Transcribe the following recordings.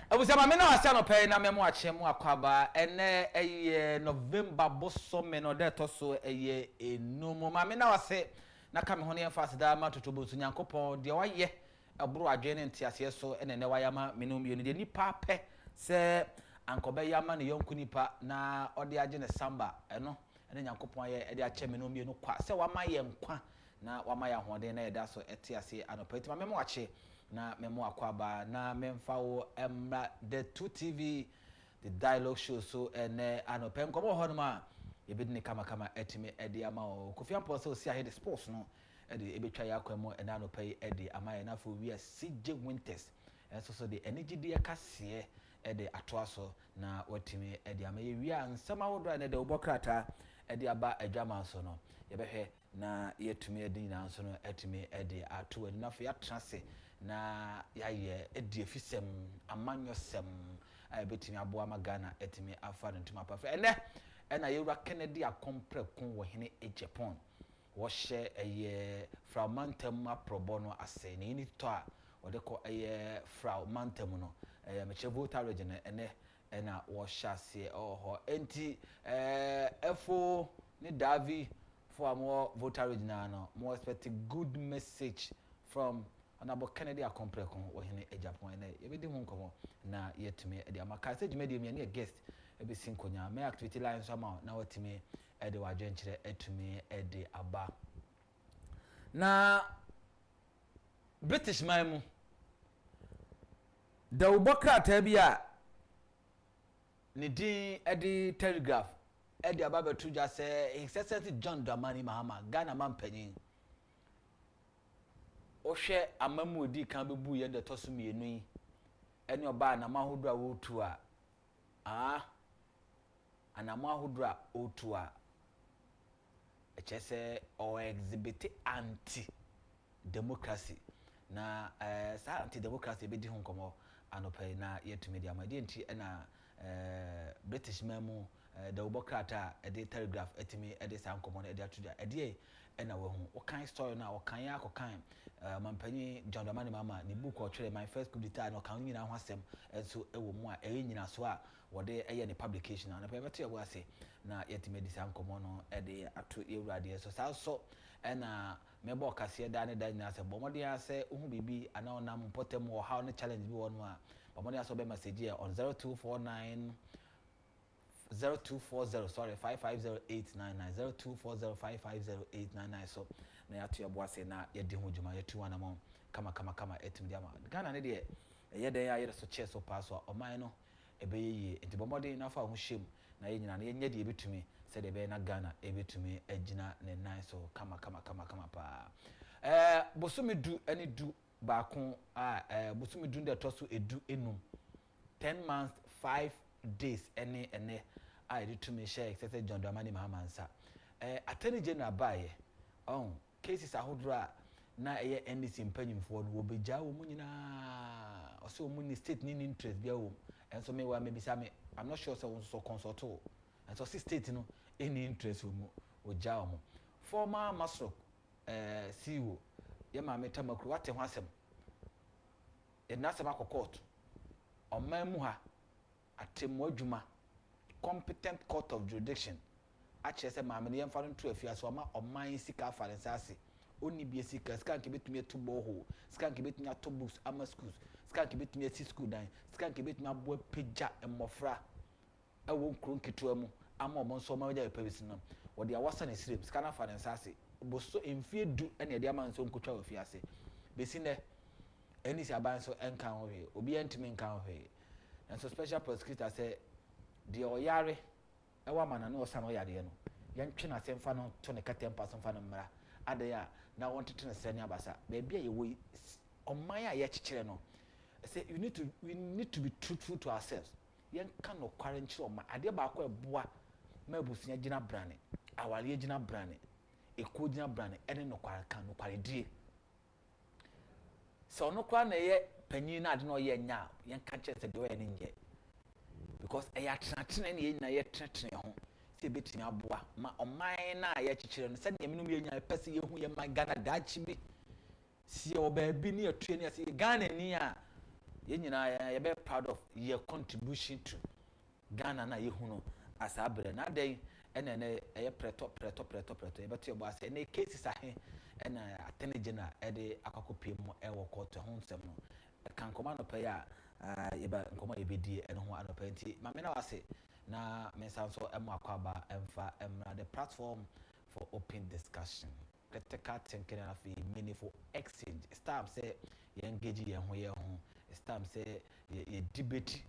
Abusama me na wase no pay na me mo ache mu akwaba ene eye November bosome no de to so eye enum ma me na wase na ka me ho ne emphasize da ma totobo su Nyankopon de waye aburu adwene ntiase so ene ne wayama me no mie no de nipa pe se ankobe yama ne yonku nipa na ode age ne samba eno ene Nyankopon ye ede ache me no mie no kwa se wama ye nkwa na wama ya hoden na ye da so etiase anopa ma me mo ache na memo akwaba na memfawo emra the 2TV the dialogue show so ene anope nkomo ho no ma yebedi ni kama etime ede ama o Kofi Ampo so si ahe the sports no ede ebetwa ya kwemo ene anope ede ama ye na fo wi CJ Winters so the energy de kase ede atoaso na watime ede ama ye wi ansama wodo na de obokrata ede aba adwama so no yebehwe na yetume ede nyina so no etime ede ato ene na fo ya trase na yaye edi efisem amanyosem betimi aboa magana etimi afa ntuma apafa ena yewura Kennedy akomprekun wo hene Agyapong wo hye eye fragmentum aprobo no ase ne ni to a wo de ko eye fragmentum no meche voter region ena wo hyase oho enti efo ni Davi for more voter region no more expect a good message from Anabo Kennedy akomprekun wo hene Agyapong ene yebedi hu nkomo na yetume ede amaka se dwumedi me ne guest ebe sinkonya me activity line so ma na watime ede wadwenkyere etume ede aba na British man mu da ubokrata bia ne din ede telegraph ede aba betu ja se His Excellency John Dramani Mahama Ghana man panyin ohwe amamu odi kan bebu ye de toso mienu yi ene oba na mahodo a wotu a anama ahodo a otu a echese o exhibit anti democracy na sa anti democracy be di hu nkomo anopai na yetumi di amade nti na British memu da ubokrata ede telegraph etimi ede sa nkomo na ede atuda ede ena we hu okan story na okan ya akokan mampanyi John Dramani Mahama ni book o twere my first coup d'etat no kan nyina ho asem enso ewo mu a nyina so a wode eye ne publication na pe beto yebo ase na yetime di sa nkomo no ede ato ewurade so sa so ena mebo kase da ne da nyina se bomode ase hu bibi ana onam potem wo how ne challenge bi wonu a bomode ase be message on 0240 550899 0240550899 so na ya to yebo ase na yedi hu djuma yetu ana mo kama etim dia ma Ghana ne de yeden ya yede so che so pass o oman no ebeyeye enti bomode na fa ho hyem na ye nyina na ye nya de ebetumi se de be na Ghana ebetumi agina ne nan so kama pa bosumi du ani du ba kon bosumi du de to so edu enum 10 months 5 days ene I did to me share except John Dramani Mahama ansa attorney general baye cases ahodra na eye NDC mpanyimfo no wo beja wo mu nyina o se wo mu ni state ni interest bia wo enso me wa me bisa me I'm not sure so consult o enso state no any interest wo mu o ja wo former Masro CEO ye ma me tamakru wate ho asem e na asem akokot o man mu ha atemu adwuma competent court of jurisdiction achese maamene yemfa no to afiaso ma oman sika falensase oni bie sika nke betumi atu boho sika nke betumi ato books ama schools sika nke betumi ati school dan sika nke betumi abo pagya mmofra ewo nkron ketewa mu ama omo nso ma ya pebisi no wo de awasa na sirem sika na falensase boso emfie du ene de ama nso nkotwa afiase besi ne eni si aban so enkan ho he obi entimi nkan ho he and so special prosecutor say the oyare ewa mana no osa no yare no yentwe na semfa no to ne katempa so fa no mra adaya na wanted to send abasa baby ye we oman a ye kikire no say we need to be truthful to ourselves yen kan no kware nkire oman ade ba akwa eboa mabusunya gina brane awale gina brane eko gina brane ene no kware kan no kware die so no kwa na ye panyin na ade no ye nya yen ka kire se de we ne nje because ya tratene ne nyina ye tratene ho se betimi aboa ma oman na ye kikire no se ne menum ye nya pese ye hu ye man Ghana dachi bi si o ba bi ne atue ne se Ghana ni a ye nyina ye be proud of your contribution to Ghana na ye hu no asabre na den ene eye preto ye beto ye bo ase na cases ahe ena atene general e de akakopie mu e wo court ho nsem no kan koma no pe ya ye ba nkoma ye bedie ene ho anopa nti ma me na wase na me sanso emu akwaba emfa emra the platform for open discussion, critical thinking and a meaningful exchange. It's time say you engage ye ho. It's time say you debate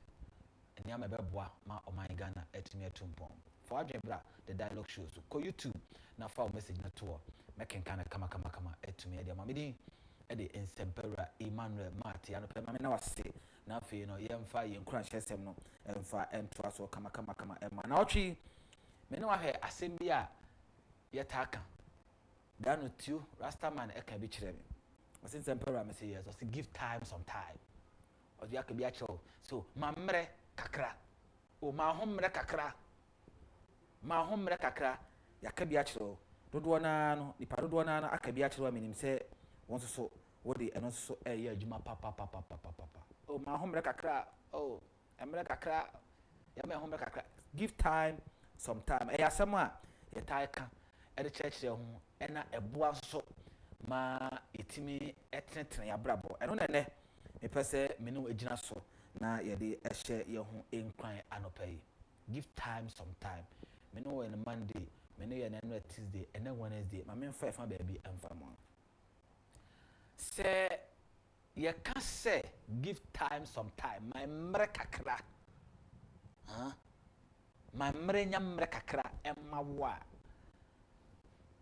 and ya mebeboa ma o my Ghana etime tumpom. For adwebra the dialogue shows ko YouTube na fa message na to make kana kama etime dia ma medin e de ensempera Emmanuel Mati ano pe ma me na wase na fe no yemfa ye nkura hyesem no emfa entoa so kama ema na otwi me no ahwe asem bia yetaka dano tiu rastaman e ka bi kire me o sin ensempera me say yes o say give time some time o dia ka bi a cho so mamre kakra o ma homre kakra ya ka bi a kire dodo na no nipa dodo na aka bi a kire me nim say won so wodi eno so ye adwuma papa o ma homre kakra o emre kakra ya me homre kakra give time some time e asem a ye tai ka e de church ho e na eboa so ma etimi etenetere ya brabo eno ne me pese me no agina so na ye de ehye ye ho enkwan anopai give time some time me no on Monday me no ye na Tuesday and then Wednesday ma me fa fa baby amfa mo say you can say give time some time my mre kakra my mre nya mre kakra emma wa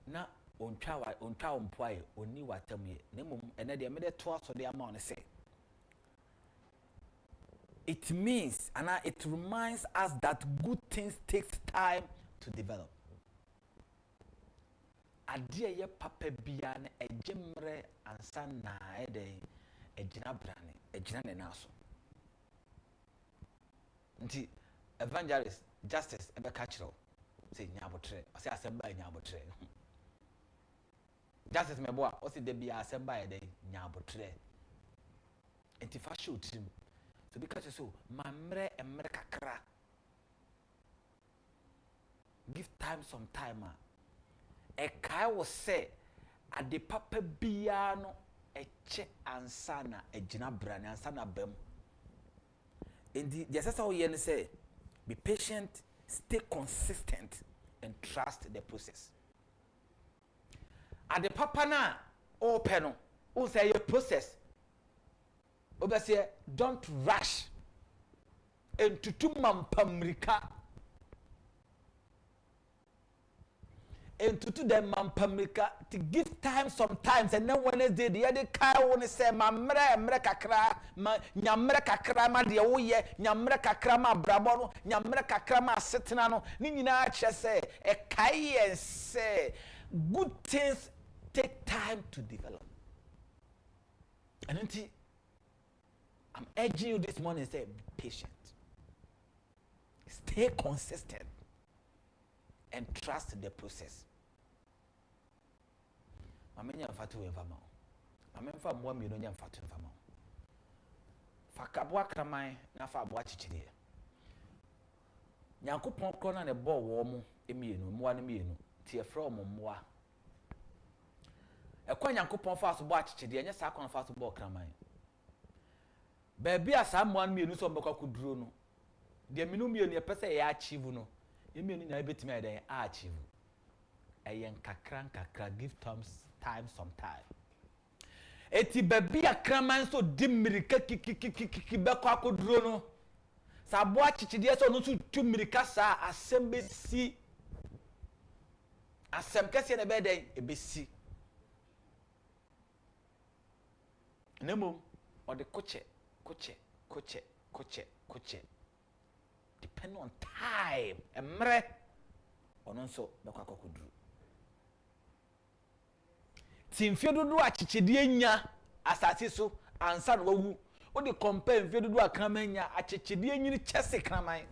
na ontwa ompoaye oni watamye na mum ene de me de to aso de ama on say it means and it reminds us that good things takes time to develop. Adia ye papa bia na ejemre ansa na ede ejina brane ejina ne naso nti evangelist justice ebe kachiro say nyabotre o say asemba nyabotre justice meboa o say de bia asemba ede nyabotre enti fa show tim so because so mamre emre kakra give time some time e kai wo say ade papa bia no eche ansana ejina brane ansana bam and the assessor here say be patient, stay consistent and trust the process. Ade papa na open no o say your process obese don't rush into mampamrika into the mampamrika to give time sometimes and then Wednesday the other kai won say mamre kakra ma nyamre kakra ma de wo ye nyamre kakra ma brabo no nyamre kakra ma setena no ni nyina che say e kai en say good things take time to develop. And until I'm urging you this morning, say be patient, stay consistent and trust the process. Amenya mfatu mfama. Amemfa mwa mi no nya mfatu mfama. Fakabwa kraman na fa abwa chichire. Nyankopon kro na ne bo wo mu emienu mwa ne mienu tie fra mo mwa. Ekwa Nyankopon fa so bo achichire enya sa akon fa so bo kraman. Baby asa mwa ne mienu so mbekwa kuduro no. De minu mienu ye pese ya achieve no. Ye mienu nya ebetimi eden a achieve. Eyen kakra give time sometime. Eti baby akraman so dimirika kiki beko akoduro no. Sa bo achichide so no so tumirika sa asembe si. Asem kese na beden ebesi. Nemo or the koche. Depend on time. Emre ono so beko akoduro. Timfie dodo achichide nya asase so ansa no wawu o de compare mfie dodo akraman nya achichide nyini chese kraman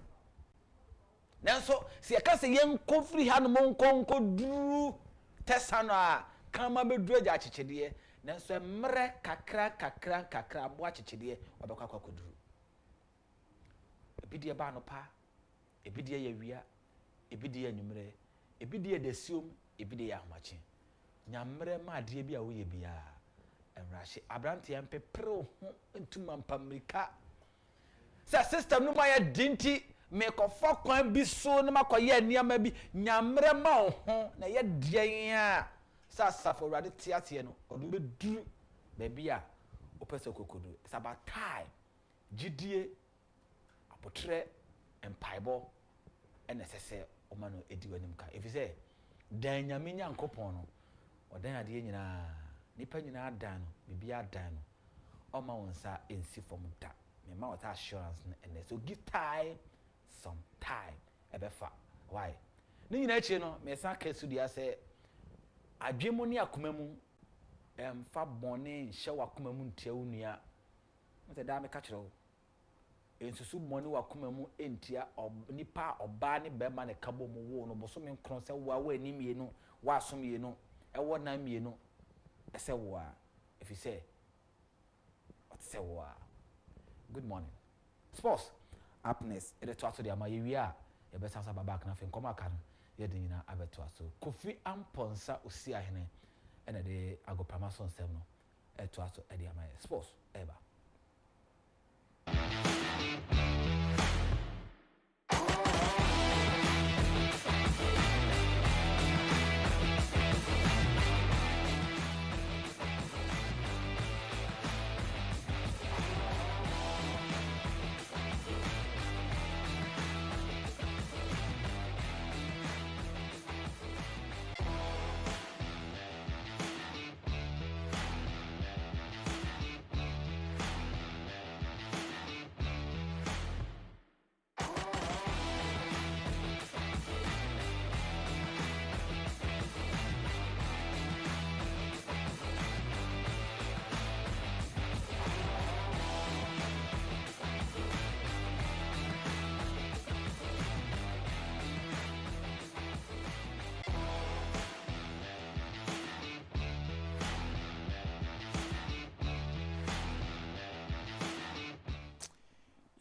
nanso se yaka se yenkofri ha no monkonko duru tesano a krama beduru achichide nanso mmerɛ kakra aboa kyekyedie ɔbɛkɔ akɔduru ebi die ba no pa ebi die yɛ wia ebi die anwummerɛ ebi die desiom ebi die ahomakye nyammerɛ ma adeɛ bi a woyɛ bia enrahye abrante mpepere ho ntuma mpamrika sɛ system no ma yɛ dinti mekɔfa kwan bi so na makɔyɛ nneɛma bi nyammerɛ ma ho na yɛ deɛn a sɛ asafo awurade te aseɛ no ɔde bɛduru baabi a wopɛ sɛ kɔkɔduru it's about time gyidie abotrɛ mpaebɔ ɛna ɛsɛ sɛ ɔma no ɛdi w'anim ka ɛfiri sɛ dan nyame nyankopɔn no ɔdan adeɛ nyinaa nipa nyinaa dan no biribiara dan no ɔma wo nsa ɛnsi fam da mema wɔta assurance no ɛnɛ so give time some time ɛbɛfa why ne nyinaa akyi no mesa ka so dia sɛ adwe mu ne akoma mu ɛmfa bɔne nhyɛ wakoma mu ntia wo nua sɛ daa meka kyerɛ wo ensusu bɔne wakoma mu entia nipa ɔbaa ne bɛrima ne kabo mu wo no boso me nkron sɛ wo a wo ani mienu wo asom mienu ɛwɔ nan mienu ɛsɛ wo a if you say ɔte sɛ wo a good morning sports happiness ɛde to aso de ama yɛwie a yɛbɛsa sa baba kana fe nkɔmɔ aka no yɛde nyina abɛto aso Kofi Amponsa osi ahene ɛna de agopama so nsɛm no ɛto aso ɛde ama yɛ sports ɛba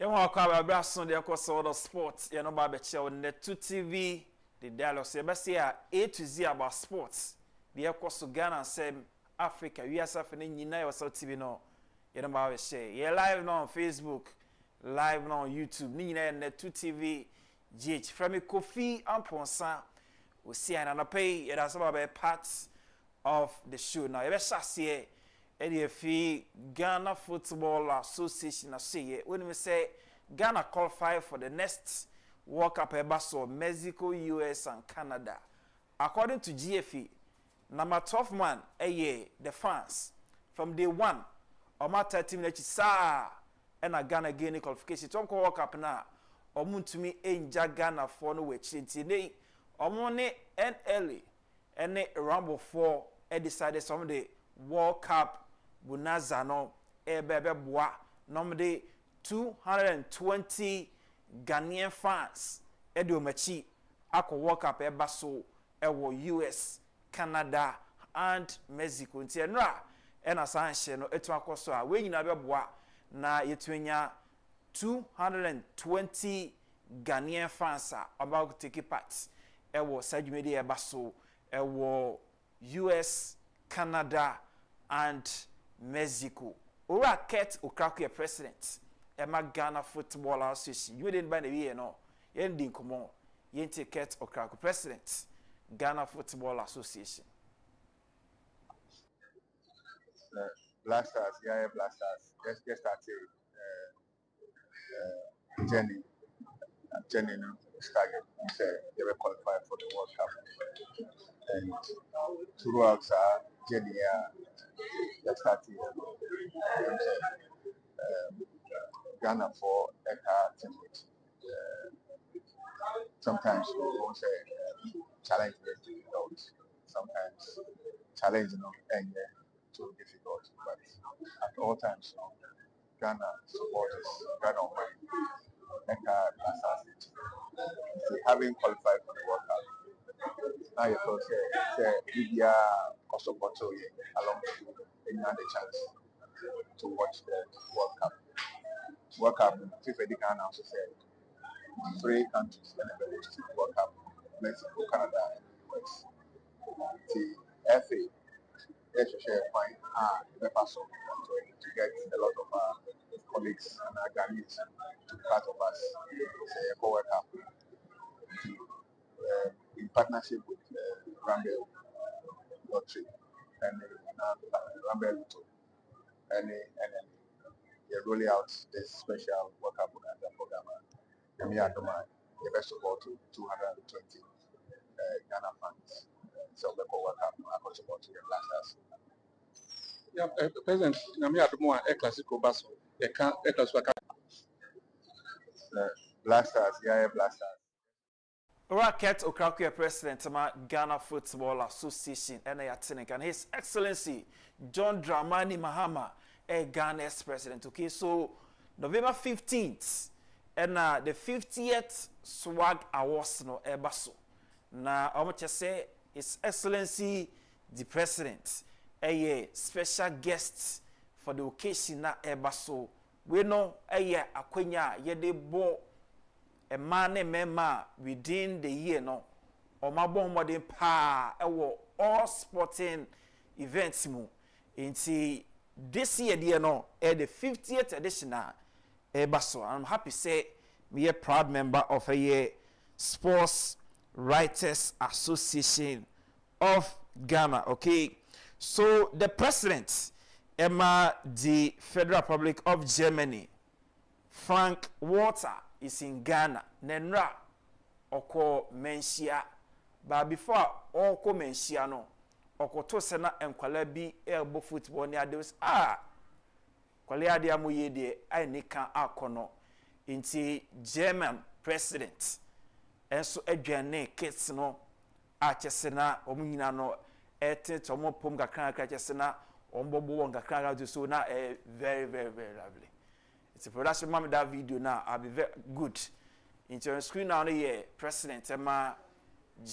Yɛn akɔ abɛbra so de akɔ sɛ the sports yɛn no ba bɛkyɛ on Netu TV the dialogue so yɛbɛsɛ A to Z about sports de akɔ so Ghana sɛm Africa wiasa fe ne nyina yɛ so TV no yɛn no ba bɛhyɛ yɛ live no on Facebook live no on YouTube ne nyina yɛ Netu TV GH from Kofi Amponsa we see an pay yɛ da so ba bɛ part of the show now yɛbɛhyɛ aseɛ EDF Ghana Football Association say when we say Ghana qualify for the next World Cup so Mexico, US and Canada. According to GFE, number 12 man the fans from day one Oma 30 minutes sa and a Ghana gain qualification. Tom World Cup na omuntumi enja Ghana for no way chinti omone NLA and Rambo 4 decided some the World Cup Bunaza no ebebe boa nomde 220 Ghanaian fans edo machi akọ World Cup eba so ewo US, Canada and Mexico nti enra ena sanhye no etu akoso a we nyina beboa na yetunya 220 Ghanaian fans about to take part ewo sajumedi eba so ewo US, Canada and Mexico. Ora Ket Okraku president. Emma Ghana Football Association. You didn't buy the year no. You didn't come on. You didn't Ket Okraku president. Ghana Football Association. Blasters, yeah, Blasters. Just started journey. Journey started. They were qualified for the World Cup. And throughout journey, that started Ghana for Eka teammates. Sometimes we won't say challenge is difficult. Sometimes challenge and too difficult. But at all times, Ghana supporters, Ghana Eka Blasters, having qualified for the World Cup. Now you can say Libya also support along had a chance to watch the World Cup. World Cup, FIFA Ghana also said 3 countries that never hosted the World Cup: Mexico, Canada, and US. The FA, they should share fine the person to get a lot of colleagues and Ghanaians to be part of us. Say a World Cup in partnership with Rumble Lottery and Rumble Lotto, and they roll out this special World Cup program. And we are the best of all to 220 Ghana fans. So the World Cup are support to the Blasters. Yeah, President, we are the more a classical basso. A classical. Blasters, yeah, Blasters. Racket Okrakuya President of Ghana Football Association and His Excellency John Dramani Mahama, Ghana's president. Okay, so November 15th and the 50th Swag Awards no ebaso. Na omoche say His Excellency the President, a special guest for the occasion na ebaso. We know akwenya yede bo a man and member within the year no or my bomb modern pa all sporting events mu into this year dear no at the 50th edition baso. I'm happy to say we a proud member of a year Sports Writers Association of Ghana. Okay, so the president Emma the Federal Republic of Germany, Frank Walter, is in Ghana. Nenra oko menshia. But before oko menshia no, oko to sena enkwala bi elbow football ni adeus kwale ade amoye de ai nika akono inti German president enso adwane kits no achesena omunyina no etete omo pom kakran achesena ombobo wonga kakran so na very lovely. It's a production mama that video now. I'll be very good. Into your screen now, the president Emma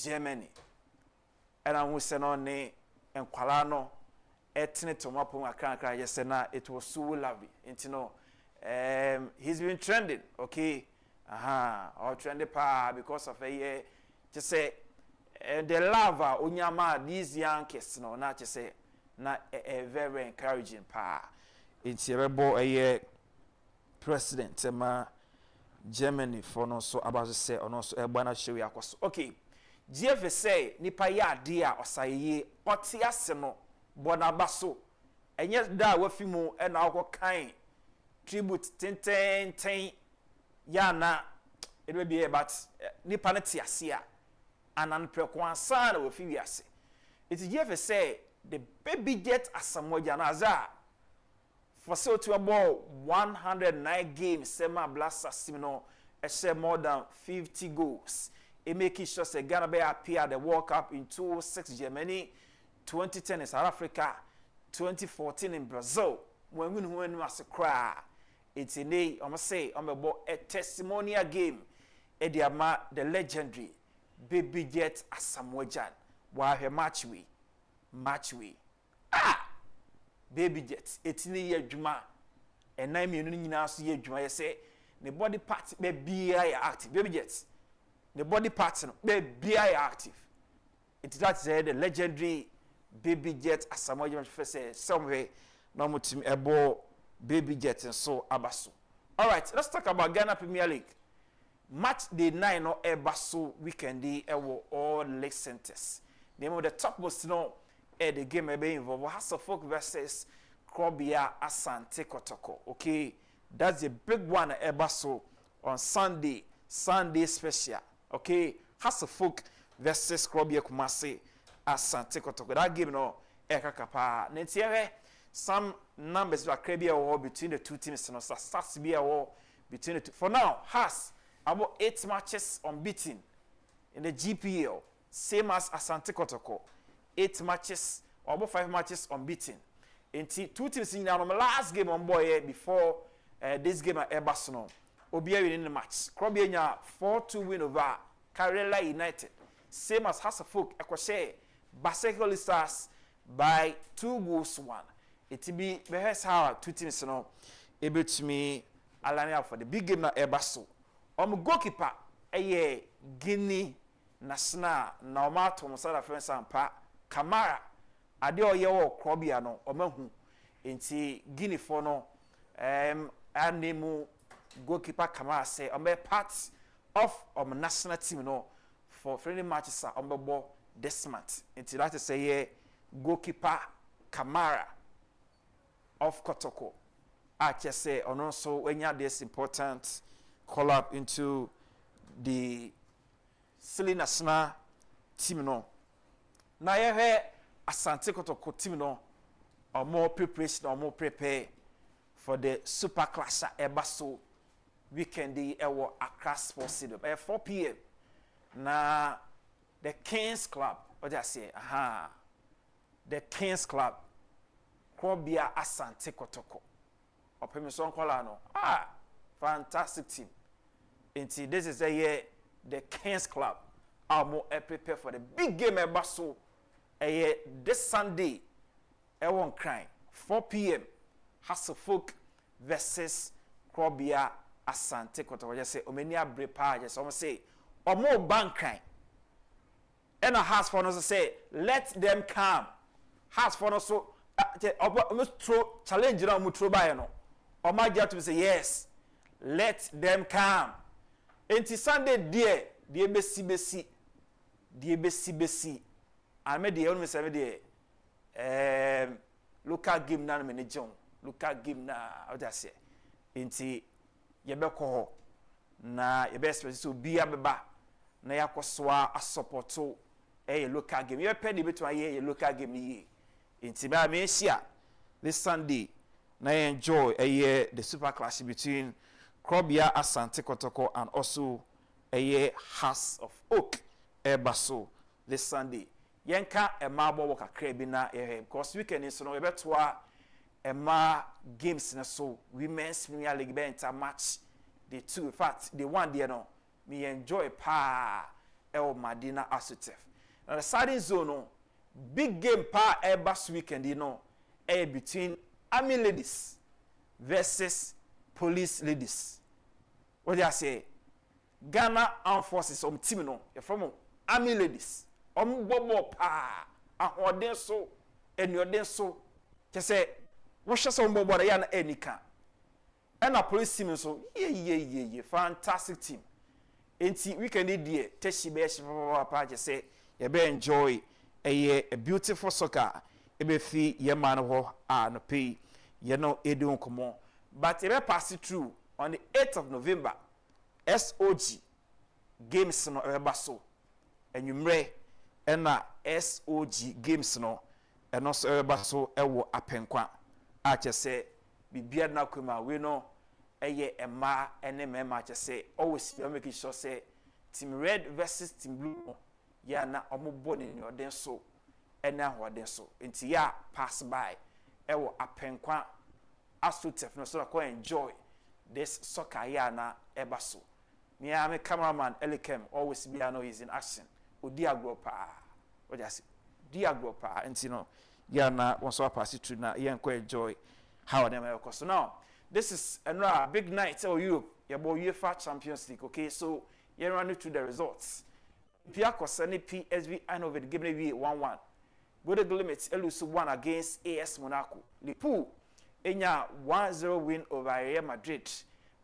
Germany. And I'm saying on ne and Qualano etne to mapo makranka yesena. It was so lovely. Into no he's been trending, okay? Or trending pa because of a year. Just say the lava unyama these young kids no not just say not a very encouraging pa. It's a rebel a year. President Germany for no so about to say on also ebana show yakos. Okay. GF say nipa ya dia osaye otiase no bonabaso. Enye da wafimu e na akọ kan tribute ten ya na it will be but nipa na tiase a anan preko ansa na wafi wiase. It GF say the baby jet asamoja na za for so to about 109 games, Sema Blasters Simino, share more than 50 goals. It making sure that Ghana Bay appear at the World Cup in 2006 Germany, 2010 in South Africa, 2014 in Brazil. When we was a cry, it's a day, I must say, I'm about a testimonial game. Ediama, the legendary Baby Jet Asamoah. While her match we. Baby Jets, 18 year juma, and 9 million years year juma. I say, the body part may be active. Baby Jets, the body parts may be active. It's that the legendary Baby Jet as some way somewhere, no more to abo Baby Jet and so abaso. All right, let's talk about Ghana Premier League. Match day 9 or abaso weekend day all league centers. Name of the topmost no. The game may be involved Hasselhoff versus Krobia Asante Kotoko. Okay, that's a big one ebaso on Sunday special. Okay, Hasselhoff versus Krobia Kumasi Asante Kotoko. That game no ekakapa. Netiere some numbers were Krobia war between the two teams. No, starts to be a war between the two. For now, has about 8 matches unbeaten in the GPL, same as Asante Kotoko. 8 matches or about 5 matches unbeaten. In two teams in the last game on boy before this game at Barcelona. Obia in the match. Krobia 4-2 win over Karela United. Same as Hasselhoff Ekwashe Basekoli Stars by 2-1. it be behest how two teams no able to me align out for the big game na ebaso goalkeeper Guinea national na omato musala friends ampa Kamara ade oye wo krobia no omahu enti Guinea for no anemu goalkeeper Kamara say part of national team no for friendly matches ball this month. Enti that is say goalkeeper Kamara of Kotoko. I just say and also when you have this important call up into the silly national team no. Now you have Asante Kotoko team no or more preparation or more prepare for the super class Ebaso weekend the Accra Sports Stadium at 4 p.m. Now the Kings Club, what I say, the Kings Club, Krobia Asante Kotoko. Opemison Kolano. Fantastic team. Until this is a year, the Kings Club are more prepare for the big game at Basso. This Sunday, everyone crying. 4 p.m. Hasselfolk versus Krobia Asante Kotoko. Just say, Omenia Brepa, just almost say, or more bank crying. And a house for us say, let them come. House for us so almost throw challenge around Mutrobayano. Or my job to say, yes, let them come. And Sunday, dear BC. I made the only 7 day local game na manager. Local game na how do I say? Inti yebeko na yebes so be abeba na yakoswa a supporto local game. You pay the between local game ye. Inti ba me share this Sunday na enjoy the super clash between Krobia Asante Kotoko and also House of Oak Ebaso this Sunday. Yenka mabo waka krebina because weekend is no ebetwa ma games na so women's Premier League be enter match the two in fact the one there no me enjoy pa Madina Asutef. Now the starting zone no big game pa Ebas weekend you know between army ladies versus police ladies. What do I say? Ghana Armed Forces team no from army ladies. Bobo pa ahoden so enyoden so ke say wo hwe so bobo ya na enika and a police team so ye fantastic team enti weekend dey teshi be pa je say ye be enjoy a beautiful soccer e be fi ye man ho no pay ye no edun komo but e be pass through on the 8th of November SOG games no e ba so enwumre ena SOG games no eno so eba so ewo apenkwa a che se bibia na kwema we no eye ema ene mema che se always be making sure say team red versus team blue ya na omobo ni oden so ena hoden so enti ya pass by ewo apenkwa asutef no so ko enjoy this soccer ya na eba so me am a cameraman Elikem always be know he's in action Odiagropa. What just Diagropa and you know yana once I pass it through now you quite enjoy how them are so now this is another big night for Europe your boy UEFA Champions League okay so you run through the results Pia Kosani PSV Eindhoven given away 1-1 Bode Glimt elusu 1 against AS Monaco Liverpool enya 1-0 win over Real Madrid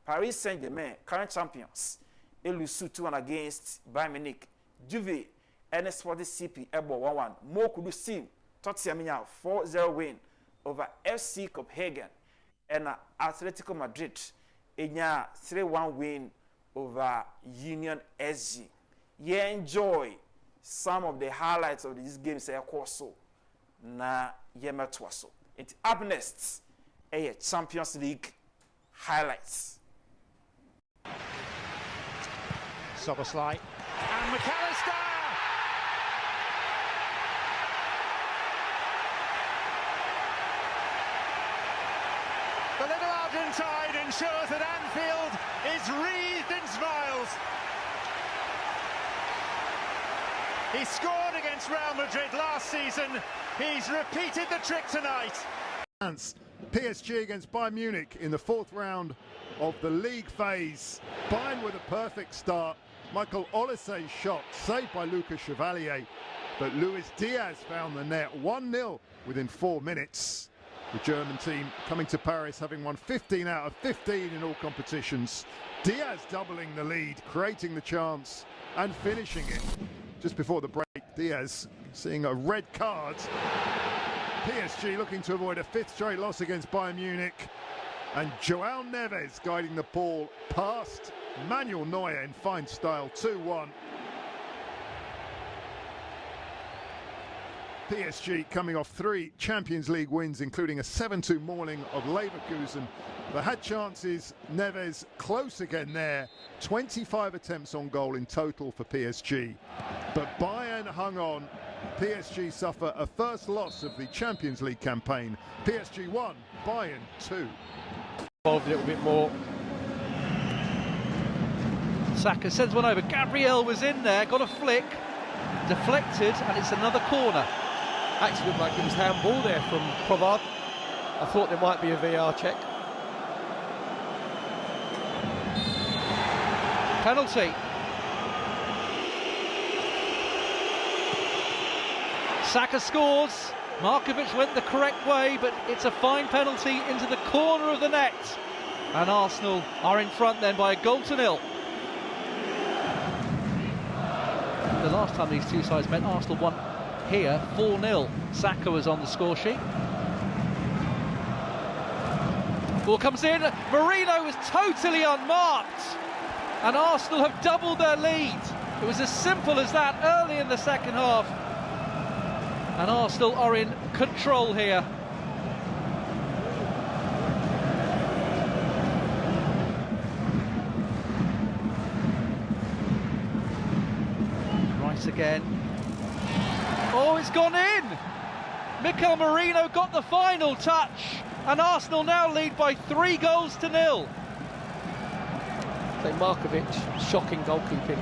Paris Saint-Germain current champions elusu 2-1 against Bayern Munich Juve and Sporting CP Ebo 1-1. Mo kudu sim Tottenham 4-0 win over FC Copenhagen and Atletico Madrid enya 3-1 win over Union SG. You enjoy some of the highlights of these games so na yemetwaso. It up next a Champions League highlights. Soboslai and McAllister. The little Argentine ensures that Anfield is wreathed in smiles. He scored against Real Madrid last season. He's repeated the trick tonight. PSG against Bayern Munich in the 4th round of the league phase. Bayern with a perfect start. Michael Oliseh's shot saved by Lucas Chevalier, but Luis Diaz found the net. 1-0 within 4 minutes. The German team coming to Paris having won 15 out of 15 in all competitions. Diaz doubling the lead, creating the chance and finishing it. Just before the break, Diaz seeing a red card. PSG looking to avoid a 5th straight loss against Bayern Munich. And João Neves guiding the ball past Manuel Neuer in fine style. 2-1. PSG coming off 3 Champions League wins, including a 7-2 mauling of Leverkusen. They had chances. Neves close again there. 25 attempts on goal in total for PSG. But Bayern hung on. PSG suffer a first loss of the Champions League campaign. PSG 1, Bayern 2. Involved a little bit more. Saka sends one over. Gabriel was in there, got a flick, deflected, and it's another corner. Actually looked like it was handball there from Provard. I thought there might be a VAR check. Penalty. Saka scores. Markovic went the correct way, but it's a fine penalty into the corner of the net. And Arsenal are in front then by a 1-0. The last time these two sides met, Arsenal won here 4-0. Saka was on the score sheet. Ball comes in. Marino was totally unmarked. And Arsenal have doubled their lead. It was as simple as that early in the second half. And Arsenal are in control here. Rice again. Oh, it's gone in! Mikel Merino got the final touch, and Arsenal now lead by 3-0. So Markovic, shocking goalkeeping.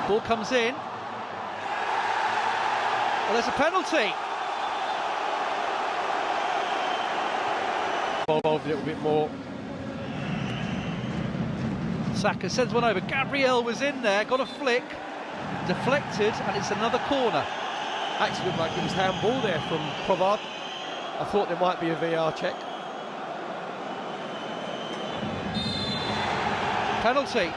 Ball comes in. Well, there's a penalty. Involved a little bit more. Saka sends one over. Gabriel was in there, got a flick, deflected, and it's another corner. Actually looked like it was handball there from Provard. I thought there might be a VAR check. Penalty.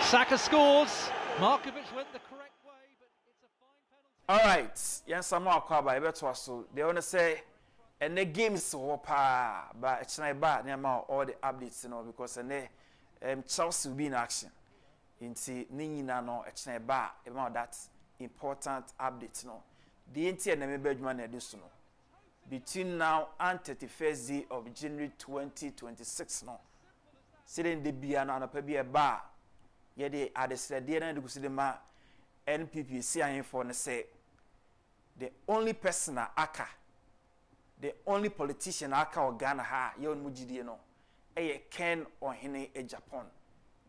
Saka scores. Markovic went the correct way, but it's a fine penalty. All right, yes, I'm not quite by better. So they want to say, and the games so pa, but it's not bad. Near all the updates, you know, because and Chelsea will be in action. Into Nina no, it's not bad. About that important update, you know. The entire name Benjamin edition, between now and 31st day of January 2026, no. Sitting the Biana and a bar. Yet at the study and the ma NPP CIN for and say the only person aka, the only politician aka or Ghana ha yon mujidi no Ken or Hine Agyapong.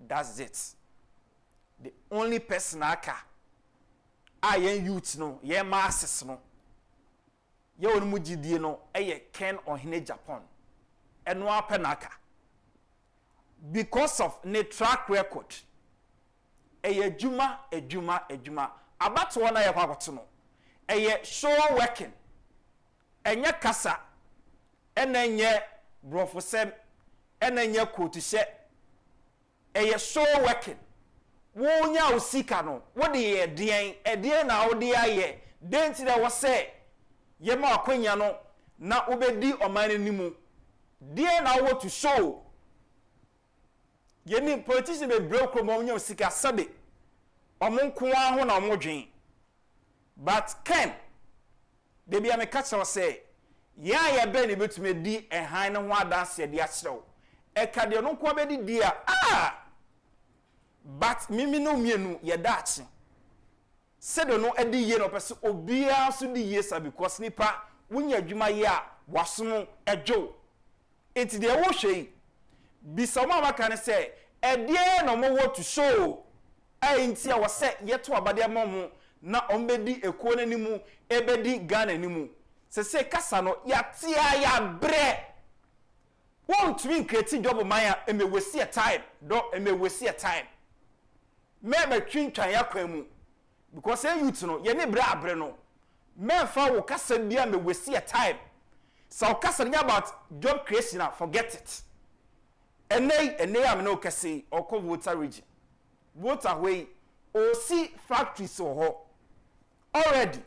That's it. The only person aka yen youth no ye masses no yon mujidi no Ken or Hine Agyapong. And no penaka because of ne track record. Ejuma. About one I have to know. Show working. Enye kasa. Enye brofosem. Enye kotishe. Show working. Wonya usika no. What the dien na odia ye. Denti da wase. Yema akwenya no. Na ubedi omani nimu. Dien na wo to show. Yeni politician be break from onya sika sabe omon kwa ho na omodwen but Ken de bia me catch say ya be ne betumi di ehan ne ho adanse de akyerɛw e ka de no kwa be di dia but mimi no mienu ye da akye se de no edi ye no pese obia so di ye sa because nipa wonya adwuma ye a wasono edwo enti de wo hwei bisama maka ne say edie no mo what to show Ntia was set yet to abadia momu na ombedi ekuo n'animu ebedi Ghana n'animu se kasa no ya tia ya bre won't mean creating job maya eme wesi a time do eme wesi a time me twintwan ya kwamu because youth no ye ne bre abre no me fa wo kasa bia me wesi a time so kasa nya about job creation forget it enei am no kase okọ water region water way o see factories ho already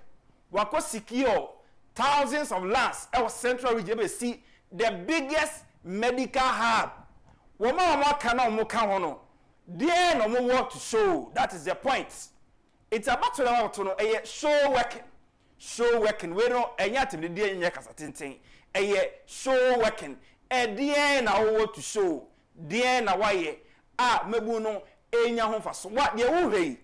wako secure thousands of lands our central region be see the biggest medical hub woma kana omo ka ho no there no mo work to show that is the point it's about to no show working we no enya tim de enya kasa tenten show working there na work to show there na waye mebu no enya ho fa so what de wo hwei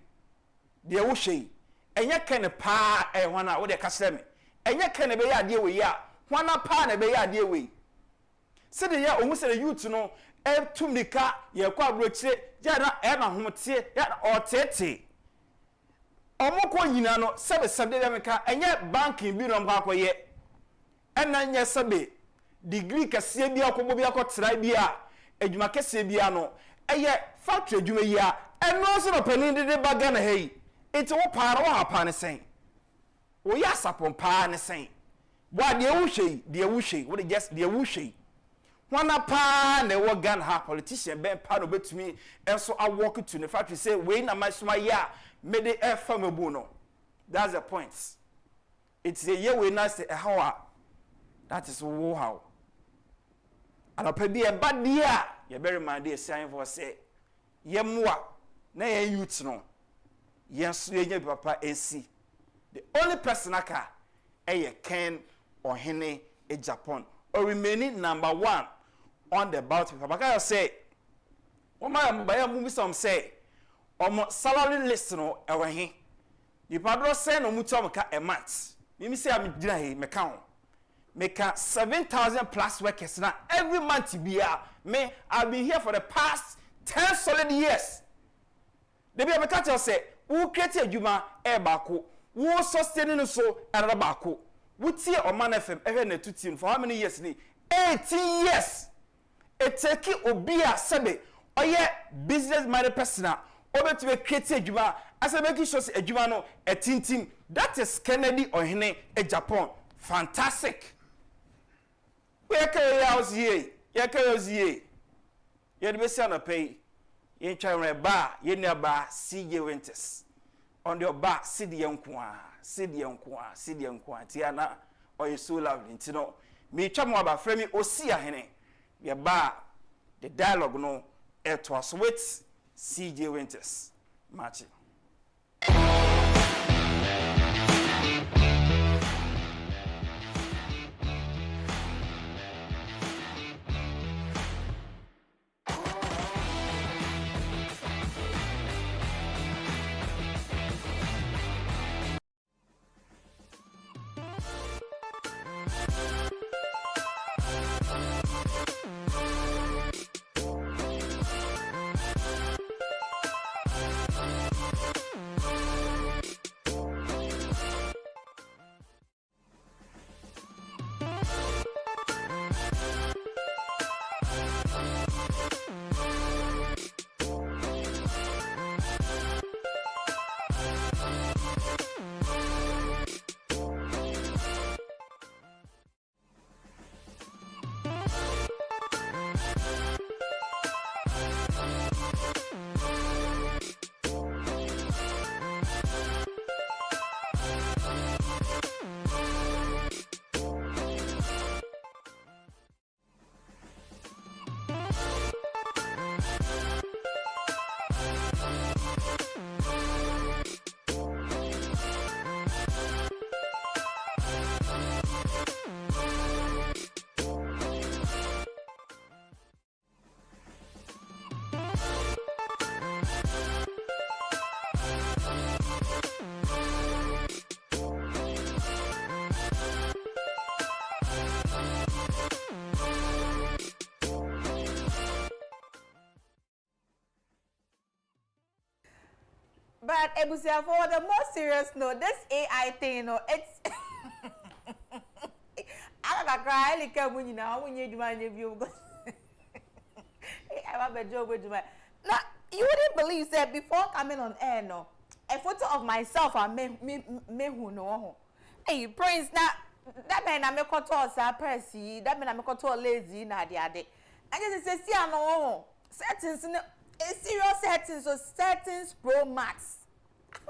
de wo hwei enya kene pa hwana wo de kasere me enya kene be ya de we ya hwana pa na be ya de we se de ya ohu se de youth no tumika ye kwa brochire ya na homotie ya otete omoko nyina no sebe de meka enya banking bi no mpa akoye ena nya sebe degree kase bi akobo bi akotra bi a adwuma kase bi ano factory adwuma yi a eno so no panin de baga na hei enti wo paara wo hapa ne sen wo ya sapon pa ne sen wa de wo hwei wo de just de wo hwei wana pa na wo gan ha politician ben pa no betumi enso a walk to the factory say we na masuma ya me de famabu no that's the point it's a year we na say how that is how and opa bi e bad year ye very man dey sign for say ye moa na ye youth no yes ye nya papa AC the only person aka Ken or Hene Agyapong or remaining number 1 on the ballot paper. Because I say, my movie some say, salary list no ewa he. You probably say no mucho a month. Me say I'm doing me count. Make 7,000 plus workers now every month be me. I've been here for the past 10 solid years. They be a catch say, who create a juma bako, who sustaining so another bako. What's here on Man FM every 2 team for how many years? 18 years. It take obia sebe oye business minded person obe to create a juma as a making sure a juma no a team that is Kennedy or Hene Agyapong fantastic. We are house ye the best on pay ye try bar ye near bar CJ Winters on your bar city yonkwa tiana or you so lovely you know me chamo about frame osia hene ye bar the dialogue no it was with CJ Winters matching. But Ebusia, for the more serious note, this AI thing, you know, it's I don't cry. I can't win now. When you do my review, I have a job with my. Now you wouldn't believe that before coming on air, no, a photo of myself and me who know. Hey, Prince, now that man I make control pressy. That man I make control lazy. Na the other. I just say, see, I know settings. A serious settings. So settings Pro Max.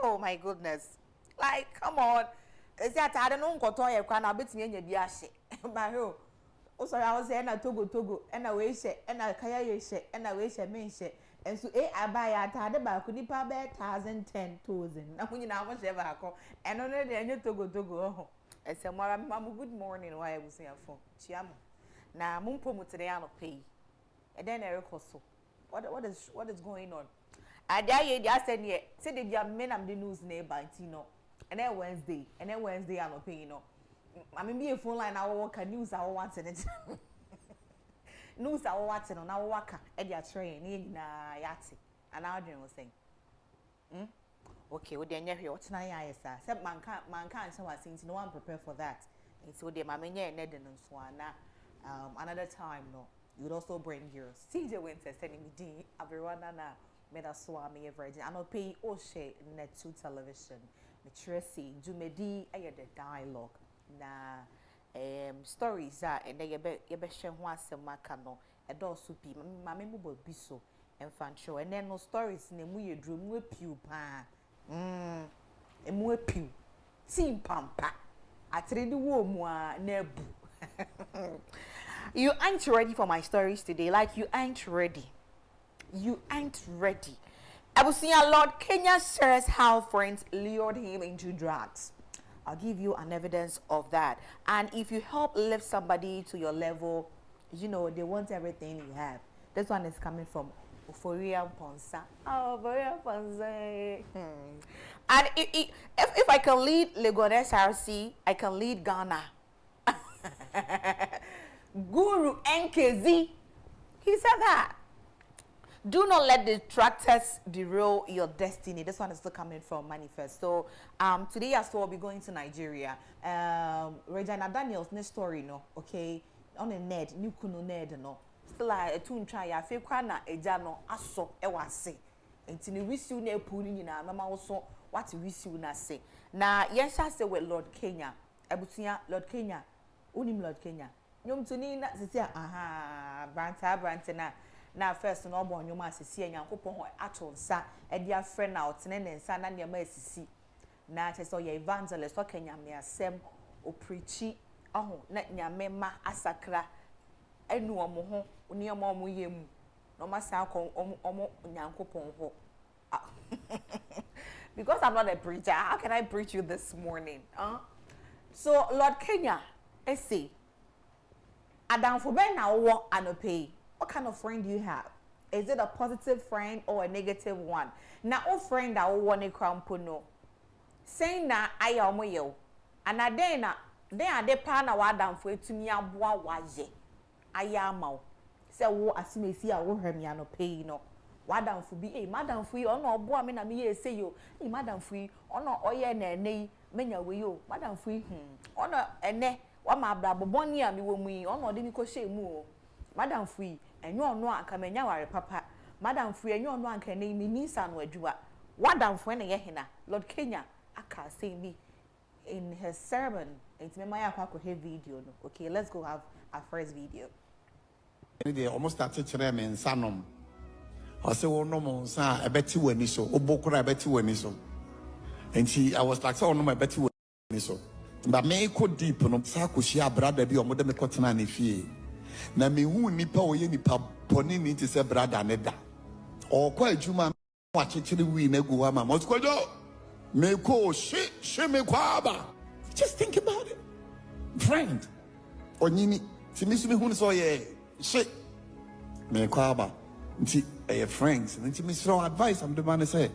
Oh my goodness! Like, come on. Is that I don't know what I can. I bet me any biashe. But oh, sorry, I was saying Togo, and I wish it, and I kaya shit, and I wish I mean shit. And so, I buy a tad about could pay 1,010,000. Now, when you know how much ever I call, and only then Togo. I said, Mamma, good morning. Why I was here for Chiamo. Now, Mumpo today, I'll pay. And then Eric also. What is going on? I dare said, yeah, said if you are men, I'm the news neighbor, Tino. And then Wednesday, I'm not paying, you know. I mean, be a phone line, I work a news, I want it. News, I want it on our worker, and your train, in Yati. And our general was saying, okay, well, then you're here, what's my eyes, sir? Except man can't, so I think no one prepared for that. And so, dear, my mania and Ned and Swana, another time, no, you'd also bring yours. CJ Winter sending me D, everyone, made us swami every day. I'm not paying Oshe net to television. Matresi, Jumedi, I the dialogue. Na stories are and they be share once a macano, a door soupy, mammy mobile biso, and fan show, and then no stories in a muy drum with pew pa. A muy pew. Team pampa. I trade the warm one, nebu. You ain't ready for my stories today, like you ain't ready. You ain't ready. I will see a Lord Kenya shares how friends lured him into drugs. I'll give you an evidence of that. And if you help lift somebody to your level, you know, they want everything you have. This one is coming from Euphoria Ponsa. Oh, Euphoria Ponsa. And if I can lead Legonese RC, I can lead Ghana. Guru NKZ. He said that. Do not let detractors derail your destiny. This one is still coming from Manifest. So, today as well, we'll be going to Nigeria. Regina Daniels' next story, no, okay, on a Ned, new kuno Ned, no. Still a tune try, I feel kana ejano aso ewase. Until you wish you ne pulling in mama also what you wish you na say. Now, yes, I say with Lord Kenya. Ebutia, Lord Kenya. Unim Lord Kenya. Yom to ni na say, aha, branta. Now first no born you must see and Yankopon aton sa e dia friend out ne nsa na ne ma asisi na che so ye evangelist o Kenya me asem o preachi oho na nyame ma asakra enu omo ho oni omo yemu no ma sa ko omo Yankopon ho because I'm not a preacher, how can I preach you this morning? So Lord Kenya say Adam for ben na wo anope. What kind of friend do you have? Is it a positive friend or a negative one? Now, all friend that want to crown puno. Saying that I am you. And I then are the partner wadam for to me abwa waje. I am out. Say what as me see I will hear me no pay no. Wadam for be a madam for you or no boy me na me say you. Hey madam for you or no oye ne menya we you. Madam for you or no ene wa ma bra boboni a me wo mu yi or no de mi ko she mu. Madam Free, and you know, I come in your papa. Madam Free, and you know, I can name me son where you are. What down for any yehina, Lord Kenya, I can't say me in his sermon. It's me, my papa, have video. Okay, let's go have our first video. They almost started to them in Sanum. I said, oh, no, Monsa, I bet you when you so, Obokura, I bet you when you so. And I was like, oh, no, I bet you when you so. But me could deep, no, Sakushia, brother, be a modern cotton and if ye. Na me hu nipa oye nipa poni ni ti se brother ne da o kwa adwuma wa chechiri wi na gu ama mo ko jo me ko she me kwa aba. Just think about it, friend. Onyini ti mi so me hu so ye she me kwa aba nti friends nti me so advice am the man say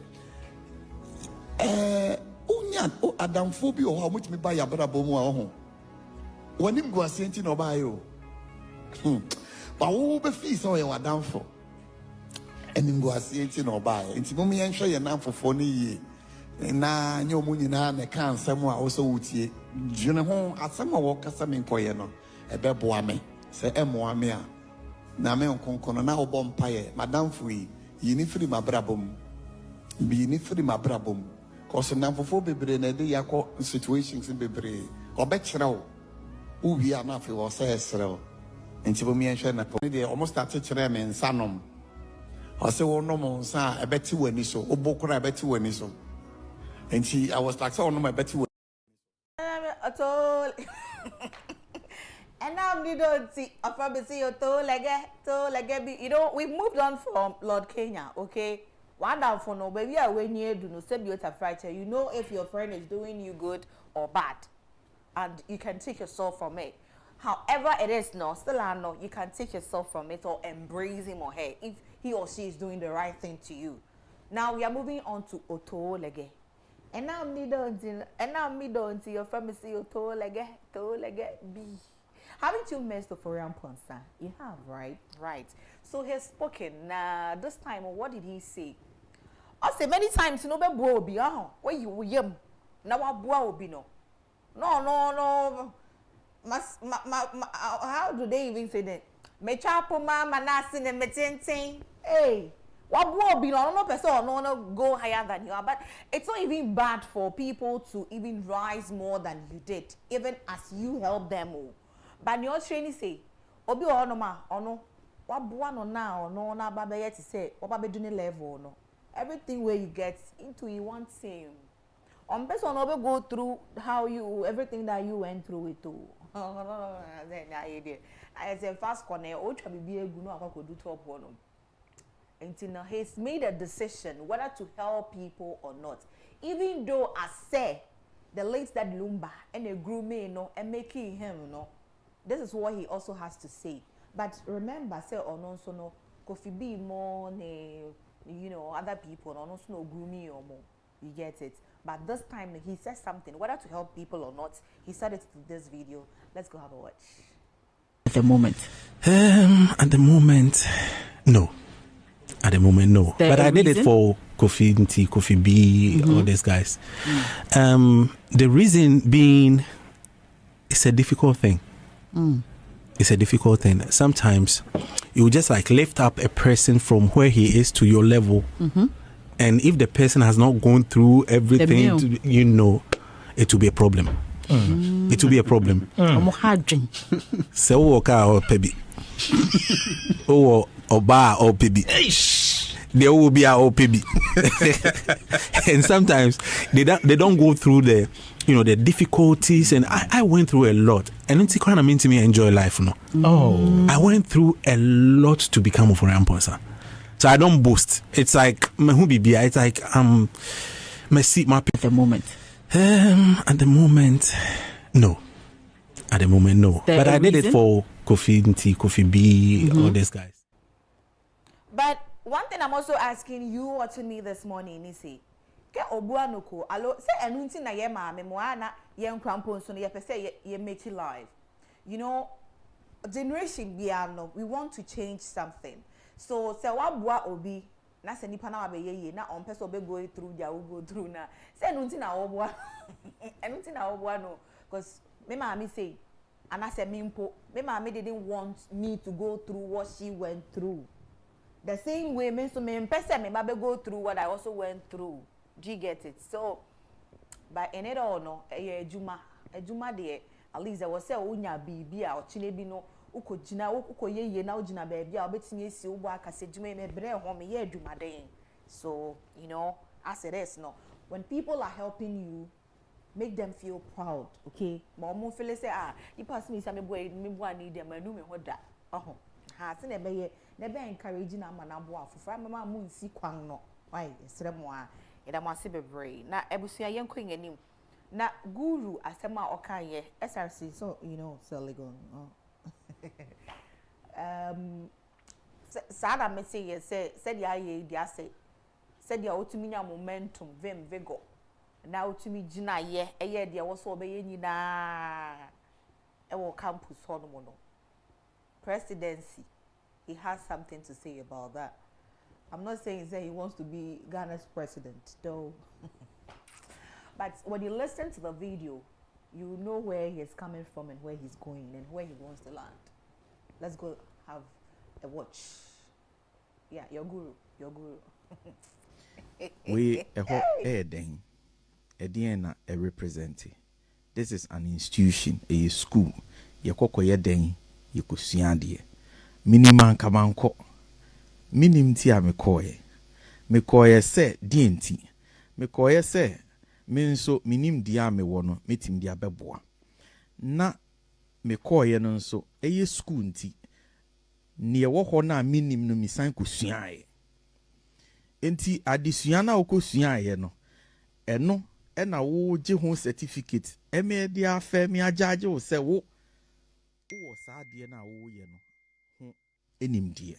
unya o adamfo bi o ha mo ti me ba ya bra bo mu a ho wonim gu asenti no ba yo. But who be fees on your downfall? And in Guasienti no buy. It's Mummy and Shay and now for 40 years. na nye omu nyina na ka nsɛm a wo sɛ wotie dwene ho asɛm a wɔkasa me nkɔyɛ no ɛbɛboa me sɛ ɛmmoa me a na me nkonkono na wobɔ mpaeɛ madamfo yi yini firi mabrabom yini firi mabrabom kɔso namfofo bebree na ɛde yɛakɔ situations bebree ɔbɛkyerɛ wo wowie a na afei wɔ sɛ ɛserɛ wo nti bɔ miɛnhwɛ na pɔ ne deɛ ɔmo start kyerɛ me nsa nom ɔsɛ wo nom nsa a ɛbɛte w'ani so wobɔ kora ɛbɛte w'ani so nti I was like sɛ ɔnom ɛbɛte w'ani and now we don't see I probably see your toe lege you know we've moved on from Lord Kenya, okay? Wonderful no baby when you do no say beautiful friday you know if your friend is doing you good or bad and you can take yourself from it. However it is no, still I know you can take yourself from it or embrace him or her if he or she is doing the right thing to you. Now we are moving on to Oto Lege. And now me don't see your friend see Oto Lege B. Haven't you missed the foreign Ponsa? You have, right? Right. So he's spoken. This time, what did he say? I say many times, you know, be bro be where you yam. Now I bro be no. No. How do they even say that? Me chapo mama nasi ne me tinting. Hey, what bro be no person no go higher than you are. But it's not even bad for people to even rise more than you did, even as you help them. But your training say, obi ono ma ono wabua no na ono na baba yet say what be doing level no. Everything where you get into you want same. On person obi go through how you everything that you went through it too. Then I say fast corner o twa be egu no akwa do top one. Until now he's made a decision whether to help people or not. Even though I say the late that Lumba and a grooming no and making him no. This is what he also has to say. But remember, say or no, so no, Kofi be more, you know, other people, or no, so no grooming or more. You get it. But this time he says something, whether to help people or not. He said it in this video. Let's go have a watch. At the moment, no. At the moment, no. But I did it for Kofi B, all these guys. The reason being, it's a difficult thing. It's a difficult thing. Sometimes you just like lift up a person from where he is to your level, and if the person has not gone through everything, you know, it will be a problem. It will be a problem. So walk or baby, or bar or baby. There will be our baby, and sometimes they don't go through the, you know, the difficulties. And I went through a lot, and it's kind of mean to me enjoy life, no. I went through a lot to become a foreign person, so I don't boast. It's like it's like my seat, my at the moment. At the moment, no. At the moment, no. But I did it for Kofi B, all these guys. But one thing I'm also asking you watching me this morning is say, ke obuanoko alo say enunti na ye ma me moana ye nkrampo so no ye pese ye make it live. You know, generation biano, we want to change something. So say wabua obi na se nipa na abeye na on person be going through their go through na say enunti na obua enunti na obua no, because me mama say and I said me mama didn't want me to go through what she went through. The same way, me person me go through what I also went through. Do you get it? So, but in it all no, ejuma de at least there was say unya bibi a ochine bi no ukojina ukoye na ojina baby a obetimi esi ubo akase ejuma me bre ho me ye ejuma den. So, you know, as it is no, when people are helping you, make them feel proud, okay? Ma omo feel say you pass me say me boy need them anu me hoda. Ha se na be never encourage na manabo afofra mama mu nsi kwan no why esre mo a eda mo ase bebre na ebusua yenko yanim na guru asema okaye SRC so you know so legal sada me say yes said ya ye dia say said ya otumi nya momentum vigor na otumi gina ye eye dia wo so obeye nyina e wo campus ho no presidency. He has something to say about that. I'm not saying he wants to be Ghana's president, though. But when you listen to the video, you know where he's coming from and where he's going and where he wants to land. Let's go have a watch. Yeah, your guru. We a then a represent. This is an institution, a school. Ye koko ye den ye kusiandie. Minimum kamanko. Minim ti a me koye se dienti. Me koye se minso minim dia me wono metim dia beboa. Na me koye no nso eye school nti. Ne wo ho na minim no misan kusuae. Enti adesua na okosuae no eno na wo je ho certificate eme dia afa me ajaje wo se wo sa de na wo ye no ho enim de.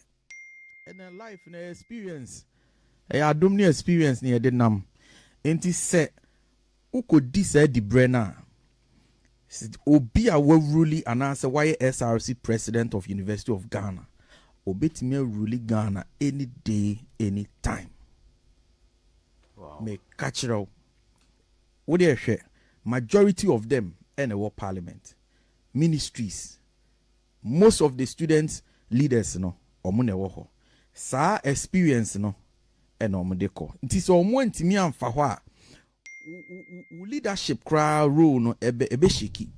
And life na experience adom ne experience ne de nam. Enti se ukodi se di brena obi a wawruli anase why SRC president of University of Ghana obetime ruli Ghana any day any time. Wow. Me catchero what they share majority of them in our parliament ministries, most of the students leaders no omune wo ho sa experience no and omudeko it is omo ntimi amfa ho a leadership cry role no ebe shiki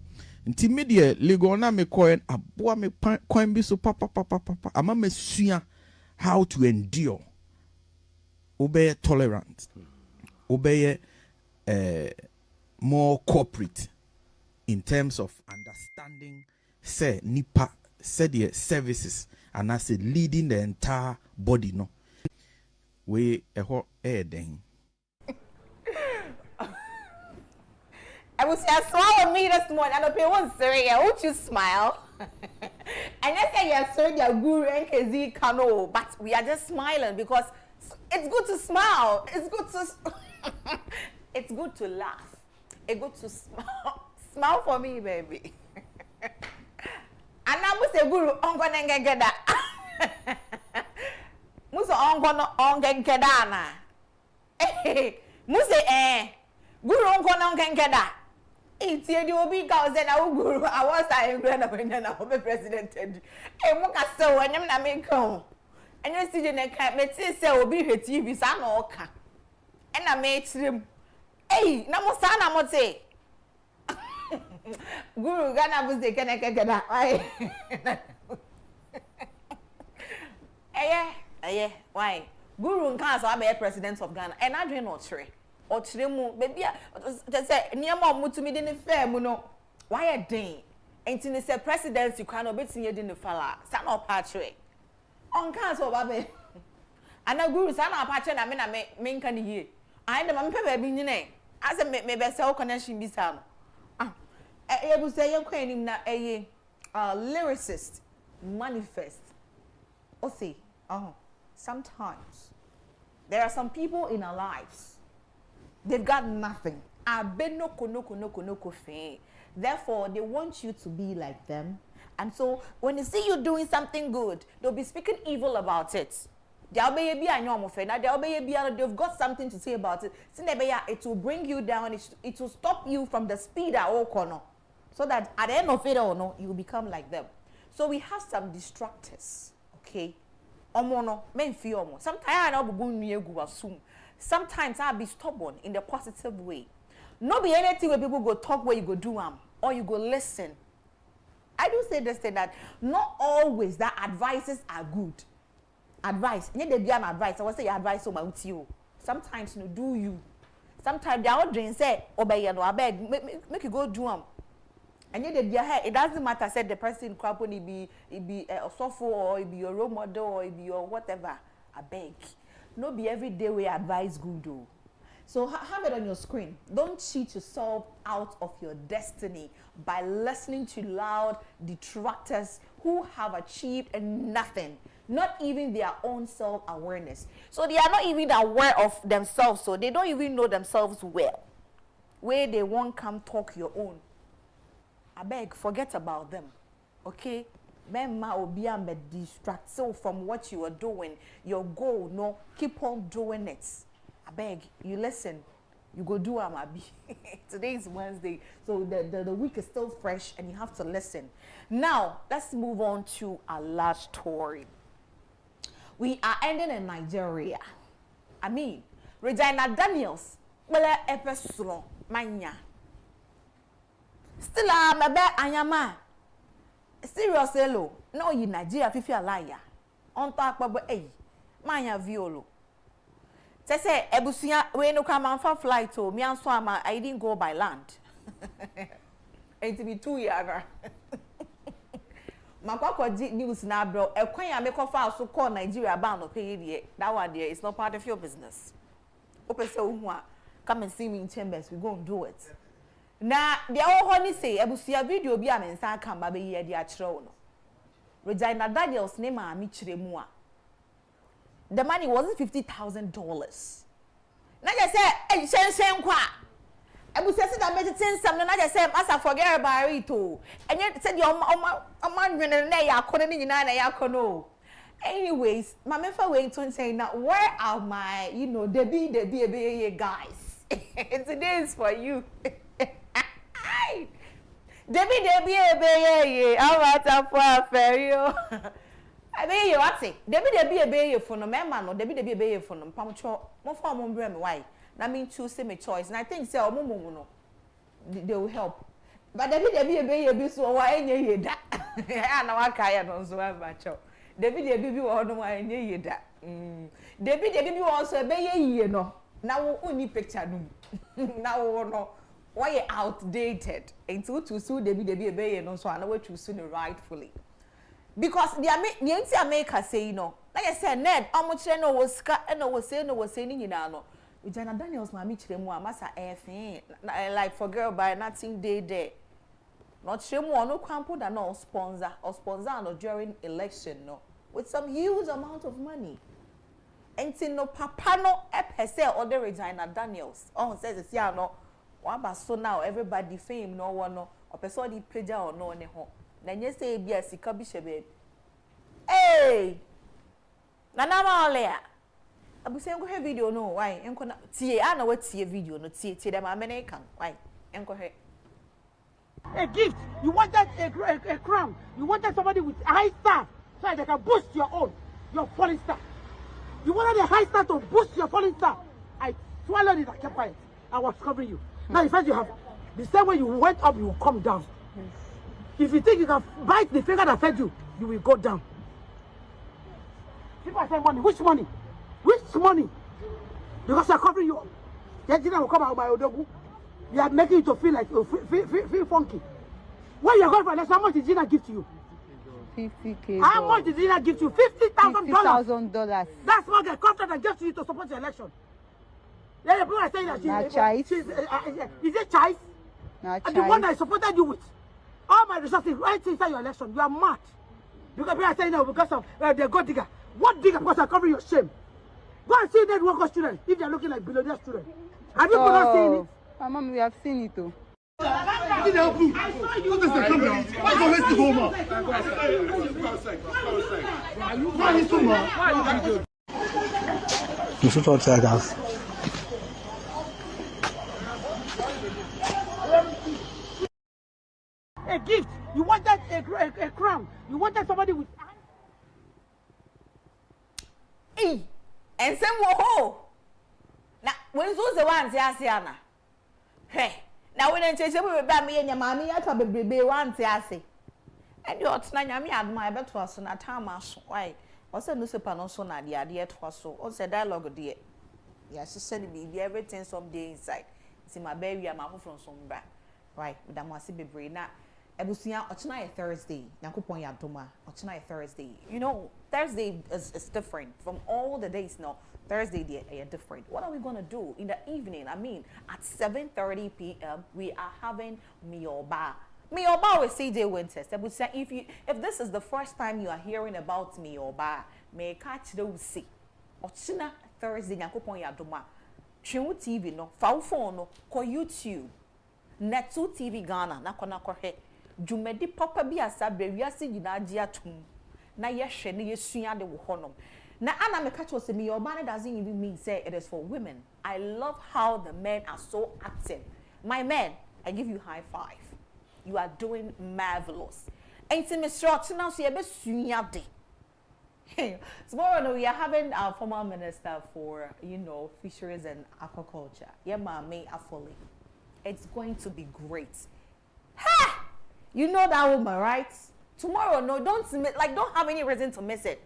nti media lego na me coin aboa me coin bi so papa ama me sua how to endure obey tolerant obey more corporate in terms of understanding say nipa say the services and as leading the entire body no we den I will say a smile on me this morning. I don't pay one sorry. Won't you smile? And I say yes, sir, your guru and Kezi Kano, but we are just smiling because it's good to smile. It's good to it's good to laugh. It's good to smile. Smile for me, baby. And now we say guru on gonna get that. Muso on get na. Eh, Muse guru on gonna get that. It's the obi ka say na guru I was I na when na obe president edi e mo ka se wo nyam na me kan enye si je na ka me ti se obi hweti bi sa na oka e na me tirem eh na mo sa na mo te guru Ghana bu se kene kekeda ai why guru nkan so abe president of Ghana and I dream not three or tremu baby just say near mom mutumi de ne fair mu no why a den enti ne say presidency kwan obetinye de ne fala sa na opatre on kan so babe ana guru sa na opatre na me nka ne hie ai de ma mpe ba bi nyine ase me be say connection bi sa no e bu say yen kwan nim na lyricist manifest o see sometimes there are some people in our lives. They've got nothing. Therefore, they want you to be like them. And so, when they see you doing something good, they'll be speaking evil about it. They've got something to say about it. It will bring you down. It will stop you from the speed at all corner. So that at the end of it all, no, you will become like them. So we have some distractors. Okay? Sometimes I'll be stubborn in the positive way. Not be anything where people go talk where you go do or you go listen. I do say this thing that not always that advices are good. Advice, need to be an advice. I will say advice about you. Sometimes you do you. Sometimes they are doing say obey no abeg make you go do and yet it doesn't matter said the person crap when it be a software or it be your role model or it be your whatever. I beg. No be every day we advise good though. So have it on your screen. Don't cheat yourself out of your destiny by listening to loud detractors who have achieved nothing, not even their own self-awareness. So they are not even aware of themselves, so they don't even know themselves well. Where they won't come talk your own. I beg, forget about them. Okay? Mema obi am distract so from what you are doing, your goal, no, keep on doing it. I beg, you listen. You go do Amabi. Today is Wednesday, so the week is still fresh and you have to listen. Now, let's move on to our last story. We are ending in Nigeria. I mean, Regina Daniels, well, episode, mania. Still, I'm a bad Anyama. Serious, hello. No, you Nigeria, if you're a liar. On top of a mania violo. Say, Ebusia, when you come on for flight, to me and Swama, I didn't go by land. It be 2 years. Makoko news now, bro. A queen I make off so call Nigeria bound to pay that one there. It's not part of your business. Open so come and see me in chambers. We go and do it. Now, the old honey say, Ebusia video be a man, son come by the actual. Regina Daniels name a Michire Mua. The money wasn't $50,000. Now I said, "Hey, shen kwa." I was saying that medicine something. Now I said, "Masa forget about it too." And yet said, "Your man when I couldn't in I anyways, my member went to say now, where are my, the guys? Today is for you. Debbie, how about for ferry? I be you what say? Debbie a for no man, or Debbie a for no puncture, more for my why. That means choose my choice, and I think so, no, they will help. But Debbie a be so why any that. I know I can't so much. Debbie or no why any that. Debbie also a bay, no. Now only picture now no. Why outdated? And to sue Debbie a bay and also I know what to sue rightfully. Because the America say no. Like I said, Ned, how much I know was saying you know. Regina Daniels, my Mitchell, Massa FN, like for girl by nothing day there. Not sure no crumpled and no sponsor no during election, no, with some huge amount of money. And no papa no per or the Regina Daniels. Oh, says it's yeah, no. What so now everybody fame no one no, or person pleasure or no one home. Then you say yes, it can be shebe. Hey, Nana Malaya. I was saying go have video no why? Enko na tie. I know what tie video no tie them American why? Enko he. A gift. You wanted a crown. You wanted somebody with a high star so that they can boost your falling star. You wanted a high star to boost your falling star. I swallowed it. I kept quiet. I was covering you. Now in fact you have the same way you went up, you will come down. Yes. If you think you can bite the finger that fed you, you will go down. People are saying money. Which money? Which money? Because they are covering you up. Yet will come out by Odogu. You are making it to feel like feel funky. When you are going for election, how much did Gina give to you? $50,000. How much did Gina give to you? $50,000. $50,000. That's what the contract that gave to you to support the election. Yeah, people are saying that she's is it choice? And the one that I supported you with. All my resources right inside your election. You are mad. Because people are saying no because of the gold digger. What digger? Because I cover your shame. Go and see that worker students if they are looking like billionaire students. Have you not seen it? Mom, we have seen it too. I didn't help you. What does the come down? Why is the rest to go over? Why is so much? You should talk to guys. A gift. You wanted a crown. You wanted somebody with. Hey, and some wo. Now, when those the ones Yasiana. Hey, now when I change we be me and your mommy, I thought be one Yasi. And you ought not me admire bet was on a time. Why? Also, no super no son at the idea to us so. Also, dialogue, dear. Yes, she said be everything someday inside. See my baby, I'm out from some back. Right, with that must be brain now. Ebusia, ochina Thursday. Nakupon ya doma. Ochina Thursday. You know, Thursday is different from all the days now. Thursday they are different. What are we gonna do in the evening? I mean, at 7:30 p.m. we are having Mioba. Mioba with CJ Winters. Ebusia, if this is the first time you are hearing about Mioba, may catch those see. Ochina Thursday. Nakupon ya doma. Tune TV no, foul phone no, call YouTube. Netu TV Ghana na kona kohe. Jumedi papa bi asa bewiase nyina agi atum na ye hwe ne yesua de wo honom Now, Anna Mekacho said, me, your banner doesn't even mean say it is for women. I love how the men are so active. My men, I give you high five. You are doing marvelous. And to Mr. Now, so you're tomorrow, no, we are having our former minister for, fisheries and aquaculture. Yeah, Mami Afoli. It's going to be great. Ha! You know that woman, right? Tomorrow, no, don't have any reason to miss it.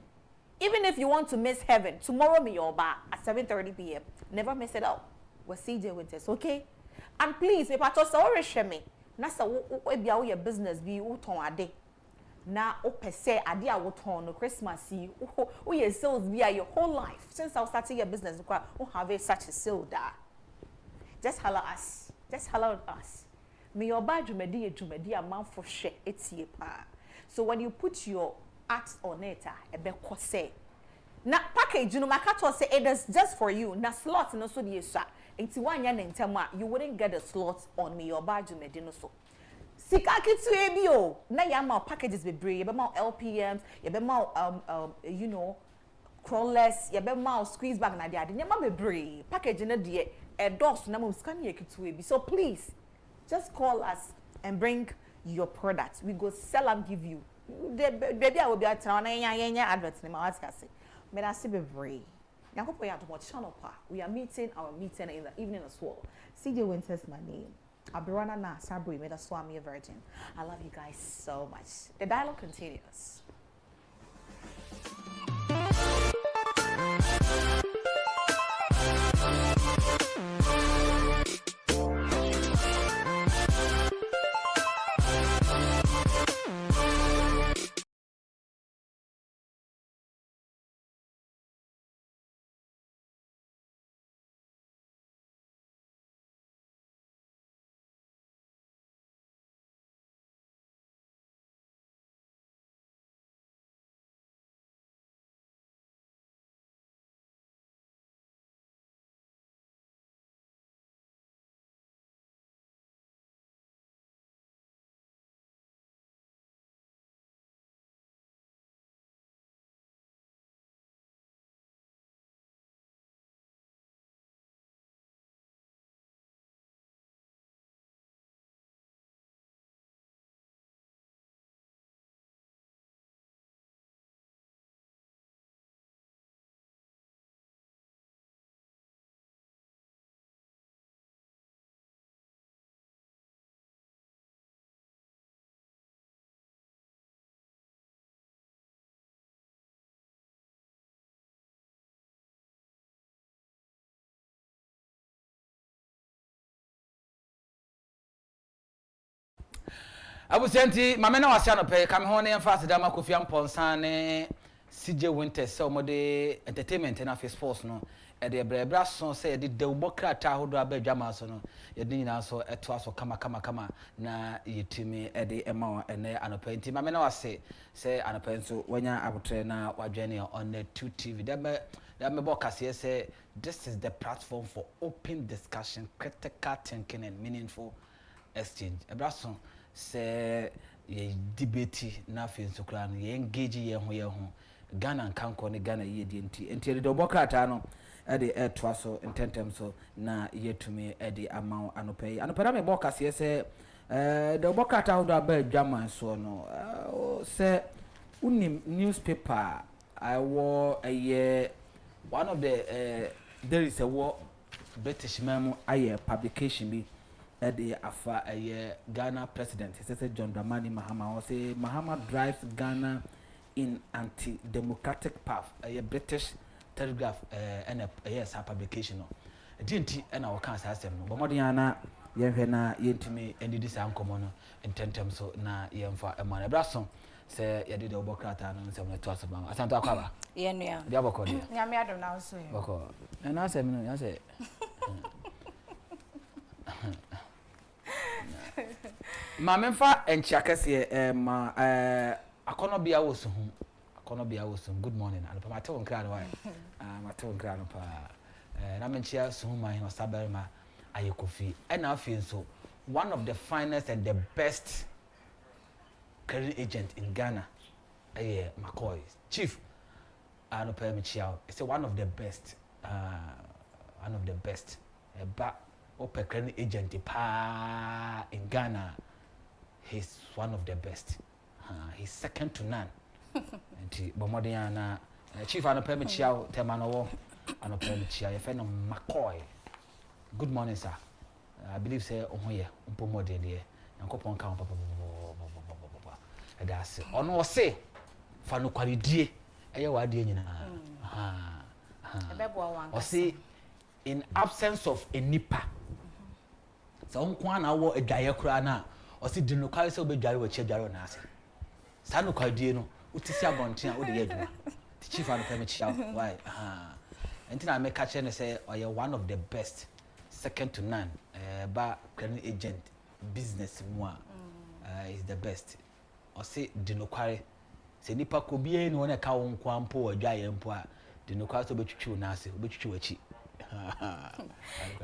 Even if you want to miss heaven, tomorrow me your bar at 7:30 p.m. Never miss it out. We're CJ Winters, okay? And please, if I told you, me, nasa be your business be uton ade. Na per se ade a woton no Christmas see your sales be your whole life since I started your business. We have such a sale da. Just holler us. Just holler us. Me your bar jumedi a man for share it's ye pa. So when you put your ads on it, say na package makato say it is just for you. Na slot no so the sha. Into 1 year in tema, you wouldn't get a slot on me your badge medino so. Sika kitu ebio. Na yama packages be brave, yabema LPMs, yabema crawlers, yabema squeeze bag na dia. Nyama be brave. Package na die a dos na mum scan ye kitu ebi. So please just call us and bring your products. We go sell and give you. Baby, I will be at town and adverts in my say. May I see be brave. We are meeting our meeting in the evening as well. CJ Winters, my name. Abirana na Sabri made a Swami Virgin. I love you guys so much. The dialogue continues. Abusenti mame na wase anope kame ho ne emfa sedama Kofi Amponsan ne CJ Winters so mode entertainment na face sports no e de brebra so say de dewbo krata hodo abadwama so no ye de nyina so eto aso kama na yetimi e de ema ene anope enti mame na wase say anope nso wanya abotre na wadwene on the 2 TV that me bokase say this is the platform for open discussion, critical thinking and meaningful exchange. Ebrason say ye debate na fe nsokra no ye engage ye ho Ghana nkanko ne Ghana ye di enti de obokrata no e de etwa so intentem so na yetumi e de amount anopai na me bokase say de obokrata ho do abadwama so no say unim newspaper I war a year one of the there is a war British memo aye publication bi the afa Ghana president he said John Dramani Mahama or say Mahama drives Ghana in anti-democratic path a British telegraph and a yes publication no didn't and our cancer system no but modiana yenhena yentimi and this ankomo no intentem so na yemfa emane brason say ye did obokrata no nsem na to asaba asanto akwaba ye nua dia boko dia nyame adom na so ye boko na asem no ya say Mamemfa enchiakese ma akonobia wosu hu akonobia wosu good morning alpa matewo nkra no why matewo nkra no pa na menchia su hu man no sabarima ayekofi na afi nso one of the finest and the best career agent in Ghana McCoy chief ano pay me chiao. It's one of the best. One of the best. But open agent pa in Ghana. He's one of the best. He's second to none. And Bomodiana Chief ano pay me chiao temano ano pay me chiao. Your friend McCoy. Good morning, sir. I believe say on here umpomo de de. Yankopon ka papa. That's it. Ono say fa no kwalidie eye wa de nyina. O say in absence of a nipa. So on na wo adwaye kura na o say dino kwale say obedware wa chi adware na ase. Sa no kwalidie no utisi abonten a wo de ye adwuma. The chief and permit chiao. Why? Until I make catch and say oh you one of the best, second to none. But credit agent business moi is the best. Or say dinokware se nipa ko bie no na ka won kwampo odwaye mpo a dinokware so betwitwu na ase obetwitwu achi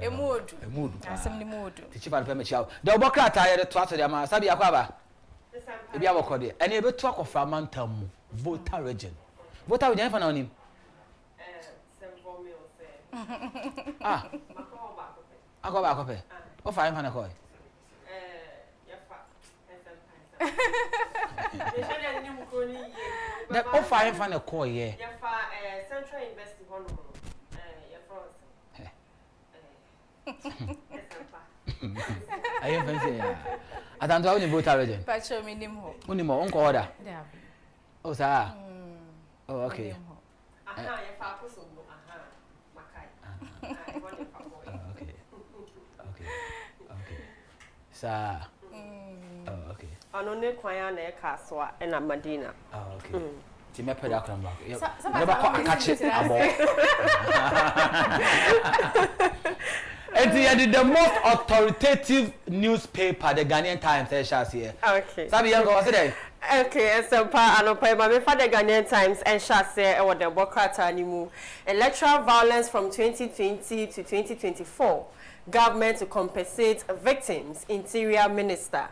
Emodu asem ni modu the chief and permit chiao the obokrata ye to aso de ama sabi akwaba e bia bokode ene e betu akofra mantam mu voter region fa na onim akoba akope o fa fa na koy that o fa fa na koy ye ya fa central university hono ya France ayo fancy ya atanto awuni voter region pacho minim ho unimo onko order yeah o sa oh okay ya fa kusumbo makai okay sa okay ano ne kwanya na e ka so a na Madina okay ti me peda kran ba never ko akache abo and the most authoritative newspaper the Ghanaian Times says here okay sabi yango what's it okay so pa anopa ma me fa the Ghanaian Times and say e wo the bokrata ni mu electoral violence from 2020 to 2024 government to compensate victims interior minister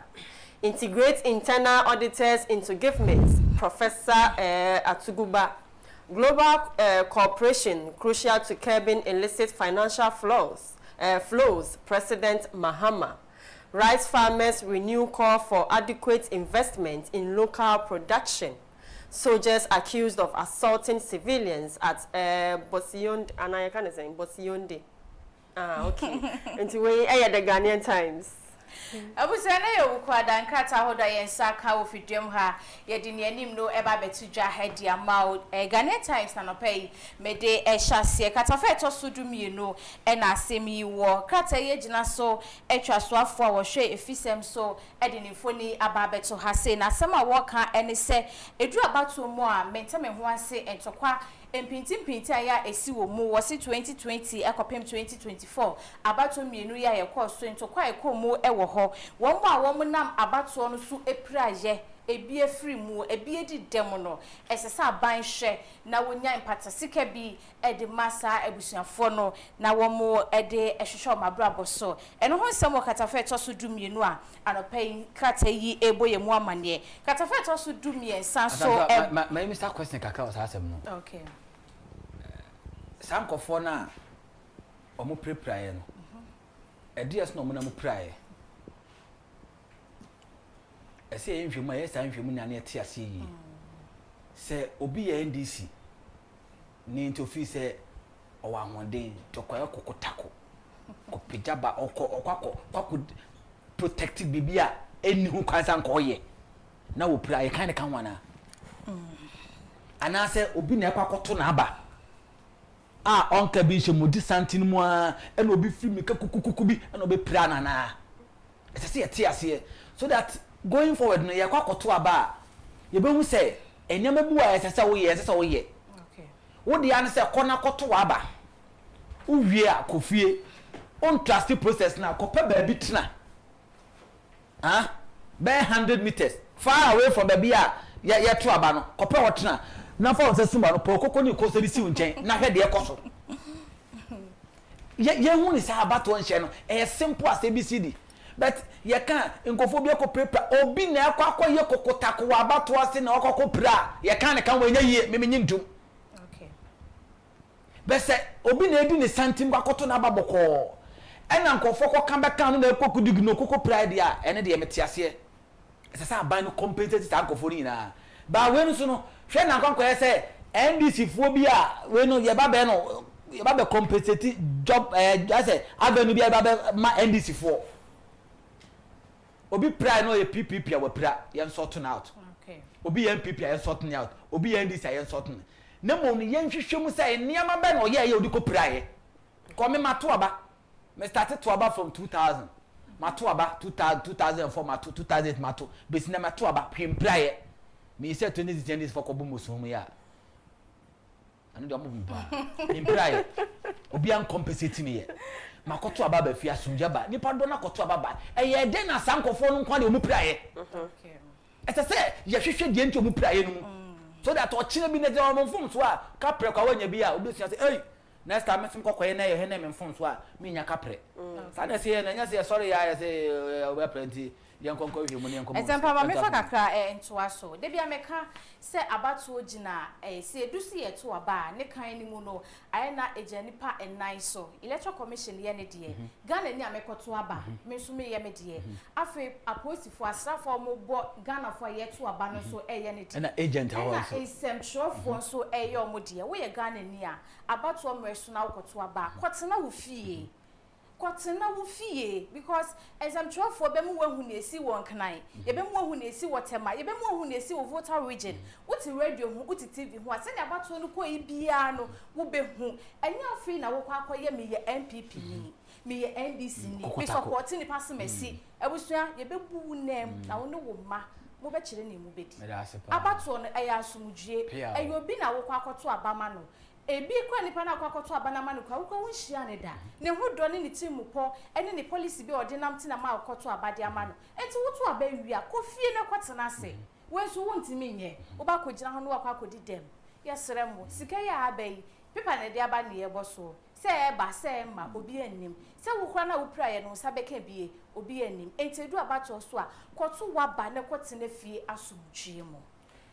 integrate internal auditors into government Professor Atuguba global cooperation crucial to curbing illicit financial flows President Mahama rice farmers renew call for adequate investment in local production soldiers accused of assaulting civilians at Bosionde and I can say Bosionde okay into we the Ghanaian Times Abusana ye ukwada nkrata hoda ye nsaka ofidwem ha ye di ne anim no eba betudwa hedi ama Ghanaian Times na no pay mede ehyasie katafa eto sudu mienu e na asem yi wo krata ye gina so etwa so afo a wo hwe efisem so e di ne foni aba beto ha se na asem a wo ka ene se edu abato mu a mentame ho ase entokwa empinti aya esi wo mu wo se 2020 ekopem 2024 abato mienu ya ye kɔ so entokwa ekomu e wo ho wo mu a wo mu nam abato no so epraye ebi efiri mu ebi edi dem no esesa ban hwe na wonya impatasika bi edi masa ebusuafo no na wo mu edi ehwehwe mabrabo so eno ho nsɛm katafa to so dumienu a anopai krata yi eboye mu amane katafa to so dumien san so my Mr. question kaka was asem no okay sam kofo na omo prepraye no edias no omo na mo praye ese yen hwemu aye san hwemu na na ete ase yi se obi ya NDC ni into fi se owa ahoden to kwaye kokotako ko pejaba kwako protect bibia eni hu kwansa nko ye na wo praye kan kan wana ana se obi na kwakoto na aba onka bi shemodi santin mu a ena obi fi mi kakukuku bi ena obi pra na na ese se ete ase so that going forward no ye kwakoto aba ye be hu se enyama bu a ese se wo ye okay wo de an se kona koto aba uwie a kofie on trust process na kopa ba bi tena be 100 meters far away from the bia ye to aba no kopa wo tena na fa se sumba no pokoko ni ko se bi si nchen na hwe de ekoso ye hu ni sa abato nche no simple as ABCD but ye kan nkofobia ko prepare obi na akwa ye kokotako abato ase na okoko pra ye kan ne kan wanya yie memenyi ndum okay bese obi na edi ne santim kwakoto na baboko ena nkofo ko kan beka no na ekoku digno koko pride a ene de metiase sesa aban no compensate ta nkofo ni na ba we no so no hwe na nkwanko ye NDC fo bi a we no ye ba be compensate job I say avenue bi a ba be ma NDC fo obi pride no ye PPP a we pra ye sorting out okay obi MPP a ye sorting out obi NDC a ye sorting na mo no ye nhwehwem say niam ba no ye odi ko praye ko me mato aba me started to aba from 2000 mato aba 2004 mato 2008 mato besi na mato aba pim praye me say 2010 for ko bomo so mu ya anu de mo bimpa pim praye obi an compensate me ye makoto aba ba fi asumja ba nipa do na koto aba ba eye den na sankofo no kwa de omu praye okay ese say ye hwehwe de enti omu praye no so that o chine bi na de o mfum so a kapre kwa wanya bi a obi sia say hey next time me kokoye na ye he na me mfum so a me nya kapre sa na say na nya say sorry ya say we plenty yan konko hwe mu ne yan konko example ma me fa kakra ento aso de bia me ka se abato ogina se edusi ye to aba ne kan ni mu no aye na ejanipa enai so electoral commission ye ne de Ghana ni amekoto aba me so me ye me de afi aposifo asrafo mo bo Ghana fo ye to aba no so ye ne de na agent ha so na central so ye o mo de we ye Ghana ni a abato mo so na wokoto aba kwotena wo fie kwotena wo fie because exemption for be mu wahu na esi won knan ye be mu wahu na esi wotema ye be mu wahu na esi wo voter region wuti radio hu wuti TV hu ase na abato no ko ibia no wo be hu enya free na wo kwa akoye me ye MPP ni me ye NDC ni me support ni pass mercy ebusua ye be bu nem na wo ne wo ma mo be kire ni mo be di abato no eya asumdue eyo bi na wo kwa akoto abama no ebi kwa nipa na kwakoto abanama no kwa wo nhia ne da ne hodo ne team po ene ne policy bi ordinam ti na ma kwakoto abade ama no enti woto aba wi a kofie na kwatena se wenso wontimi nye wo ba kogina ho no wa kwakodi dem yesere mo sika ya abai pepa ne de aba ne ye boso se eba se ma obi anim se wo kra na wo pra ye no sabeka bie obi anim enti edu abato so a kwoto waba ne kwatena fie asumdue mo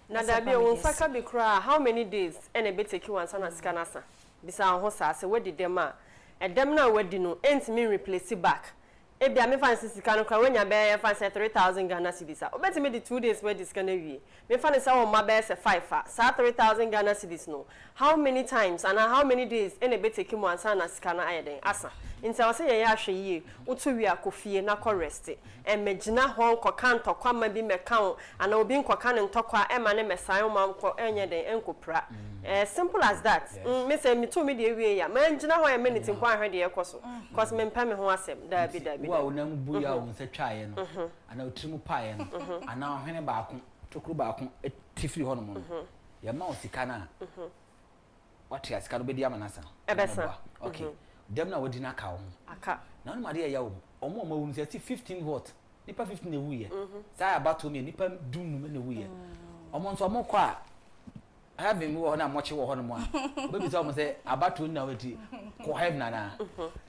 na dabi won faka be kra how many days ene be take you one sana sika nasa bisa ho sa se wedi dem a edem na wedi no entimi replace back e bia me fancy sika no kra wenya be fancy 3000 Ghana cedis a obeti me the 2 days we this kana wie me fancy say won ma be say 5 sa 3000 Ghana cedis no how many times and how many days ene be take you one sana sika no ayeden asa nti I say ye ahwe yie woto wi akofie na ko rest emagina ho nkoka ntokwa ma bi meka ana obi nkoka ne ntokwa ema ne mesan ma nko enye den enkopra simple as that me say me to me de wi ya ma ngina ho ya minute nkwa ahwe de ekoso cause me mpa me ho asem da bi wa onam bu ya won se twae no ana otrimu pae no ana hwene baako tokuru baako tifiri ho no mo ya ma osika na what ya sika no be dia manasa ebesa okay dem na wodi na ka ho aka na no made ya wo omo ma wonu se 15 vote nipa 15 ewu ye sa abato me nipa dum na ewu ye omo nso omo kwa have me wo na mochi wo ho no mo a obi say omo say abato na wati ko have na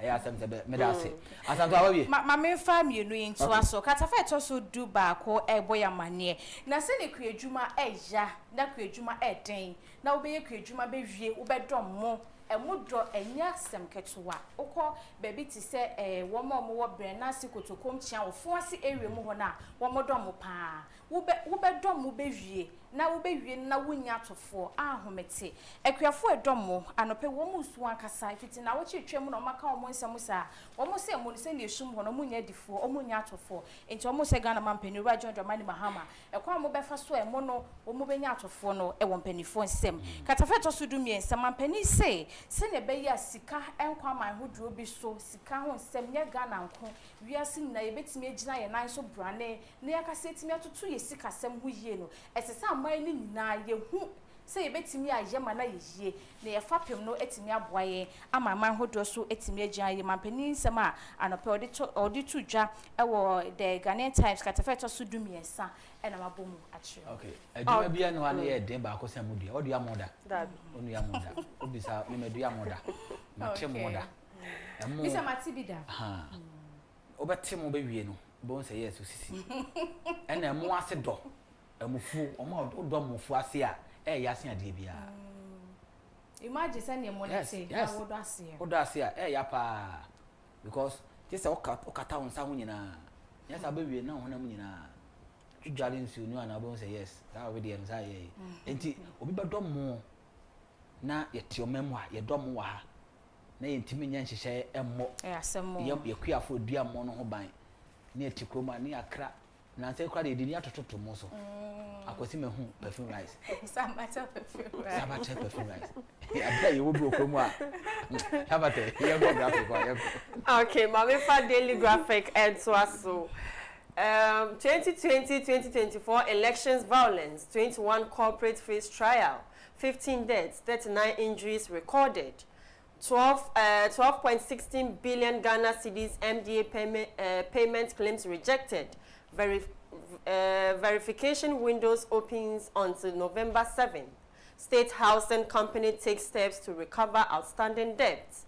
ya asem se me da se asanto abawie ma me fa mienu yinto aso katafa to so du ba ko eboya mane na se ne kuadwuma eya na kuadwuma eden na wo be ye kuadwuma be wie wo be dom mo emudo enya sem ketewa ukọ baby ti se wo mo wo bre na sikotokom chia wo fo ase area mu ho na wo modo mo pa wo be dom mo be wie na wo be wie na wonya atofo ahomete akuafo edom mo anope wo mu su ankasa fiti na wo chitwem na maka wo nsem sa wo mo se mo se ne esum ho na mo nya difo wo mo nya atofo enti wo mo se Ghana mampani ra John Dramani Mahama ekwa mo be fa so e mo no wo mo be nya atofo no e wo mpanifo nsem katafeto so du miensa mampani se ne be ya sika enkwa man hoduro bi so sika ho nsem nye Ghana nko wiase na yebetimi agina ye nan so brane na yakase etimi atoto ye sika sem ho yie no esesa aman ni nyina ye hu se yebetimi ayema na yeye na ye fapem no etimi aboaye ama man hoduro so etimi agina ye mampani nsem a anope odi to dwa ewo the Ghanaian Times katafeto so du miensa ena mabomu achire okay aduma bia no ane ye den ba ko sem dua odua moda onu ya moda obisa me medua moda mate moda bisa matibida obete mo be wie no bon say yes osisi ena mo ase do amufu omo do amufu ase a yase ade bia Imagine send your money say yes. What do I see? Ya pa because just okata on sa ho nyina. Yes abewie na ho na nyina. Tudwale nsu nu ana bo say yes. That we dey answer ye. Enti obi ba dom mo na ye tio memoir ye dom wa ha. Na ye ntimi nya nhyehyɛ emmo. Asemo. Ye kuafo dua mo no ho ban. Na ye tikroma na akra. Na say kwa de di ni atototo mo so. Akwasi mehu perfume rice. Sabacha perfume rice. Sabacha perfume rice. I you will be a okay, Mamifa Daily Graphic and so 2020-2024 elections violence, 21 corporate face trial, 15 deaths, 39 injuries recorded, 12.16 billion Ghana cedis MDA payment claims rejected, verification windows opens until November 7th. State Housing Company takes steps to recover outstanding debts.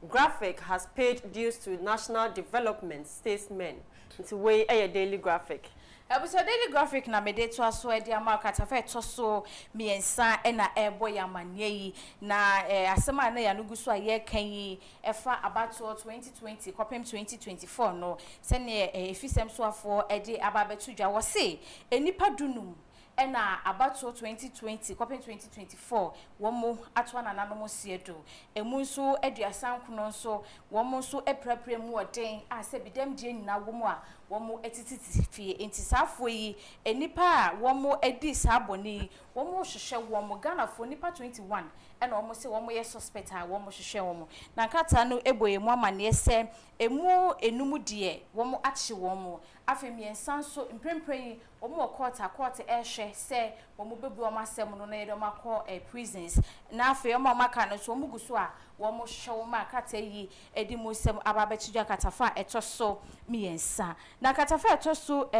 Graphic has paid dues to National Development Statesmen. It's way a Daily Graphic. Episode Daily Graphic na mede to aso e dia market afa to so miensa e na ebo ya manye na asema na ya nuguso aye kan yi efa abato 2020 kopem 2024 no se ne efisem so afo e de ababetu dwa wo se enipa dunum ena abato 2020 kopem 2024 womo atwa na nanom siedo emu nso aduasan kuno nso womo nso eprapra mu oden a se bidam die nyina womo a womo etititi fie entisafo yi enipa a womo edi saboni womo hwehwe womo Ghana fo nipa 21 ena womo se womo ye suspect a womo hwehwe womo na nkata no eboye mu amane se emu enumu de womo achi womo afemiensan so mprempren womo court ehwe se womo bebu womo asem no na ye dem akọ prisons na afi womo maka no so womo guso a womo hwehwe womo akata yi edi mu sem ababetudwa katafa etoso miensa na katafa etoso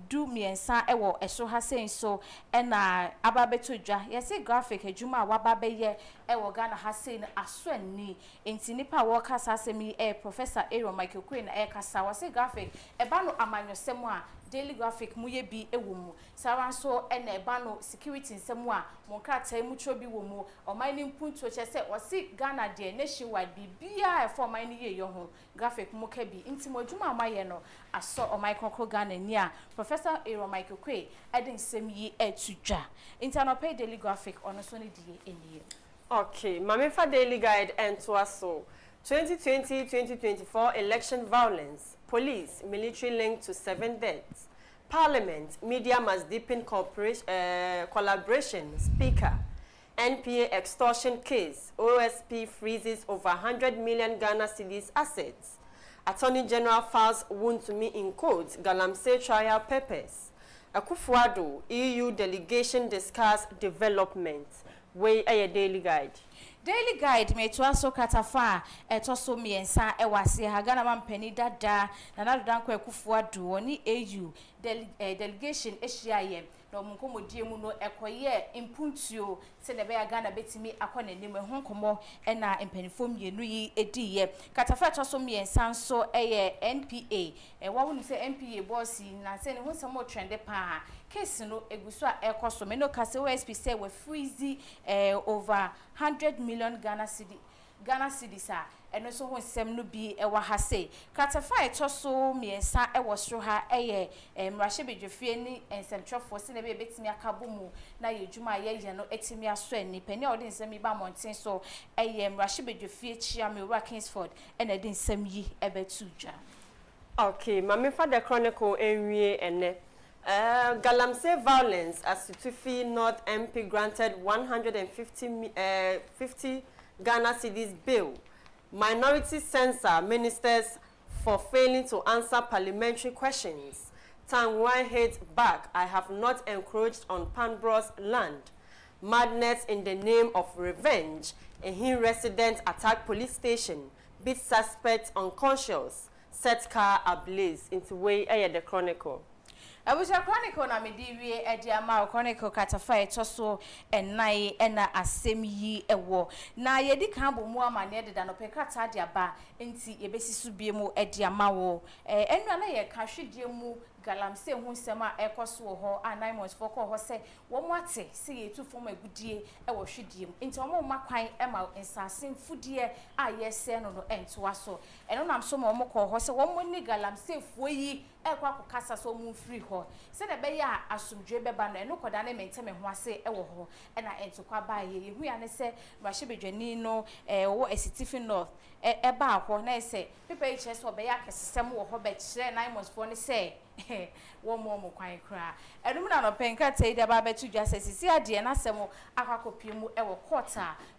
du miensa ewo eso ha sen so ena ababetudwa yesi graphic adwuma wababeye ewo Ghana ha sen aso ani enti nipa wo kasa asemi Professor Aaron Michael Queen na kasa wase graphic eba no amanyosem a Daily Graphic mu ye bi ewo mu sawan so ena eba no security nsem a mo kratai mu tro bi wo mu oman ni mpuntu che se wase Ghana de nationwide bibia e for man ni ye yo ho graphic mu ka bi nti mo adwuma amaye no aso oman kokro Ghana ni a Professor Aaron Michael Queen eden nsem yi etudwa nti anope Daily Graphic ono so ne die eniye. Okay, Mamifa Daily Guide and to us so 2020-2024 election violence, police, military linked to 7 deaths, parliament, media must deepen collaboration, speaker, NPA extortion case, OSP freezes over 100 million Ghana cedis assets, Attorney General files wound to me in court, Galamsey trial papers, akufo-addo, EU delegation discuss development. Way a Daily Guide. Daily Guide me to aso katafa etoso miensa ewase ha Ghana mampani dada na nadodan kwa akufo-addo oni AU delegation ehyiaye na omunkomodie mu no ekoye impuntuo se na be ya Ghana betimi akona nim ehonkomo na empanifo mienu yi ediye katafa etoso miensa nso eye NPA wawo ni se NPA boss na se ne ho samo trend pa case no eguso a ekoso me no kase OSP say we freeze over 100 million Ghana cedis a eno so ho nsem no bi ewa ha say katafa etoso miensa ewo sro ha eye mrahye bedwefie ni ensemtwefo se na be betimi akabo mu na ye dwuma ye no etimi aso ani pani a odi nsem ba monten so eye mrahye bedwefie chia me wa Kingsford ena edi nsem yi ebetudwa. Okay, Mamifa the Chronicle enwie ene Galamsey violence as Tufi North MP granted 150 Ghana cedis bill. Minority censor ministers for failing to answer parliamentary questions. Tangwai hate back. I have not encroached on Panbros land. Madness in the name of revenge. A Hin resident attack police station. Beat suspects unconscious. Set car ablaze into way the Chronicle. Abuja Chronicle na mediwi ediama Chronicle katafa etoso enai ena asem yi ewo na yedi kan bomu amane deda no pekata de aba enti yebesisu biemu ediama wo enua na ye ka hwedie mu galamse hu nsema ekoso ho anaimons foko ho se wo mu ate se yetu fom agudie ewo hwedie enti omo makwan ema nsase mfudie a yese no no entoa so eno nam so mo ko ho se wo mu ni galamse fuoyi ekwa kokasa so mu free ho se na be ya asumdwe beba no eno koda na menteme ho ase ewo ho ena entokwa ba ye hu ya ne se rahye bedwani no wo Stephen North eba ho na se people HS so be ya kesesem wo ho be kire naimons fo ne se wo mo kwan kra enum na no penka tei de ba betu dwa se sisi ade na semo akwakopi mu ewo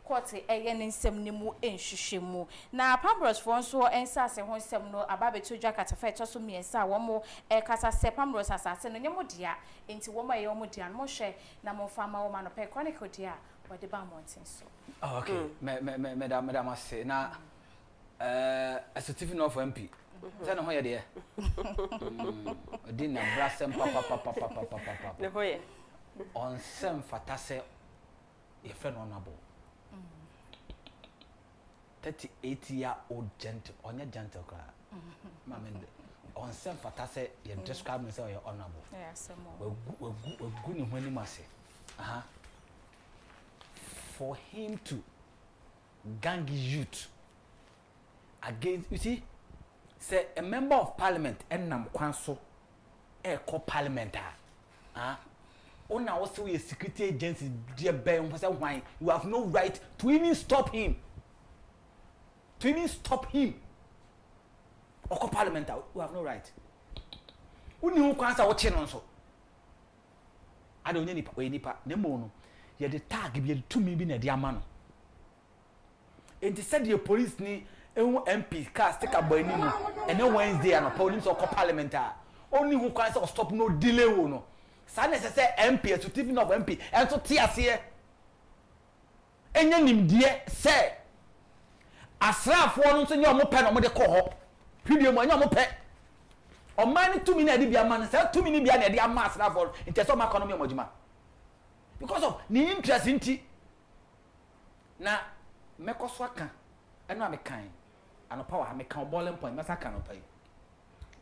court eye ne nsem ne mu enhwehwemu na Pambros fo nso ensa se ho nsem no aba betu dwa katafa etoso miensa wo mo kasa se Pambros asase no nyemo dia enti wo mo ye wo mo dia no hwe na mo fama wo ma no pe Chronicle dia wode ba mountain so okay madam ase na Stephen of MP say no hoye de na brasem papa ne hoye on sem fatase ye friend honorable 38-year-old gentle onye gentle kra mamende on sem fatase ye describe me say ye honorable yes we gu ni hwani mase for him to gang youth against, you see, say a member of parliament and nam kwanso co parliament ona also a security agency dear ben why you have no right to even stop him or parliament you have no right uni hu kwansa wo che no so ade onye nipa nemo no ye de tag bi ye tumi bi na de ama no enti said the police ni MP car stick up by nimu and then Wednesday and police or parliament only who can stop no delay no sadness say MP to TV of MP and to tears here enya nimdie say asrafo no so nya mo pe no mo de ko ho hwidie mo nya mo pe o man 2 minutes dey bia man say 2 minutes bia na dey am asrafo in terms of economy mojuma because of ni interest inti na mekoso aka eno amekan ano power ha mekan bowling point masaka no pai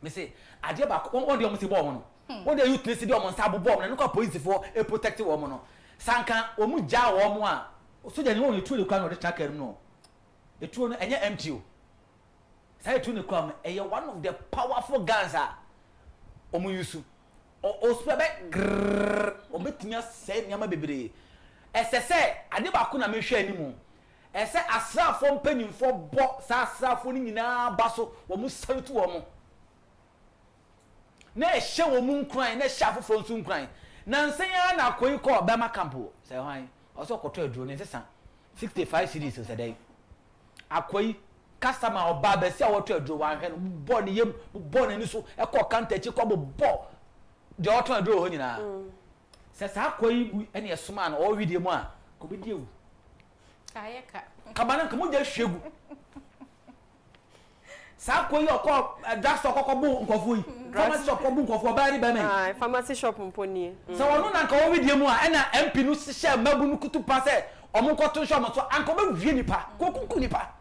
me say ade ba won dey omo si ball no won dey youth ni si dey omo nsa bo ball na no police for e protect wo mo no sanka omu ja wo mo a soja ni won etu le kwa no de tracker no etu no enye MTO say etu ne kwa eye one of the powerful guns omu yusu o spebe o betinya se nyama bebre esese ade ba ko na me hwe animu ese asrafo mpanimfo bo sa asrafo ni nyina baso wo mu salutu wo mu na ehye wo mu nkran na ehye afofo nsu nkran na nsenya na koyi ko bema campo say hwan oso koto aduro ne sesa 65 series so say akoyi customer oba be se awoto aduro wan hwe no bo ne yem bo ne ni so e ko counter chi ko bo de oto aduro ho nyina se sa akoyi bu ene esoma na o widie mu a ko bi diewu kayeka kabana kamo je hwegu sa koyi okọ drugstore kokọ bu nkofo yi pharmacy shop bu nkofo ba ri ba me pharmacy shop mponi so wono na nka wo widie mu a na MP no hye mabu no kutu pa se omo koto shop so anka ba wie nipa kokuku nipa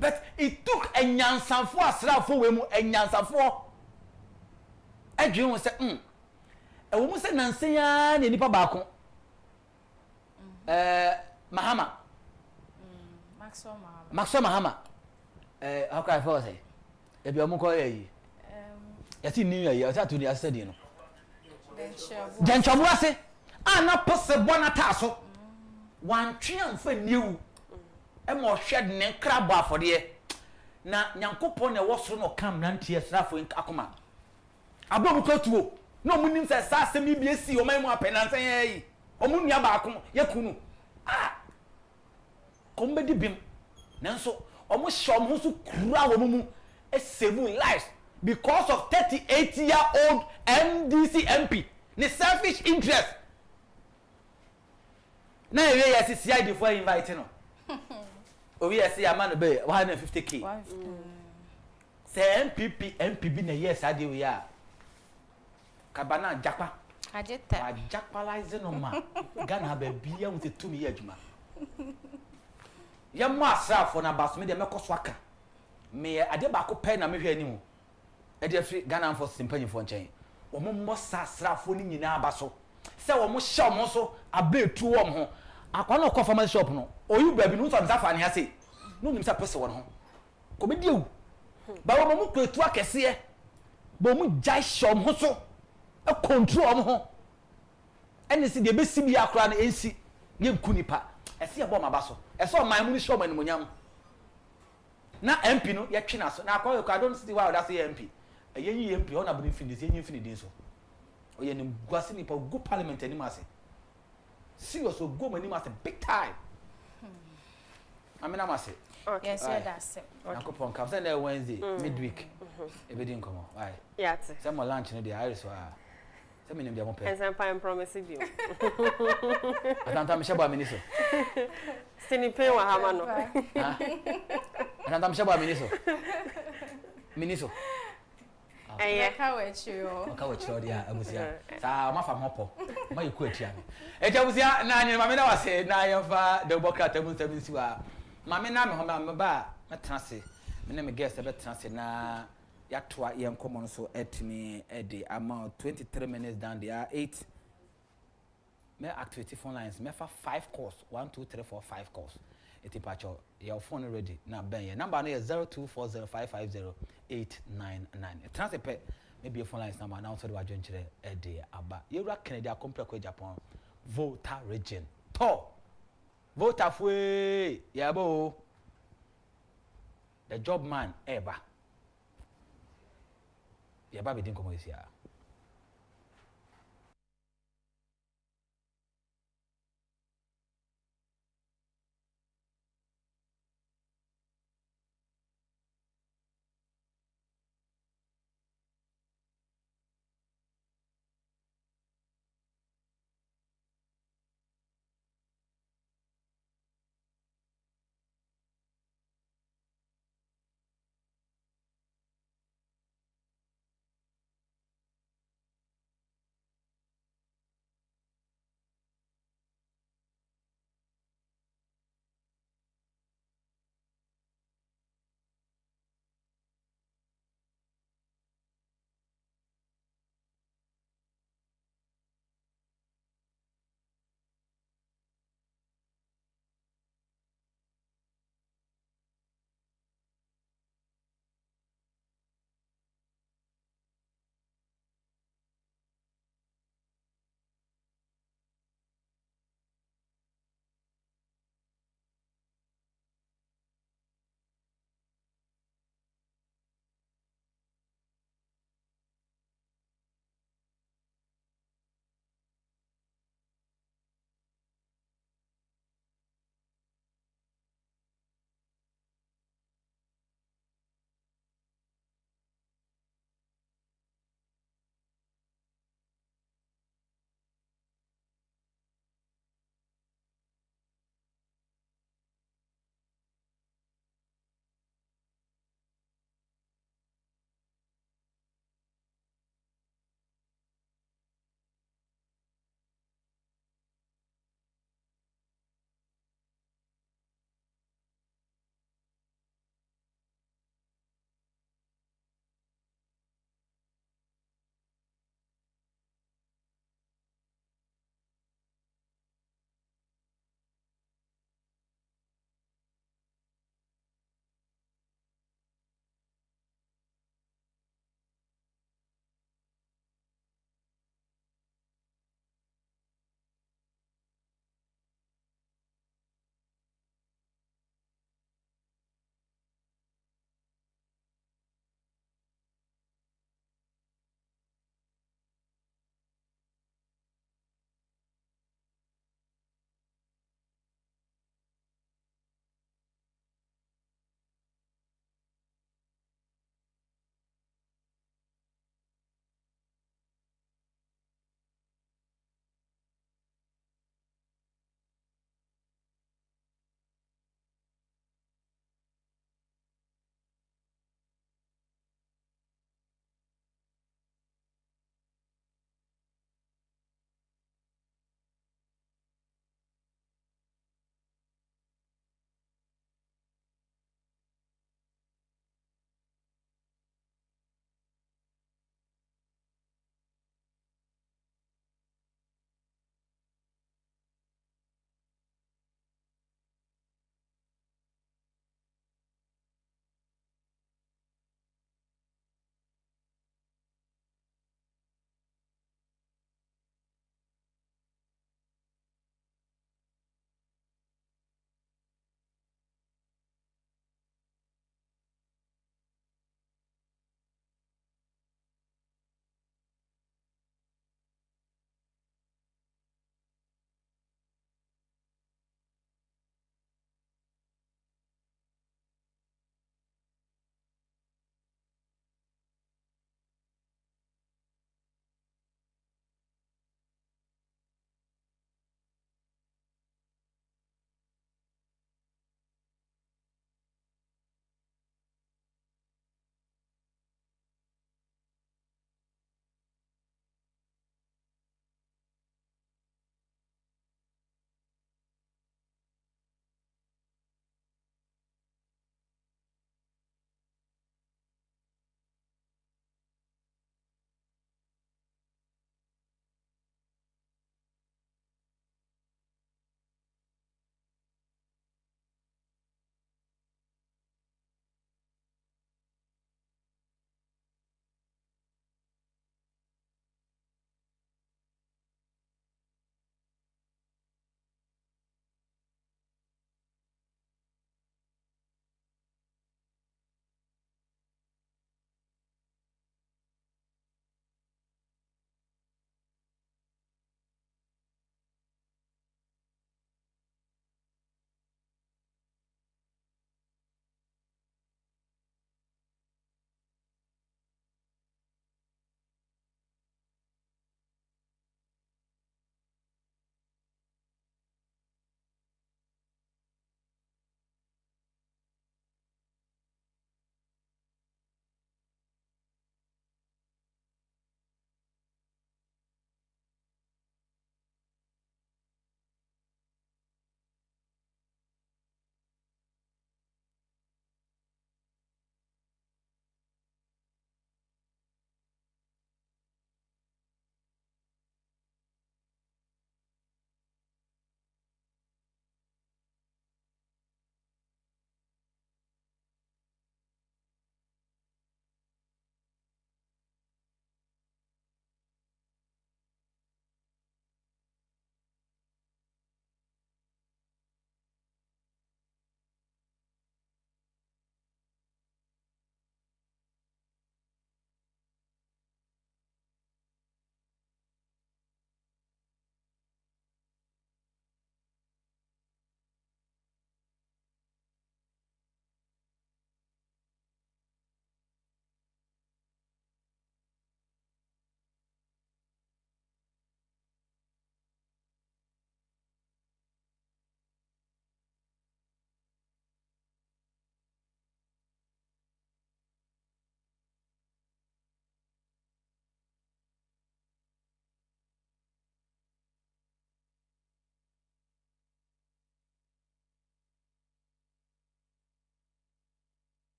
but it took a nyansanfo asrafo we mu enyansafo adwen wo se e wo mu se nansen ya na nipa ba ko Mahama. Maxwell Mahama. How can I for say? If you are more you see new year, you to the assedi no. Then Chabuase, na possible one ataso. One triumph for new. E mo shed ne crab for the na Nyankopon na wo so no kam na ntie srafo akoma. Abom kotuo. No munim se sa asemi bi esi o man mu apenansan yi. Omu nua ba akon yakunu. Kombedi bim nanso omo shom ho so kura wo mu e save lives because of 38-year-old MDC MP ne selfish interest na ewe yes CID for invite no owi yes amano be 150k say MPP na yes ade we ya kabana japa Ajeta. Ajapalize no ma. Ghana be bia wo te tumi adwuma. Ya mo asrafo na baso me de mekoso aka. Me ade ba ko pɛ na me hwɛ anim. E de afri Ghana for simpanyfo nkyɛn. Wo mo mo sa asrafo ni nyina abaso. Sɛ wo mo hyɛ mo so abetu wo mo ho. Akwa na ko farmer shop no. Oyi baabi no so msafa ne ase. No nim sa pese wo no ho. Ko be diu. Ba wo mo kwetu akɛse. Ba mo jai shom ho so. E control mo ho. Ene si de be si bi akra na ensi. Ye nku nipa. Ese ye bo mabaso. Ese o man mu ni show man munyam. Na MP no ye twe na so. Na akwa I don't see why that say MP. Eyenyi MP on abuni fini dis yenyi fini din so. O ye nim gwase nipa go parliament ani mase. Serious o go mani mase big time. Amina mase. Okay. Yes, that's it. Okay. Akupon come say Wednesday midweek. Ebedi nkomo. Why? Yeah. Say mo lunch no dey Iris wa. Say me nim dey mo pe. And some pine promise you. Atanta me sheba miniso. Sini pe wa hama no. Ha? Atanta me sheba miniso. Miniso. Eh, ka we chiro. Ka we chiro dia abusia. Sa ma fa mopo. Ma yiku atia me. Eja abusia na anyi mame na wase na yemfa de boka tamu nsi wa. Mame na me ho ma ba na trase. Me na me guest be trase na yatoa ye nkomo no so etimi ede amount 23 minutes down there 8 me activity phone lines me fa 5 calls 1 2 3 4 5 calls eti pacho your phone ready na ben ye number no is 0240550899 transfer maybe your phone lines number now so the wajon kire ede aba yewura Kennedy complex Agyapong Volta region to Volta fue yabo the job man eba ya ba be din komo isia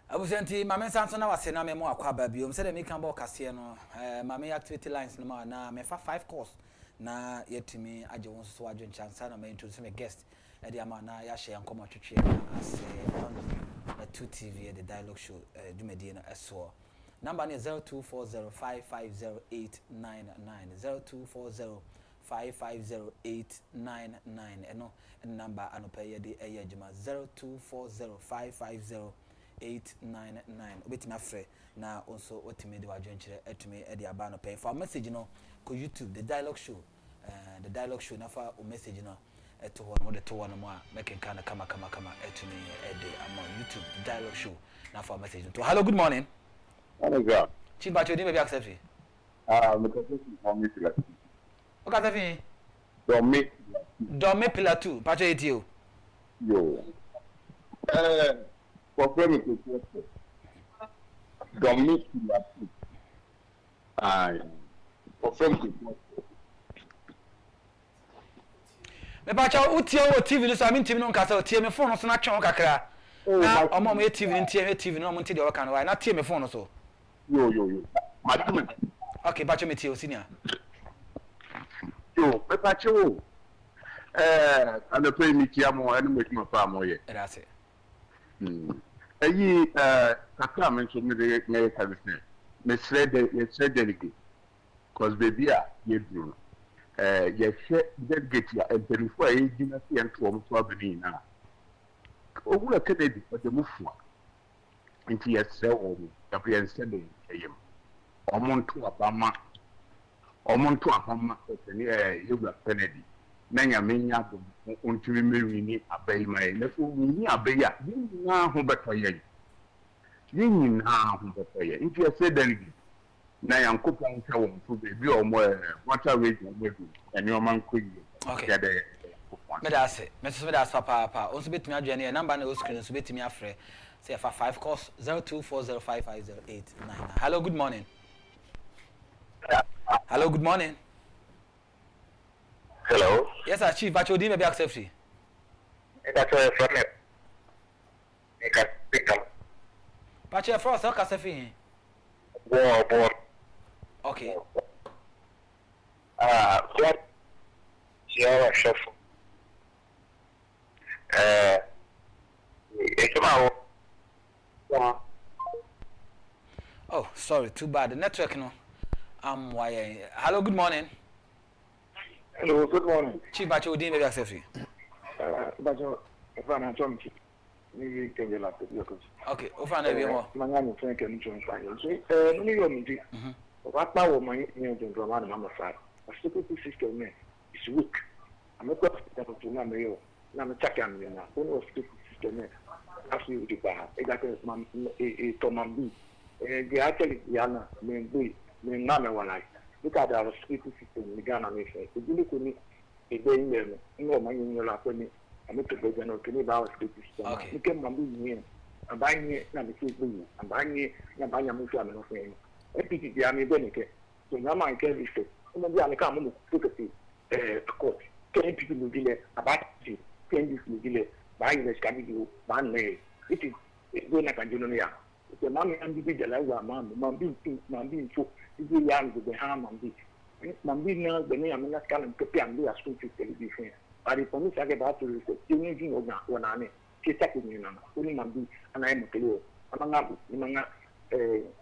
Abusenti mame sanso na wase na me mo akwa ba biom se de me kan ba okase no mame activity lines no ma na me fa 5 course na yetimi age won so adwen chansa na me introduce me guest e de ama na ya share nkomo twetwe ase on 2 TV the dialogue show dumedi no eso number is 0240550899 0240550899 eno number anopaye de ejuma 0240550899 obetimi afre na also otimi de wadwenkyere etumi e de aba no pay for message no ko YouTube the dialogue show na for o message no eto ho no de to no mo a making kana kama etumi e de ama YouTube the dialogue show na for message to hello good morning hello girl chiba chodi me be accept me question for me to like o ka tafi do me pillar 2 pacho etio yo for me to question do me pillar 2 for me to me pacho utie o TV so am TV no nka sa utie me phone so na twon kakra na omo me TV ntie TV no mo ntie de o kan why na tie me phone so yo madam okay pacho me tie o senior yo me pacho ana pay mi kia mo enu me kuma pa mo ye that's it ayi kakra me so me de me service me shred delegate cause baby a ye dru ye hwe delegate ya emperifo e gina se ento mo so abini na ogura kennedy o de mufu nti ye se o ya pre sende eyem omonto abama ni yegura kennedy na nya menya do ontimi mewi ni abai mai na so ni abai ya ni na ho beto ye ni na ho beto ye nti ye se delegate na yankopon hwe wo mfu be o mo water region mo bi eni o man ko yi okay ya de me da se papa onso betimi adwene e number na o screen so betimi afre say for 5 course 0240550899 hello good morning hello yes sir chief bacho di me be accept free that's a problem e ka pick up bacho for so ka se fi bo okay what your chef oh sorry too bad the network no why hello good morning chief bacho di me be accept free bacho fana chomchi ni kenge la pe yoko okay o fana be mo manga ni fenke ni chompa so ni yo mi what power my new to man number 5 a security system is weak I'm not going to number you na me check am na no security system after the bar exactly man to man be the actually yana me be me na me wana look at our security system in Ghana me say e dile ko ni e be yin no man yin la ko ni I'm to go no to ni ba our security system you can man be yin abanye na me say be abanye na banya me fi am no fe epiti dia me be ni ke so na man ke visto mo bi an ka mo to ke court can people do dile about it can this dile ba yin ska bi do ba ne it is go na kan jono ya the man and be the la wa man be so this ya go be ha man be na be ni am na kan ke pi am be as to television but if me say about to you need to know na ne ke ta ko ni na oni man be ana em kele amanga imanga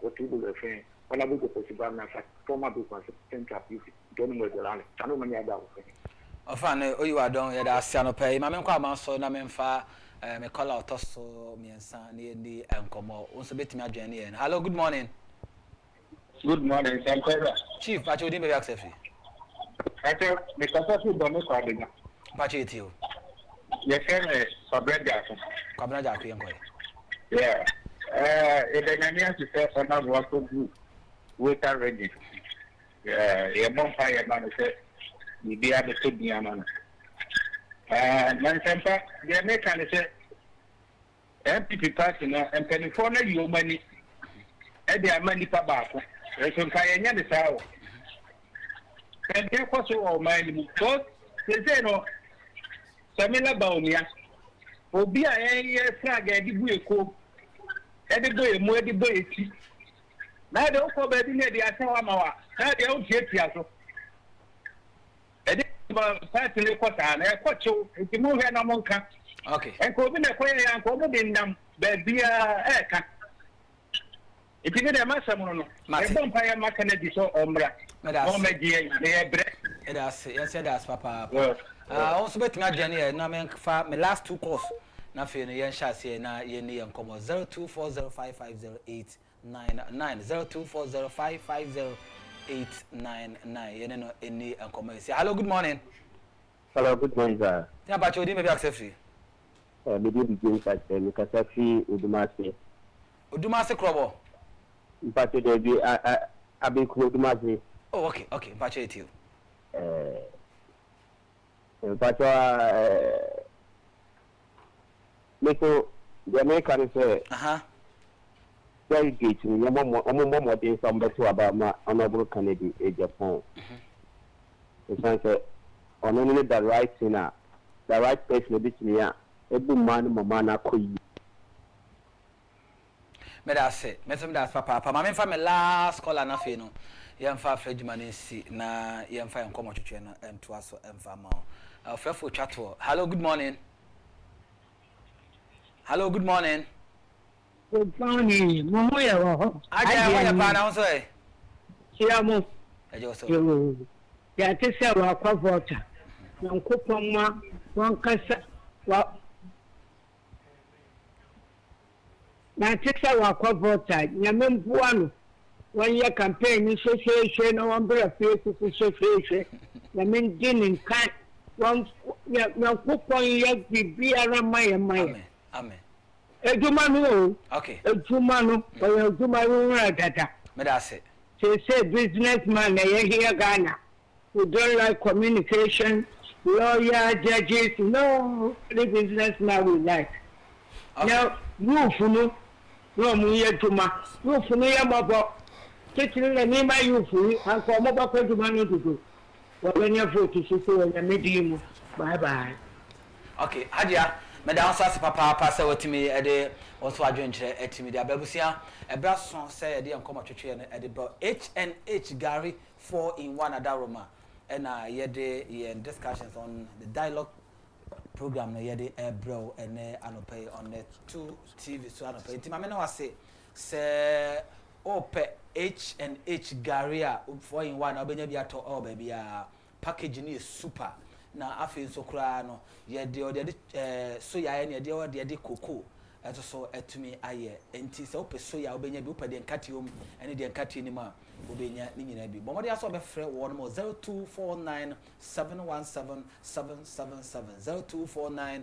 what you do the friend when I go to possible na fa former be consistent traffic don't know the land chano many ada o ofane oyiwa don ya da asia no pay ma me kwa ma so na me mfa me call out so miensa ni ndi enkomo onso betimi adwene ye hello good morning chief pacho di me be accept Ate me kasa fi do me kwa de pacho etio ye fere Fabrega kwabna ja ku yenko yeah the Ghanaians say ona work to waiter ready ye mon fire man say ni bia de to bia man man sempa the American say MPP party na MPP na you money e dey amani pa ba ko so kan ye nya de sawo kan dey ko so o man ni ko se no samela baonia obi a ye flag e di bu eko edi boy mu edi boy ti na de ko ba bi ne de ase wa ma wa na de o tie tia so edi ba party le ko ta na ko chu ti mu he na mo nka okay enko bi na ko ya ko mo de ndam ba bia ka iti ne de ma samu no e bon pa ya maka na di so omra o me die na e bre yes papa also bet me adwane e na me fa me last 2 calls na fe no yen sha se na yen ne yen komo 0240550899 0240550899 yen no eni enkomo say hello good morning sir ya ba chodi me be accept free me dey begin start me kasa fi Odumase krobo but dey be abeku Odumase oh okay ba chodi you but Meko, the American say, very good. Your mom is somebody about my honorable Kennedy, Agyapong. It's like on only the right sinner, the right person, this me, every man, Mamma, could. Me da say, me some das papa. My men family last call na fe no. Yem fa Fredman si na yem fa enkomo twetwe no ento aso emfa ma. Frefo twato. Hello, good morning. Hello, good morning. Good morning. Momo ya wo. Aja pa na so e. Siamo. Aja so. Ya tese wa kwa vota. Nankopon ma wan kasa wa na tese wa kwa vota. Nyame mbuwa no. Wan ya campaign ni sheshe na wan bra face sheshe. Nyame ndini kan wan nankopon ya bibiara maye. Amen. Ejumanu. Okay. Ejumanu. Ejumanu data. Me da say. Say businessman here Ghana. We don't like communication. Lawyer, judges. No, the businessman we like. Okay. Now, you funu. No, me ejuma. You funu ya mabo. Kitchen na nima you funu. Anko mabo kwa ejumanu dudu. Wabenya vote sisi wenya medium. Bye bye. Okay, Hadia. Madam Sas papa say wetimi e de also adwenkyere etimi de ababusia ebra so say e de enkomo twetwe no e de bro HNH Gary 4-in-1 adaroma na ye de discussions on the dialogue program no ye de ebro ene anope on the 2 TV so anope ntima me na wase say ope HNH Gary 4-in-1 obenya bi ato all baby a package ni super na afi so kura no ye de soya ne de cocoa eto so etumi aye enti se ope soya obenya bi ope de nkatiom ene de nkati ni ma obenya ni nyina bi bomode aso be frɛ wo no 0249717777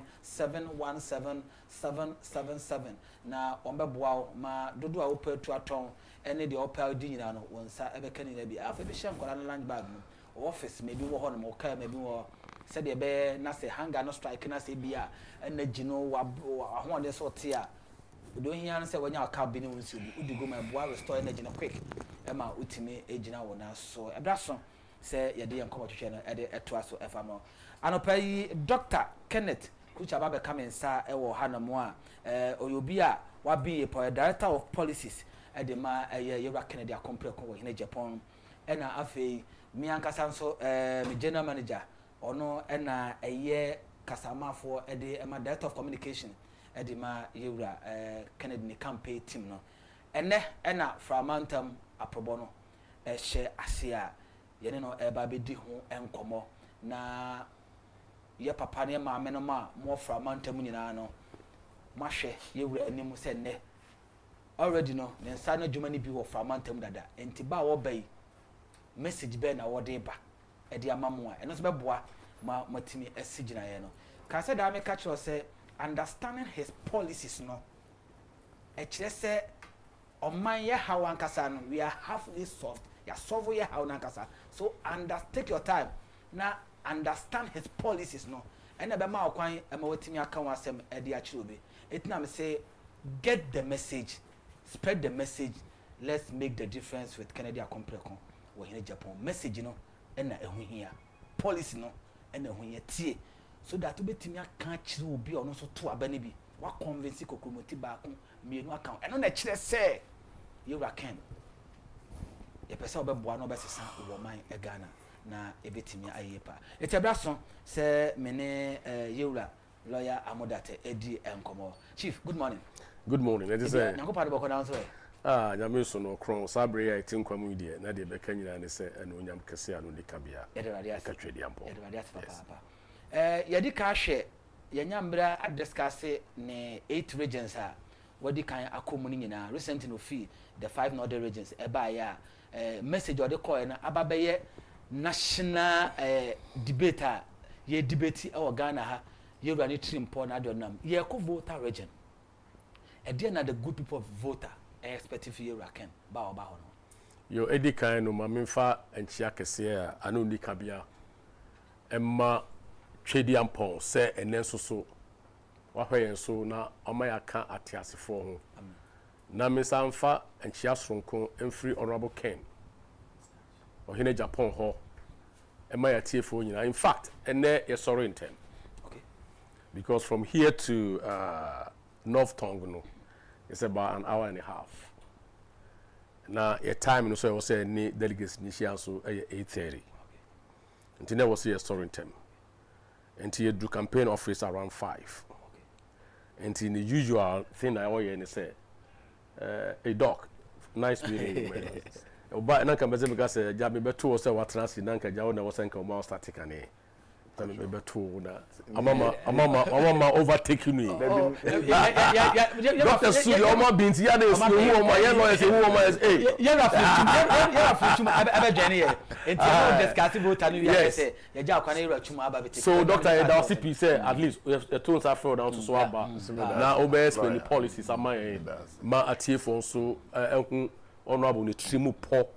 0249717777 na ombeboa ma dodo a ope tu aton ene de ope di nyina no wonsa ebeka ni na bi afa bi hye nkora no lunch bag no office maybe wo ho no mo ka maybe wo said the be na say hanga no strike na say bia na gino wa ho de so te a do hia no say wanya ka bi ne wonsi udigo ma boa restore energy no quick e ma utimi egina wo na so e bra so say ye de yankomo twehwe no e de eto so efa no anopa yi Dr. Kenneth kucha ba be kamensa e wo hanamo a oyobi a wa bi director of policies e de ma ye Yura Kennedy akompre ko wo hina Agyapong e na afei mi ankasa nso mi general manager ono na eye kasamafo e de ma director of communication e de ma Yura Kennedy ni campaign team no ene na framantam aprobo no e hye ase a ye ne no e ba be di ho enkomo na ye papa ne ma me no ma mo framantam nyina no mahwe Yura anim se ne already no ne nsa na dwuma ni bi wo framantam dada enti ba wo bai message be na wo de ba e de amamu a eno so be boa ma matimi esigina ye no ka se da me ka kiro se understanding his policies no e kire se oman ye how ankasa no we are halfly solved ya solve ye how ankasa so take your time na understand his policies no ena be ma okwan e ma watimi aka wasem e de a kiro be etina me say get the message, spread the message. Let's make the difference with Kennedy Akomprekon wo hine Japan message no na ehu hia policy no na ehu hia tie so that obetimi aka kire obi ono so to aba ne bi wa convince kokromoti baako mienu aka eno na kire se yewura ken ye pese obeboa no besesa wo man e Ghana na ebetimi ayepa etebra so se mene yewura lawyer Amodate edi enkomo. Chief, good morning. Good morning. It is a Nyanko pade boko na so nyame so no kron sabre ya tinkwamu die na de beka nyina ne se eno nyam kese anu de kabia ka twedi ampo yedi ka hwe yanyambra discuss ne 8 regions a wadi kan akomu ni nyina recently no fee the 5 northern regions eba ya message odi call na ababeye national debate ye debate e Ghana ha ye run trim po na adonam ye ko voter region e dey na the good people of voter expecting for you raken ba oba ho no yo edi kan no mamemfa anchia kese a anu ni kabia emma twedi ampon se enenso so wahwe so na omaya ka atiasefo ho na mesamfa anchia sonko emfree honorable Ken ohine Agyapong ho emma ya tiefo nyina in fact ene ye sorry in term okay because from here to North Tongue no it's about an hour and a half. Now, your time, no, so I was saying, any delegates, initial, so 8:30. Until there was a story time. Until you do campaign office around 5. Until the usual thing I always say, a dog, nice meeting. But I can't because Jabby Betu was a transit, Nanka Jawana was saying, "Come on, start taking it." Mama overtaking me. Doctor Sudi, Oma Binti, ya de Sudi, who Oma, ya lawyer, who Oma is a. You're a Jenny. So, Doctor, that CP said at least the tools are filled down to Swaba. Now, obeys when the policies are my ma atiefo so honorable the trimu po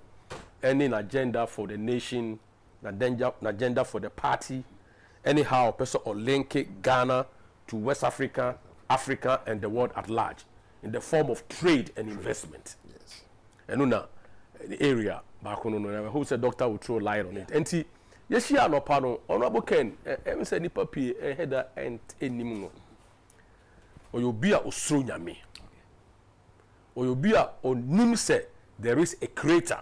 any agenda for the nation, agenda for the party. Anyhow, person or link Ghana to West Africa, Africa, and the world at large in the form of trade and investment. Yes. And now, the area back on who said doctor will throw light on it. And see, yes, she are no pardon. Honorable Ken, every said the puppy a header and any moon. Or you'll be a Osrunya me. Or you'll be a Nimse, there is a creator.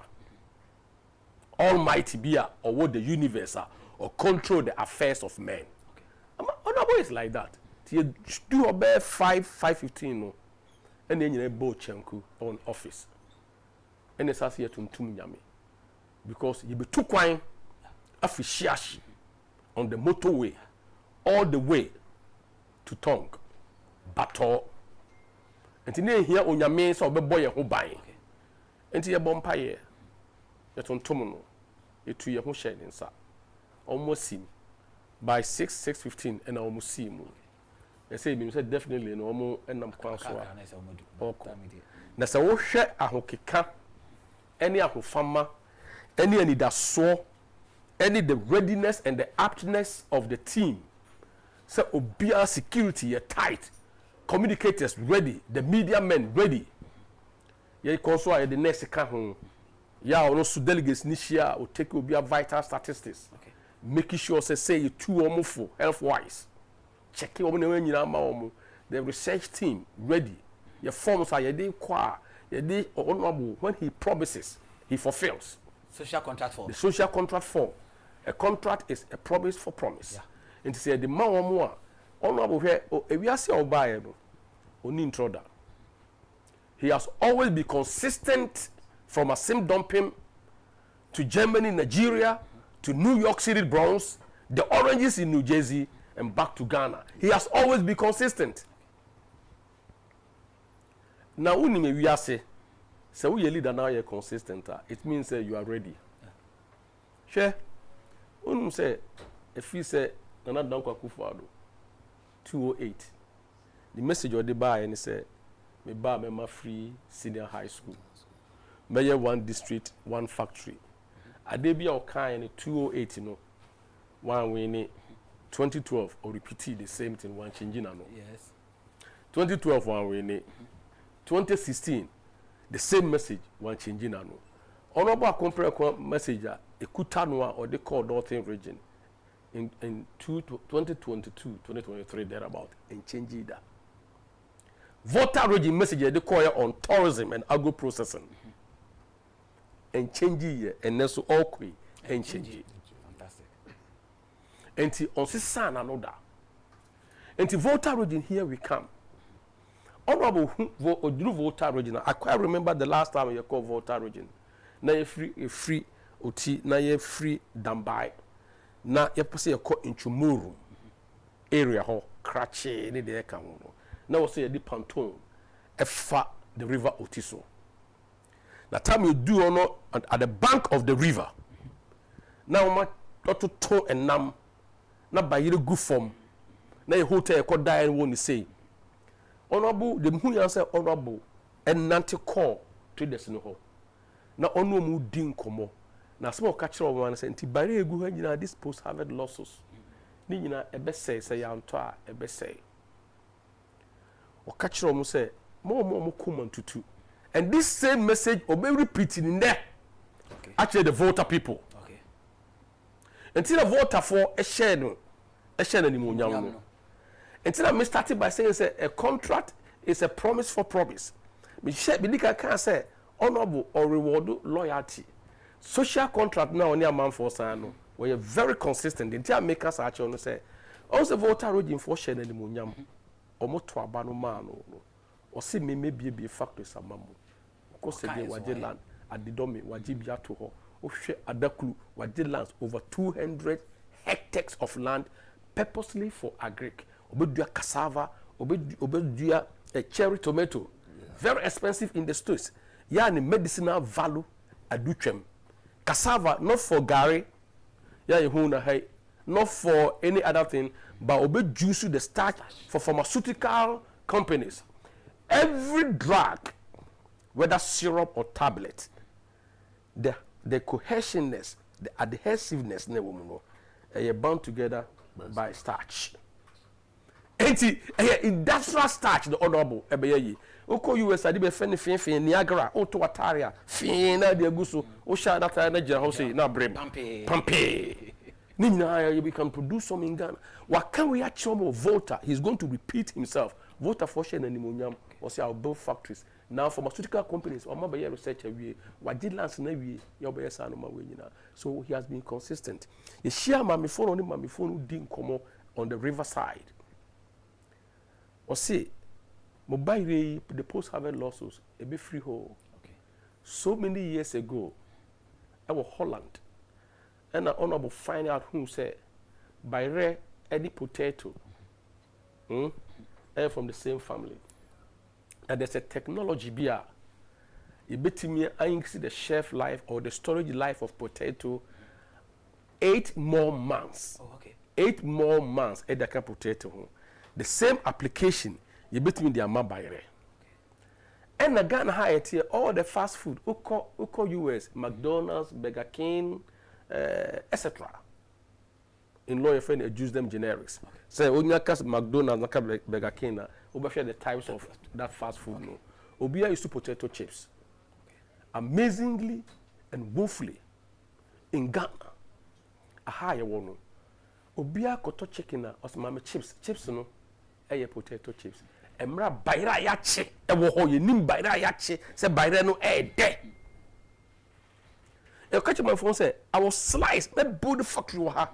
Almighty be a or what the universe are. Or control the affairs of men. Okay. Honorable is like that. You do about 5:15 no, and then you both chenku on office. And it's as here to nyame because you be too quiet afishiashi on the motorway all the way to Tongue, Bato. And then here on nyame so be boy who buy. And you bompa ye. Yet on tomono, you to your who shed inside. Almost see by 6:15 and almost see him. They say me said definitely no more and I'm quite sure. Na se wo hwe ahokeka any ahofama any that so any the readiness and the aptness of the team. So obia security tight, communicators ready, the media men ready. Ye conso the next ka ho ya ono su delegates ni share o take obia vital statistics. Okay. Making sure say you two or for health wise. Checking on the research team ready. Your forms are your day qua your day honorable when he promises, he fulfills. Social contract form. The social contract form. A contract is a promise for promise. Yeah. And to say the man or more honorable here if we are saying buy only introda. He has always been consistent from a sim dumping to Germany, Nigeria. To New York City Bronx, the Oranges in New Jersey, and back to Ghana. He has always been consistent. Now, when we are say we leader now you're consistent, it means you are ready. Share. When say if you say another akufo-addo 208, the message of the buy and say me buy me free senior high school, me one district, one factory. Adebia Okai 208 no one winning 2012 or repeat the same thing one changing no. Yes. 2012 one winning 2016 the same message one changing no. Honorable compare message a Kutanwa or the called Northern region in 2022 2023 thereabout and change that. Volta region message they call on tourism and agro processing. And change it and then so all quay and change it. Fantastic. And on this son another. And the Volta region here we come. Honorable Volta region. I quite remember the last time you called Volta region. Now you free Oti, now you free Dambai. Now you pass your call into Muru area ho Cratchy any day come. Now we say the pontoon the river Otiso. The time you do or not at the bank of the river. Now my to toe and nam not by you good form. Now you hotel could die and won't say. Honorable the who answer honorable and nanti call to the snow. Now ono mu din komo. Na small catcher of one senti bare egu ha this post harvest losses. Ni nyina ebe say ya nto a ebe say. O catcher mu say mo come tutu. And this same message will be repeated in there. Okay. Actually, the voter people. Okay. Until the voter for a share no anymore. Until I started by saying say a contract is a promise for promise. Me can say honorable or reward loyalty. Social contract now on your man for sign. We are very consistent. Until I make us actually say also voter region for share anymore. Almost to abano man or see me maybe be a factor samamu. Because again, Wajiland at the Domi, Wajibia to her, Oshe Adaklu, Wajilands over 200 hectares of land purposely for agric. Obedia cassava, obedia a cherry tomato, very expensive in the streets. Yani medicinal value aduchem. Cassava not for Gary, not for any other thing, but obe juice the starch for pharmaceutical companies. Every drug, whether syrup or tablet, the cohesiveness, the adhesiveness, are bound together by starch. Industrial starch, the honorable Ebeyi. Oko US adi be fin Niagara, Oto Wataria, Fina de Gusu, Osha that energy house na brim. Pampe. Nina, we can produce some in Ghana. What can we actually Volta? He's going to repeat himself. Volta for Shen and Nimonium, or say I'll build factories. Now pharmaceutical companies, or maybe research away, what did last navy, your best animal way. So he has been consistent. The share mammy phone who didn't come on the riverside. Or say, mobile the post harvest losses, a bit freehold. Okay. So many years ago, I was Holland, and an honorable find out who said, by rare any potato, from the same family. And there's a technology beer. You bet me I see the shelf life or the storage life of potato 8 more months. Oh, okay. 8 more months at the potato. The same application, you bet me the amount by rare. And the Ghana hired here all the fast food, Uko US, McDonald's, Burger King, etc. In law, your friend use them generics. Say, when you cast McDonald's, Burger King, overshare the types of that fast food. Okay. No, Obia used to potato chips. Okay. Amazingly and woefully, in Ghana, a higher one. Obia koto chicken or some chips no, potato chips. Emra bayra yache, ewo ye nim bayra yache, se bayra no de. You catch my phone say, I was sliced, me build factory wa.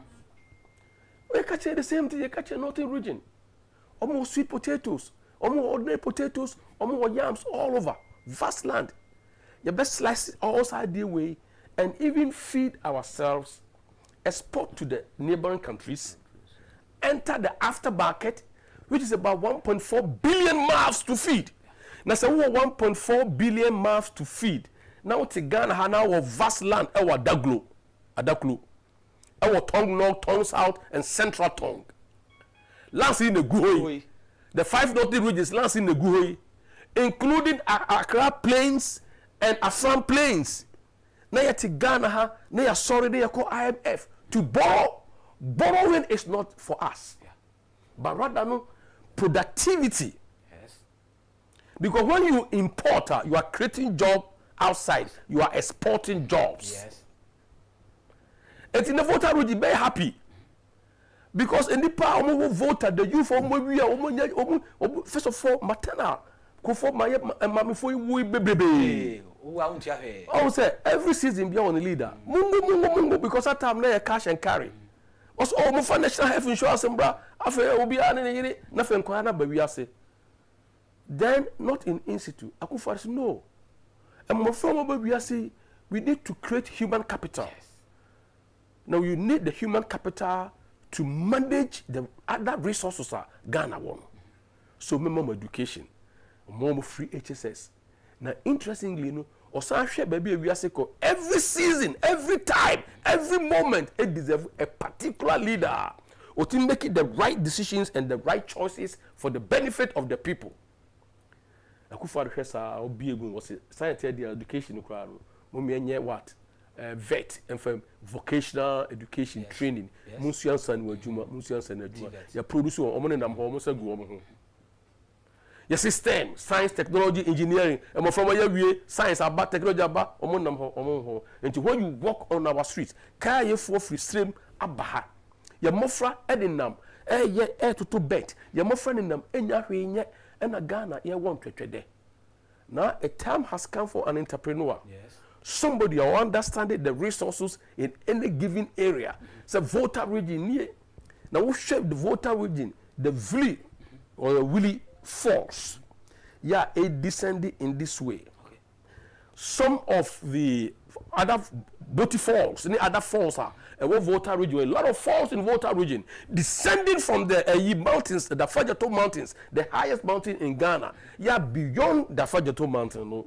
You catch the same thing, you catch northern region. Almost sweet potatoes, almost ordinary potatoes, almost yams all over, vast land. You best slice it all side the way and even feed ourselves, export to the neighboring countries, enter the aftermarket, which is about 1.4 billion mouths to feed. Now, say we 1.4 billion mouths to feed. Now, to Ghana, now our vast land, our Adaklu, our tongue north, tongue south, and central tongue. Lands in the Guhoi. The 5 northern regions lands in the Guhoi, including Accra Plains and Assam Plains. Now, to Ghana, now sorry, they call IMF to borrow. Borrowing is not for us, but rather no productivity. Yes. Because when you import, you are creating jobs outside. You are exporting jobs. Yes. And in the voter will be very happy. Because in the power of voter, the youth first of all, maternal kofo ma mami fo wu bebebe oh say every season be on the leader mungu because that time na cash and carry also mo for national health insurance mbra afa obi an ne yiri na fe nko na ba wi ase then not in institute akufo no and mo from ba wi ase we need to create human capital. Yes. Now you need the human capital to manage the other resources Ghana won. So more education, more free HSS. Now interestingly, you know, Osanhwe baby we are every season, every time, every moment, it deserves a particular leader or to make it the right decisions and the right choices for the benefit of the people. Akufo-Addo sa obi egun was science education kwaro. What vet and from vocational education training Musian San Wajuma Musian San Wajuma ya produce on nam ho mo sagu ho ya system science technology engineering and mo from ya science about technology about on nam ho until when you walk on our streets car ye for free stream abaha ya mofra edinam ye to bet ya mofra ninam enya hwenye na Ghana ye won twetwede. Now a time has come for an entrepreneur. Yes. Somebody who understands the resources in any given area. So Volta region near. Now we shape the Volta region, the Vili or the Willy Falls. Yeah, it descended in this way. Okay. Some of the other Boti Falls, any other falls are Volta region. A lot of falls in Volta region descending from the mountains, the Fajato Mountains, the highest mountain in Ghana. Yeah, beyond the Fajato Mountain,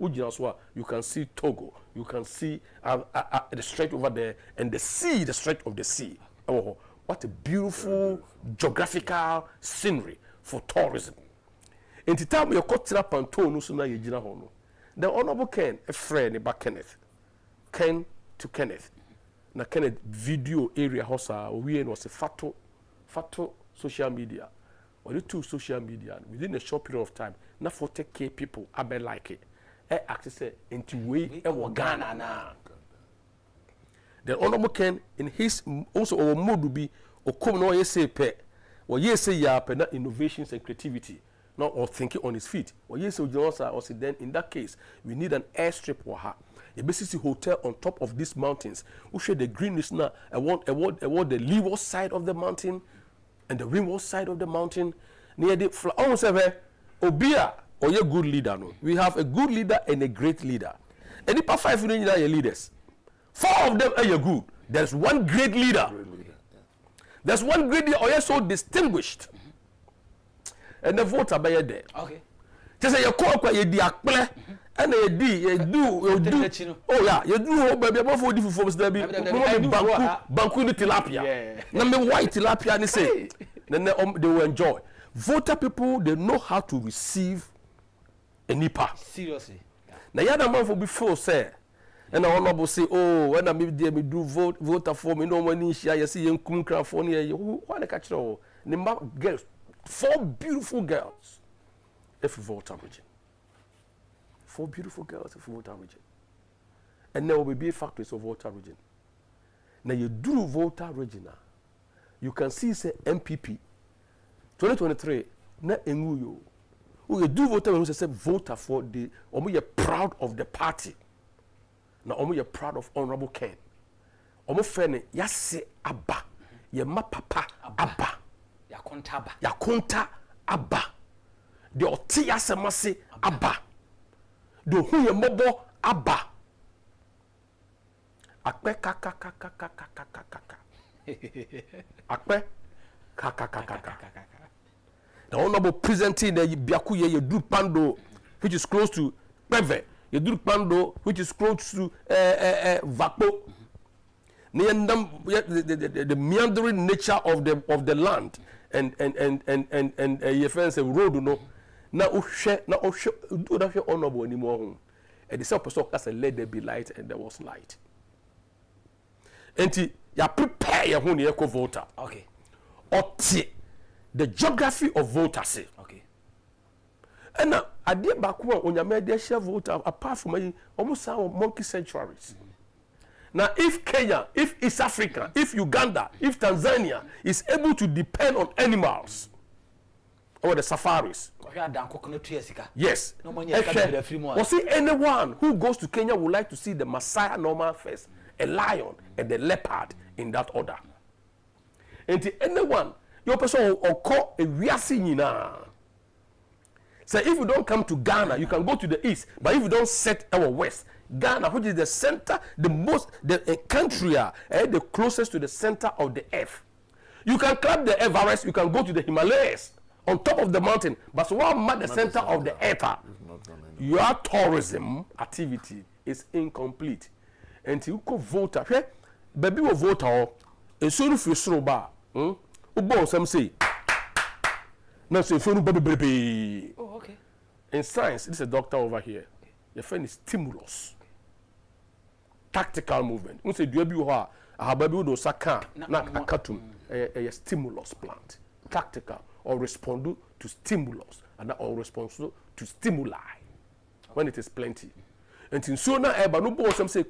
you can see Togo. You can see the strait over there and the sea, the strait of the sea. Oh, what a beautiful geographical scenery for tourism. In the time you cut up and tone, the Honorable Ken, a friend about Kenneth, Ken to Kenneth. Na Kenneth video area hosa we was a fato social media. Or the two social media within a short period of time, na 40K people abe like it. Access into way Ghana na. The Honorable Ken in his also our mood will be or come no ye say pe or ye say ya pe na innovations and creativity. Not or thinking on his feet. Or yes, or say then in that case we need an airstrip or her. A basic hotel on top of these mountains. We share the greenness now. I want the leeward side of the mountain and the windward side of the mountain. Near the Obia or your good leader. No, we have a good leader and a great leader. And if 5 leaders, 4 of them are your good. There's one great leader. There's one great leader or you're so distinguished. And the vote are by there. Okay. Just say you call you the and you do. Oh yeah, you do. Baby, I'm for different forms. There be banku ni tilapia. Na me white tilapia ni say. Then they will enjoy. Voter people, they know how to receive a nipa. Seriously. Now you man for before say. And I honorable say, oh, when I me do voter for me, no money share. You see, you come cry for me. Why they catch all? The girls. 4 beautiful girls, if you vote region. 4 beautiful girls, if you vote region. And there will be factories of voter region. Now you do voter region, you can see say MPP 2023 na enguyo. You do voter when you say voter for the you're proud of the party. Now you're proud of Honorable Ken. Fene yase abba, ye ma papa abba. Yakonta abba. The otia semase abba. The huye mobo abba. Akpe kaka. Akpe kaka. The honorable presenting the biakuye you do pando which is close to Peve. You do pando which is close to Vapo. The meandering nature of the land and your friends a road no na do that honorable anymore and the self person as a let there be light and there was light and you prepare your own eco voter okay or the geography of voters okay and now I did back when you made their share voter apart from almost our monkey sanctuaries. Now, if Kenya, if East Africa, if Uganda, if Tanzania is able to depend on animals, or the safaris. Yes. Was see anyone who goes to Kenya would like to see the Maasai normal first, a lion and the leopard in that order. And anyone, your person or call a riasi. So if you don't come to Ghana, you can go to the east. But if you don't set our west, Ghana, which is the center, the country, the closest to the center of the earth. You can climb the Everest, you can go to the Himalayas, on top of the mountain. But so what at the center of the earth, your tourism activity is incomplete. And you go vote, baby will vote, and soon if you throw bar, some say. Now, so if you baby. Oh, okay. In science, this is a doctor over here. Your friend is stimulus. Tactical movement. We say, do you have a baby do saka na akatum a stimulus plant. Tactical or respond to stimulus and or respond to stimuli when it is plenty. And in so na eba no bo some say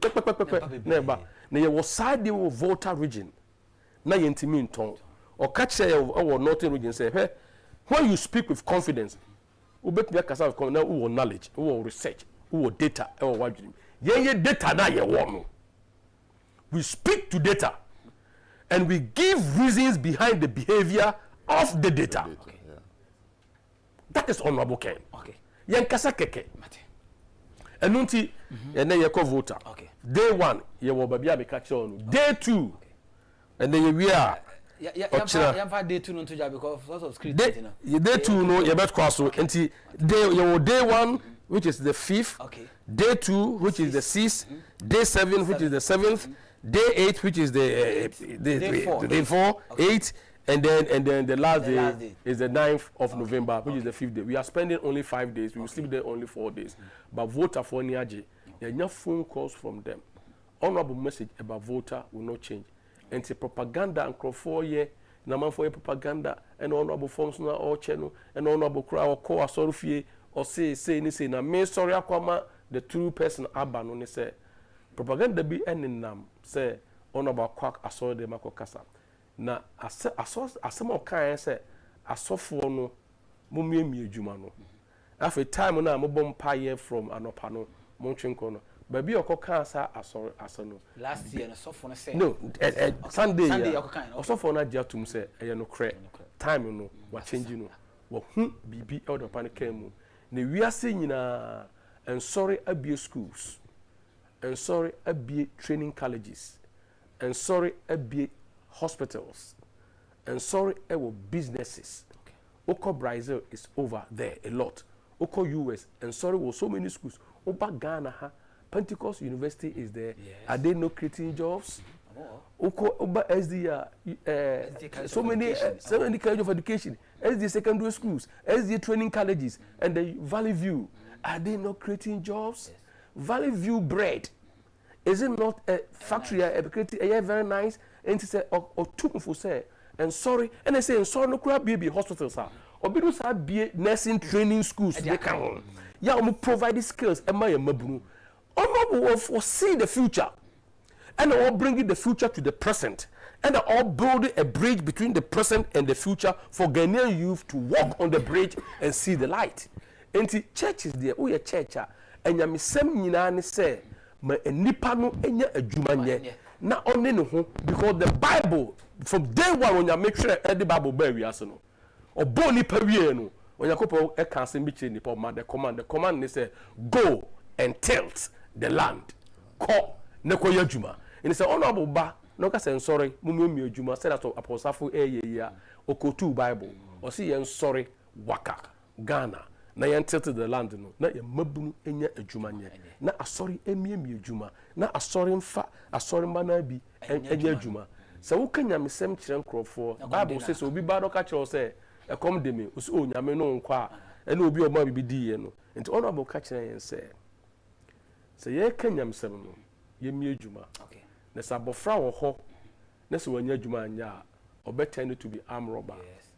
never na ye was side the Volta region na yentimi nton or catch our northern region say hey, when you speak with confidence ubet me akasa with na who knowledge who research who data or what ye data na ye won. We speak to data and we give reasons behind the behavior of the data. Okay. Yeah. That is honorable Ken. Okay. Yankasa keke. And nunti and then you call voter. Okay. Day 1 you will be able to catch on. Day 2 and then we are day 2 no to job because lots of screen. Day 2 no you better cross so until day 1 which is the 5th. Okay. Day 2 which is the 6th. Day 7 which is the 7th. Day 8 which is the day 4 okay. 8 and then the last day is the 9th of November, which is the 5th day. We are spending only 5 days. We will sleep there only 4 days. But voter for Niaji, there are no phone calls from them. Honorable message about voter will not change. And the propaganda and crowd 4 year, naman for propaganda and honorable forms na all channel and honorable crowd or call sorry or say na me sorry akwama the true person aban on say propaganda be ending nam say honorable quack assault de makokasa. Na asem kan say asofo no momiemie adwuma no afa time na mobom paye from anopa no montwenko no baby okoka sa asoro last year no sofo no say no Sunday okokan osofo na dia tum say eye no kre time no wa change no wa hu bibi elder pan mu na wiase nyina and sorry abie schools and sorry abie training colleges and sorry abie hospitals and sorry businesses. Okay. Oko Brazil is over there a lot. Oko US and sorry was so many schools. Oba Ghana Pentecost University is there. Yes. Are they not creating jobs? Oko Oba SDA so many kinds of education. SDA secondary schools, SDA training colleges, and the Valley View. Are they not creating jobs? Yes. Valley View bread. Is it not a factory? Very nice. And he said, or two for say, and sorry, and I say, and sorry, no crap, be hospitals, or be be nursing training schools. They can, yeah, provide skills. Am I a mabunu? Will foresee the future, and all bringing the future to the present, and all building a bridge between the present and the future for Ghanaian youth to walk on the bridge and see the light. And the church is there. We a church, and ya misem nyina ne say, ma enipa no enya adwuma nye. Na only no because the Bible from day 1 when you make sure the Bible bear we aso no oboni pawie no when you kopo e kan sem bi kire nipa ma the command they say go and tilt the land ko ne ko yadwuma and say honorable ba no ka say sorry mummi adwuma say that apostle ya okotu Bible o say yen sorry waka Ghana na yen tilt the land no na ye mabunu enya adwuma nye na asori emiemi adwuma na asori mfa asori mana bi enya adwuma se wo kanya mesem kire nkrofo Bible says obi ba do ka kire say e kom de me o se o nyame no nkwa e na obi o ma bi di ye no nti honorable ka kire yen say ye kanya mesem no ye mi adwuma okay na sabofra wo ho na se wanya adwuma anya obetend to be armed robber yes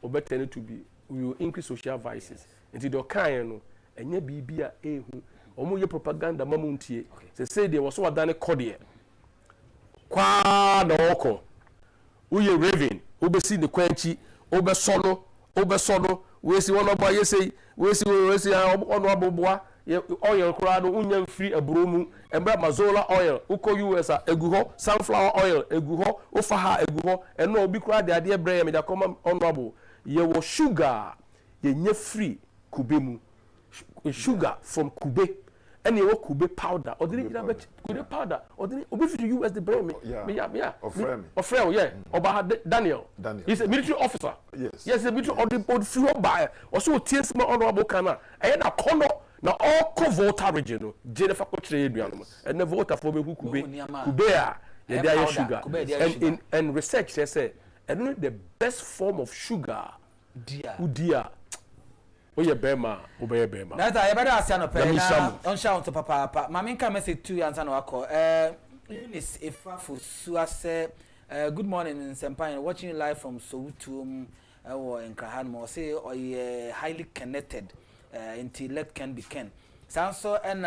obetend to be we will increase social vices. Until the kind no, and ye be a who omo ye propaganda mamuntie. Say there was what done cordial. Kwa na oko. Uye raven, ube see the quenchi, ube sono, obesodo we si wono ba yesi we si ono aboboa oil kura no unya free abromu embra mazola oil uko US egu ho sunflower oil egu ho ofa ha egu ho eno obi kura de ade ebre me da koma honorable ye wo sugar ye nya free kube mu sugar from kube any wo kube powder odini ina bet kube powder odini obi fit US the brain me yeah ofrem yeah oba Daniel he's a military officer yes a military old free buy also tears my honorable kana e na kono na all co voter region no Jennifer ko kire eduano and the voter for be kube a ye dey sugar and research say and the best form of sugar dia oye bema obeye bema na ta yebada asia no pe na on shout to papa mama nka message to answer no akọ Eunice Efafu Suase good morning in Sempine watching you live from Soweto or in Krahanmo say highly connected intellect can be ken Sanso and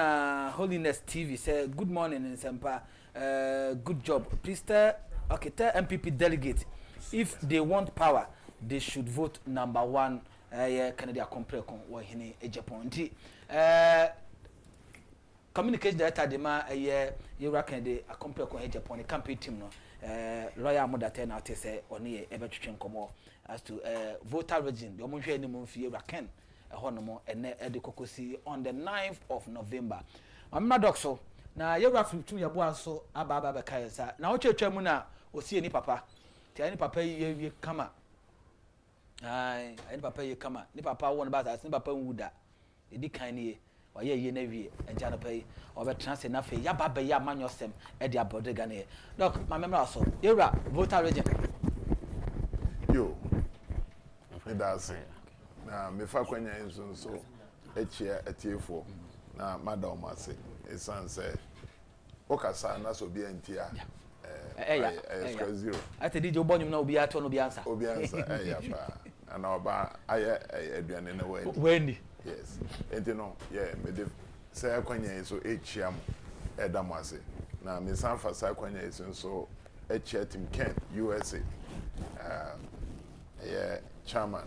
Holiness TV say good morning in Sempa good job please tell MPP delegate if they want power they should vote number 1 Canada compare con wa hini Agyapong nti communication director de ma yewra Canada compare con Agyapong the campaign team no lawyer modate na te say oni e betwetwe nkomo as to voter region the omonhwe ni mo fie yewra Ken ho no mo ene e de kokosi on the 9th of November amna dokso na yewra fitum yabo aso aba be kai sa na wo twetwa mu na osie ni papa ti ani papa ye kama ai papa ye kama ni papa won ba sa ni papa wuda edi kan ni wa ye na wie enja no pai obetrans na fe ya baba ya manyosem e dia bodega ne doc ma memra so yewra voter region yo me das na me fa kwanya nso echia etiefo na madam ase esanse okasa na so bi antia zero ate DJ obonyum na obi ato no bi answer pa ana oba aye aduane na wani yes enti no me de say kwanya so echiam edam ase na me san fa say kwanya so echia team Ken USA chairman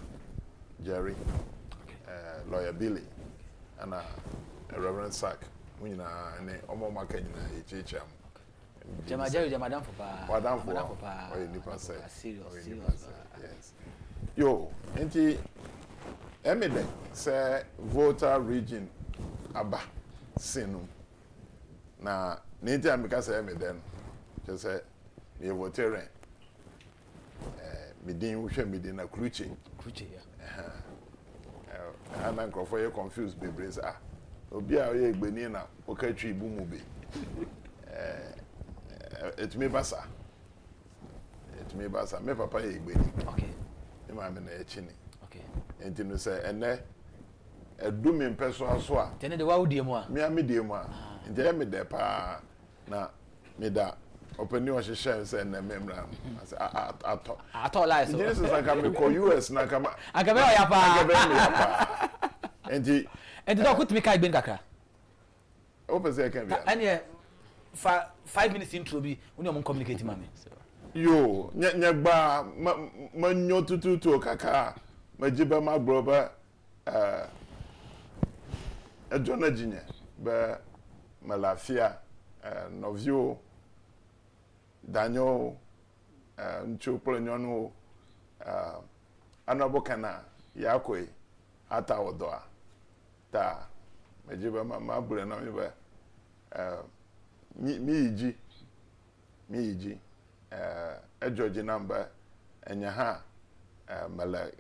Jerry lawyer Billy ana Reverend Sack munyina ne omo maka nyina echiam Jama Madam for pa oye nipa serious yes yo enti emede say voter region aba sinu na nenti amika say emede no je say me voter midin wo hwe midin na kruche ya ana nkrofo ye confused bebrez obi a ye egbeni na okatwi ibu mu be etumi basa me papa ye egbeni okay ma me na echini okay enti no say ene edumi mpeso aso a tene de wa wudie mu a me amedie mu a enti ya me de pa na me da openi o hye say na memra ato lies so this is like am ko US na kama agabe o ya pa enti do kutumi kai ben kakra o pese kan bia ene 5 minutes intro bi uni o communicate mame yo nyagba manyo tututu kaka majiba magroba ejona jinye ba malafia novio Daniel nchopolo nyono anabokana yakoi ata odoa ta majiba mabure na miba mi George number enya ha mala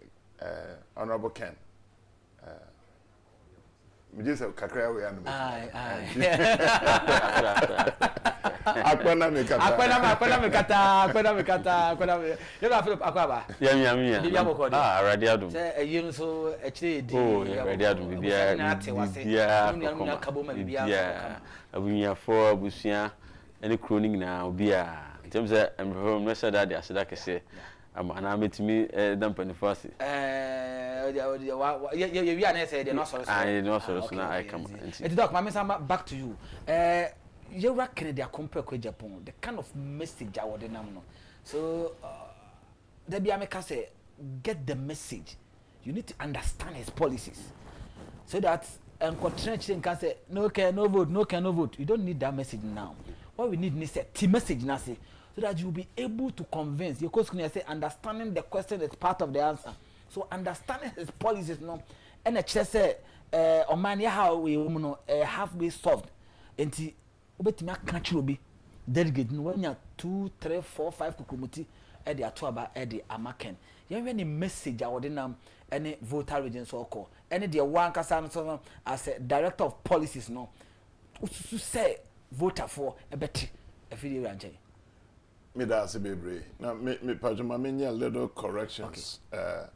honorable Ken mi just kakra we anu akwana me kata you know Philip akwaba ya bibia boko de already adu say eyin so ekire di already adu bibia abunya for abusia any croning na obia in terms of no said that I said that say ana metimi dampani fast we are na say they no sorry na I come and doc mama say back to you you reckon they compare with Japan the kind of message I would nam no so there be ameka say get the message you need to understand his policies so that contradiction can say no care no vote, no care no vote. You don't need that message now. What we need is a T message now, say, so that you'll be able to convince. Your coach can say understanding the question is part of the answer. So understanding his policies no, and say on man how we halfway solved. And the ubetimi country will be delegate no when you 2, 3, 4, 5 kukumoti at the atuaba at the amaken. You have any message I would any voter regions or call any the one kasan as a director of policies no to say voter for a better a video range. Me that's a baby. Now me pajama me a little corrections. Okay.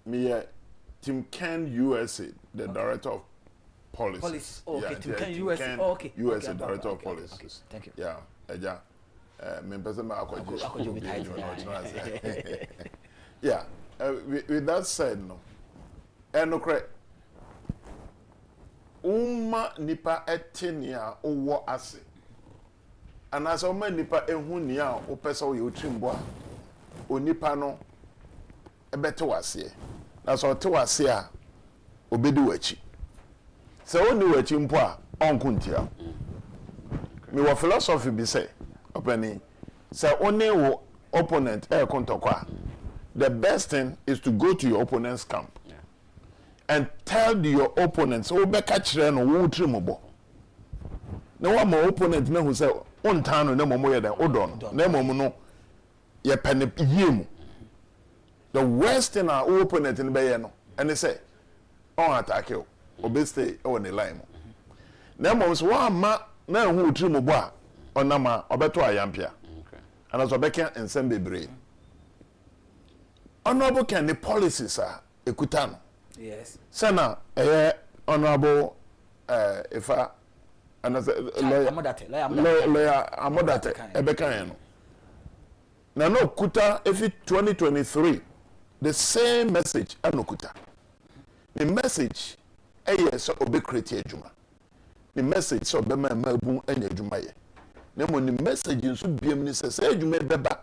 Me Tim Ken USA, the director of policies. Police. Oh, okay, yeah, Tim Ken USA. Oh, okay. USA okay, director of okay, policies. Okay. Thank you. Yeah. Me person ma akwaji. Akwaji. Yeah. With that said, no. No correct. Nipa etenia owo ase. And as oma nipa ehu nia o pesa o yotrimbo o nipa no ebete wase. Na so te wase a obedi wachi. Se oni wachi mpo a onku ntia. Me wo philosophy bi say openi se oni wo opponent kontokwa. The best thing is to go to your opponent's camp and tell your opponents, oh, be catch no wo trimobo. Na wa ma opponent na hu say on tano na momo ye da odon. Na momo no ye pene yemu. The worst thing our opponent in be ye no, and they say, on attack you, obe stay on the line. Na momo so wa ma na hu trimobo a onama obeto ayampia. And as obeka ensem bebre. Honorable can the policies are ekutano. Yes. Sana honorable if I lawyer Amodate ebeka no. Na no kuta if 2023 the same message anokuta. The message so obe create ejuma. The message so be mabu enya ejuma ye. Na mo the message nso biem ni se ejuma beba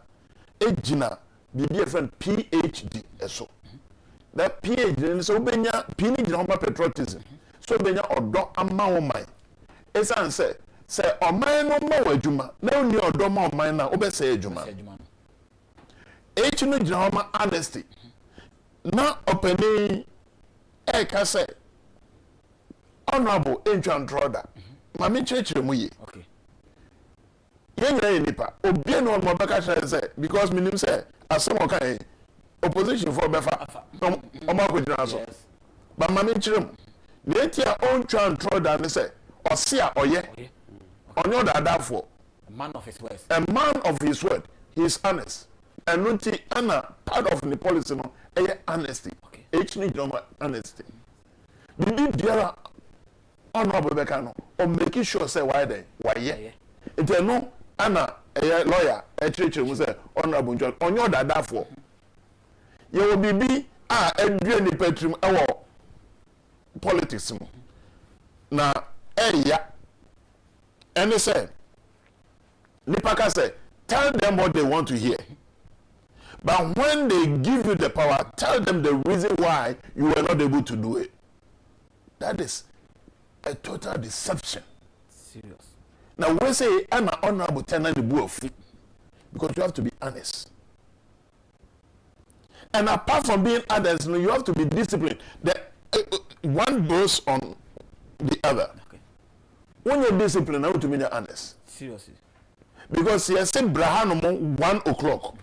ejina bibi friend PhD eso. That PhD so benya pini jina patriotism. So benya odo ama woman. Esan say oman no ma wadwuma na oni odo ma oman na obese adwuma. H no jina ma honesty. Na openi ka say honorable Adrian Droda. Mami chechire mu ye. Okay. Yenye nipa obi no mo beka say because minim say asem kan opposition for befa omo akudina so ba mami chirem na etia on twan troda ne say osia oye onyo dadafo a man of his word. A man of his word. He is honest. And nunti ana part of the policy no honesty. H ni joma honesty. Bibi biara honorable beka no o make sure say why dey why ye. Ite no ana lawyer church mu say honorable John onyo dadafo. Ye wo bibi edue ni petrim ewo politics mu. Na and they say Nipaka say tell them what they want to hear. But when they give you the power, tell them the reason why you were not able to do it. That is a total deception. Serious. Now we say I'm an honorable tenant the booth because you have to be honest. And apart from being honest, you have to be disciplined. One goes on the other. Okay. When you're disciplined, how to be honest? Seriously. Because you say Brahano 1 o'clock.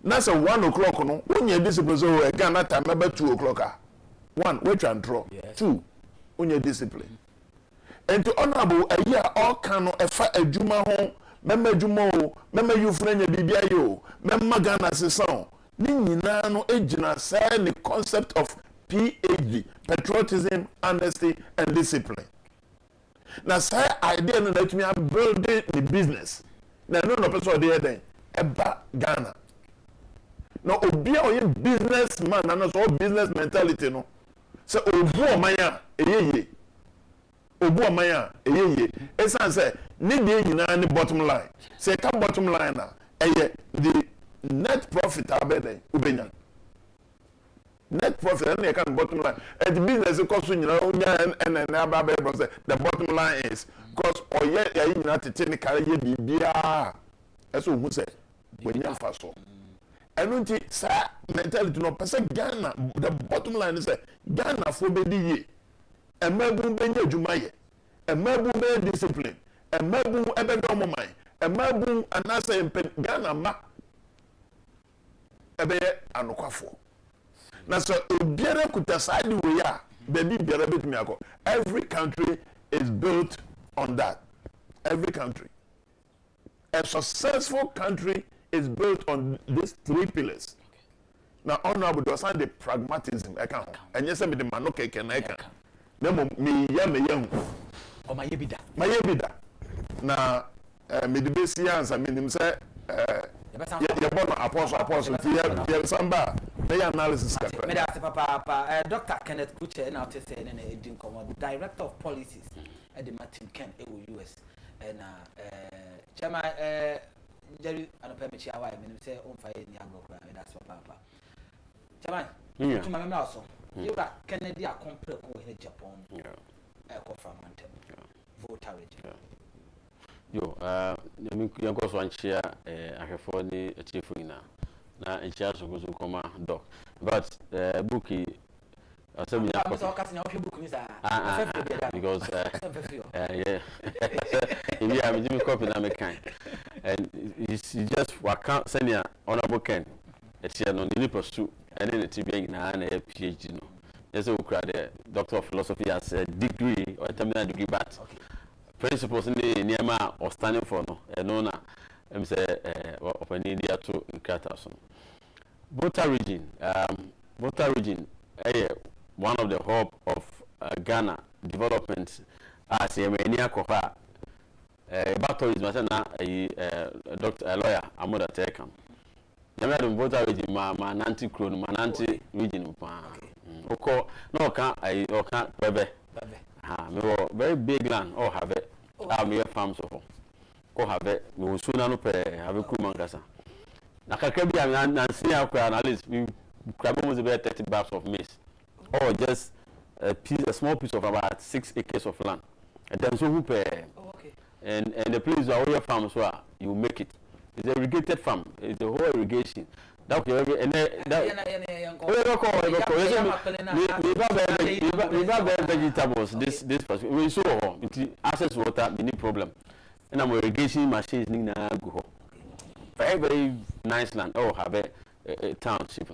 That's a 1 o'clock. No, when you're disciplined, so again that time about 2 o'clock. 1, wait and draw. Yes. 2, when you're disciplined. And to honorable a year all can a juma home, member jumo, member you friend your BBIO, member Ghana song. Nina no ejina say the concept of PhD, patriotism, honesty, and discipline. Now say idea no let me build the business. Now no person there then eba Ghana. Now obi a businessman and also business mentality no. Say obu omanya eyeye. Obu omanya eyeye. Esan say need dey nyina ni bottom line. Say ka bottom line na the net profit abede ubenya. net profit and they can bottom line. And the business cost you know and the bottom line is because or yet you not to technically be that's what we say when you fast so. And don't you say mentality no person Ghana the bottom line is Ghana for be and mabu benye jumaye and mabu be discipline and mabu ebe domo mai and mabu anasa Ghana ma ebe anokwafo. Now, so every country is built on that. Every country. A successful country is built on these 3 pillars. Now, honorable does not the pragmatism. I can. And yes, I'm the manoke can I can. Nemo me young. Or my yebida. My yebida. Now, me the best answer. I mean, him say. You born apostle. You samba. They analysis. Me da papa. Dr. Kenneth Kuche now to say Director of Policies at the Martin Ken US and Chairman Jerry and Pemichi Hawaii. Me say on fire in Yago. That's papa. Chairman, to my also. You are Kennedy a compare in Japan. Echo from voter region. Yo, you go one share a for the chief winner. Now, in charge of go come doc. But bookie, I said, because yeah, I'm Jimmy Copy and kind. And you just work out, send your honorable Ken. It's here on the pursuit, and then it's being a PhD. No, there's a crowd, Doctor of Philosophy has a degree or a terminal degree, but principles in the Niama or standing for no, and no, I'm say of an India to Kratason. Volta region, one of the hope of Ghana development as a mania koha. Battle is Matana, a doctor, a lawyer, Amoda Tekam. The madam Volta region, my anti crown, my anti region. Okay, no, can't, baby. Very big land, or have it. I'll be a farm so. Go have it, we will soon have a Kumangasa. Nakakebi, and see how at least we grab almost about 30 bags of maize, or just a small piece of about 6 acres of land. And then so who and the place where your farms were, you make it. It's a irrigated farm, it's the whole irrigation. That every and vegetables. This we saw access water, many problem. And I'm irrigation machines need na go. Very nice land. Oh, have a township.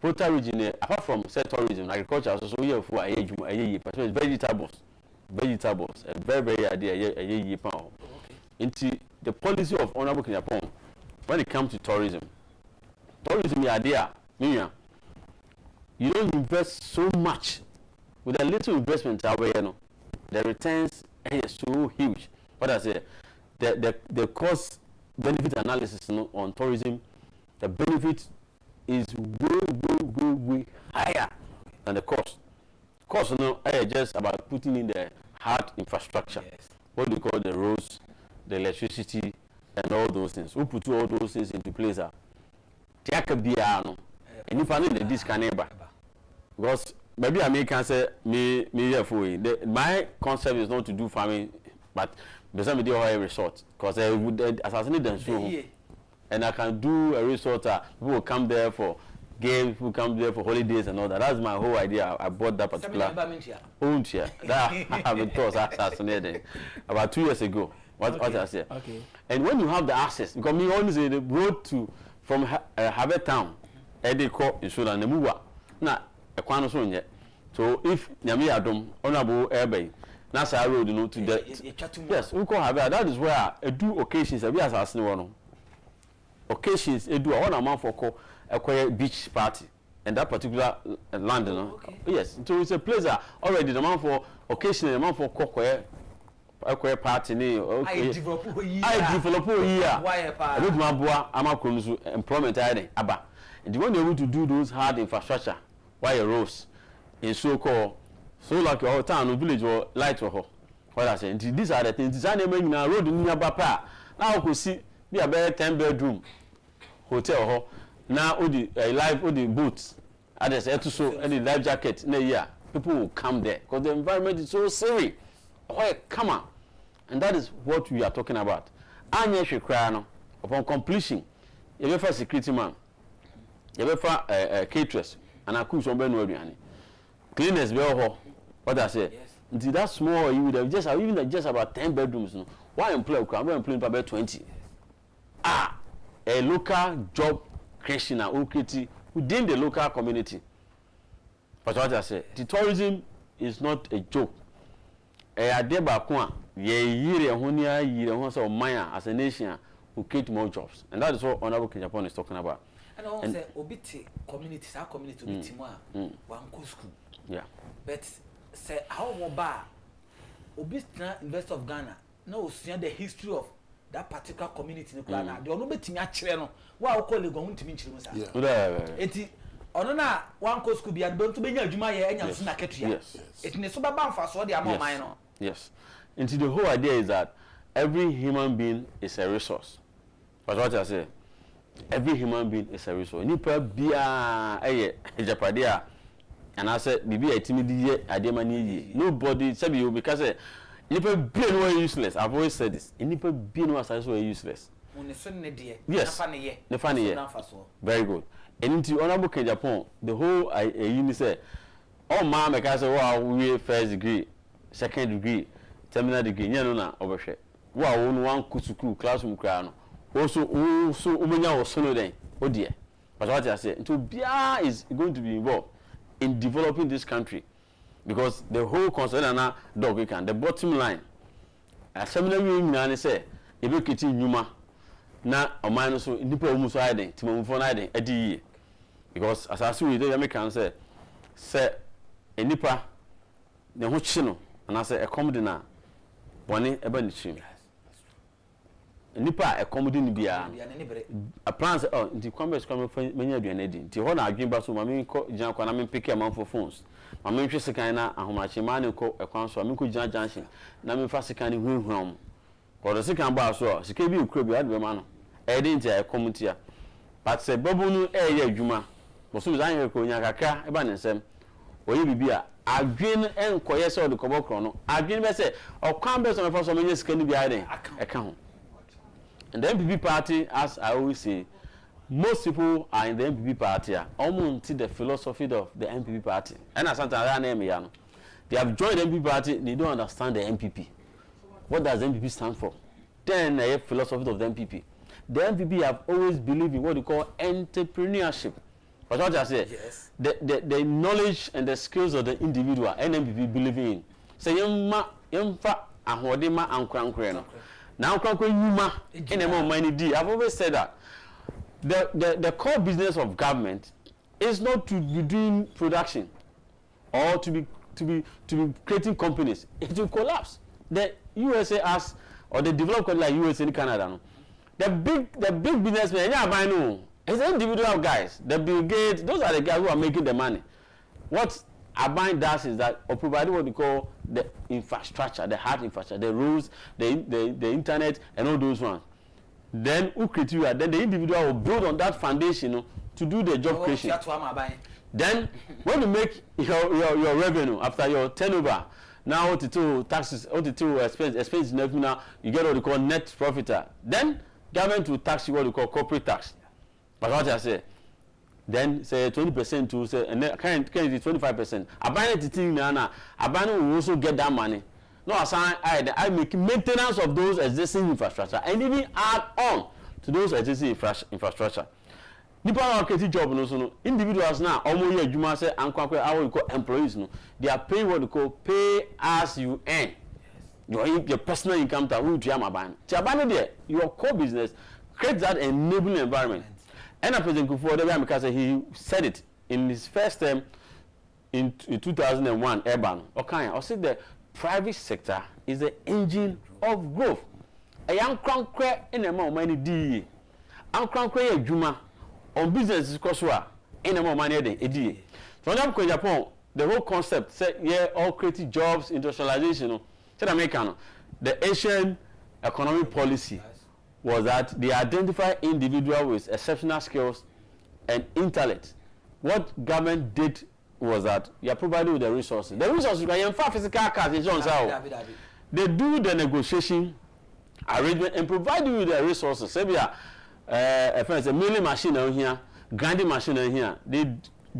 Volta region, apart from tourism, agriculture, also here for a year, vegetables, a very idea a year pound. Into the policy of Honorable Agyapong when it comes to tourism, idea, you don't invest so much with a little investment. The returns are so huge. What I say, the cost benefit analysis on tourism, the benefit is way higher than the cost. Cost just about putting in the hard infrastructure. Yes. What we call the roads, the electricity, and all those things. We put all those things into place. And if I need this neighbor, because maybe I can say my concept is not to do farming, but there's some a resort because I would assassinate them soon. And I can do a resort. People will come there for games, people come there for holidays and all that. That's my whole idea. I bought that particular that I have been told assassinated about 2 years ago. What I say? Okay. And when you have the access, because me always say the road to from Harvard Town, Ediko in Sudan, the Muwa, na a quano so yet. So if Nyami Adom, Honorable Airway, Nasa Road, to the yes, we call Harvard. That is where I do occasions. We as one occasions. I do one amount for a beach party, and that particular land, yes. So it's a place that already the amount for occasion, the amount for cocoa. Party I develop here. I do my boy, employment aba. And when they want to do those hard infrastructure, why roads in so-called, so like your town, village or light or what I say. These are the things. Design a road in Papa. Now I could see be a better 10-bedroom hotel. Now all the live all the boots Others so any life jacket in a year. People will come there because the environment is so serious. Oh, come on. And that is what we are talking about. Anya Shekrano, upon completion, you have a security man, you have a caterers, and a cook on Benwadiani. Cleaners, what I say. Until that small, you would have just about 10 bedrooms. No? Why employ? I'm employing about 20. A local job creation within the local community. But what I say, the tourism is not a joke. As a nation who create more jobs, and that is what Honorable Agyapong is talking about. And also say obiti communities, our community obiti one school. Yeah. But say how ba obiti investor of Ghana no see the history of that particular community in Ghana. They are not betting actually no. Why call it going to mean children? Eti onona one school be able to be adwuma ye enya so na ketua. Yes. Eti ne so ba mfa so de amon man no. Yes. And the whole idea is that every human being is a resource. That's what I say. Every human being is a resource. Nipa bia Japadia, and I said, "Bibi etimidi ademani." Nobody said you because nipa bia no useless. I've always said this. Nipa bia no so useless. Yes. Very good. And into Honorable Agyapong, the whole uni say, "Oh, ma, make I say, wow, we first degree, second degree, terminal degree. No, na overshare. Wow, one kusuku classroom crano. Also, umenya also no then. Oh dear. But what I say, into Bia is going to be involved in developing this country because the whole concern na dog we can. The bottom line, seminary we say, if you get nyuma na omano so nipa omuso aiden, timomfo na aiden edi because as I see we dey American say nipa ne ho chi no na say e come de na bone eba ni chim. Nipa accommodate ni bia a plan say oh nti kwambe come manya aduane di nti ho na adwen ba so ma me ko gian kwa na me pick am for phones ma me hwe sekan na ahomache ma ne ko ekwan so ma me ko gian junction na me fa sekan ni hwehwam ko do sekan ba so sika bi okro bi ade ma no e dey nti community but say babu nu ye adwuma bo so zan ye ko nya kakra e ba ne nsem oye bibia adwen enkoye se o de kobokro no adwen be se okwan be so me fa so manya sika ni bi ade e ka ho. And the MPP party, as I always say, most people are in the MPP party. Almost the philosophy of the MPP party. And as I name they have joined the MPP party. They don't understand the MPP. What does the MPP stand for? Then the philosophy of the MPP. The MPP have always believed in what they call entrepreneurship. But what I say, yes. the knowledge and the skills of the individual, NMPP believe in. Say yemfa ahodema ankrankre. Now, I've always said that the core business of government is not to be doing production or to be creating companies. It will collapse. The USA has or the developed countries like USA and Canada. No? The big businessmen, I know, it's individual guys. The Bill Gates, those are the guys who are making the money. What Abine does is that or providing what we call the infrastructure, the hard infrastructure, the roads, the internet, and all those ones. Then who create you? Then the individual will build on that foundation to do the job creation. Then when you make your revenue after your turnover, now to taxes, to expense now you get what you call net profit. Then government will tax you what you call corporate tax. But what I say. Then say 20% to say and current 25%. Abandon the thing now. Abandon will also get that money. No, I make maintenance of those existing infrastructure and even add on to those existing infrastructure. People are creating job no individuals now almost you must say and how we call employees no. They are paying what we call pay as you earn. Your personal income that will jam abandon. There, your core business creates that enabling environment. And President Akufo-Addo, he said it in his first term in 2001, Urban. Okay, I said the private sector is the engine of growth. A young crown in a more money DE. And crown a juma on business is coswa in a more money a DE. So now, Japan, the whole concept said, yeah, all creative jobs, industrialization, the Asian economic policy. Was that they identify individuals with exceptional skills and intellect what government did was that you are provided with the resources. The resources you can find physical cars. They do the negotiation arrangement and provide you with the resources. Say we are a milling machine here, grinding machine here. They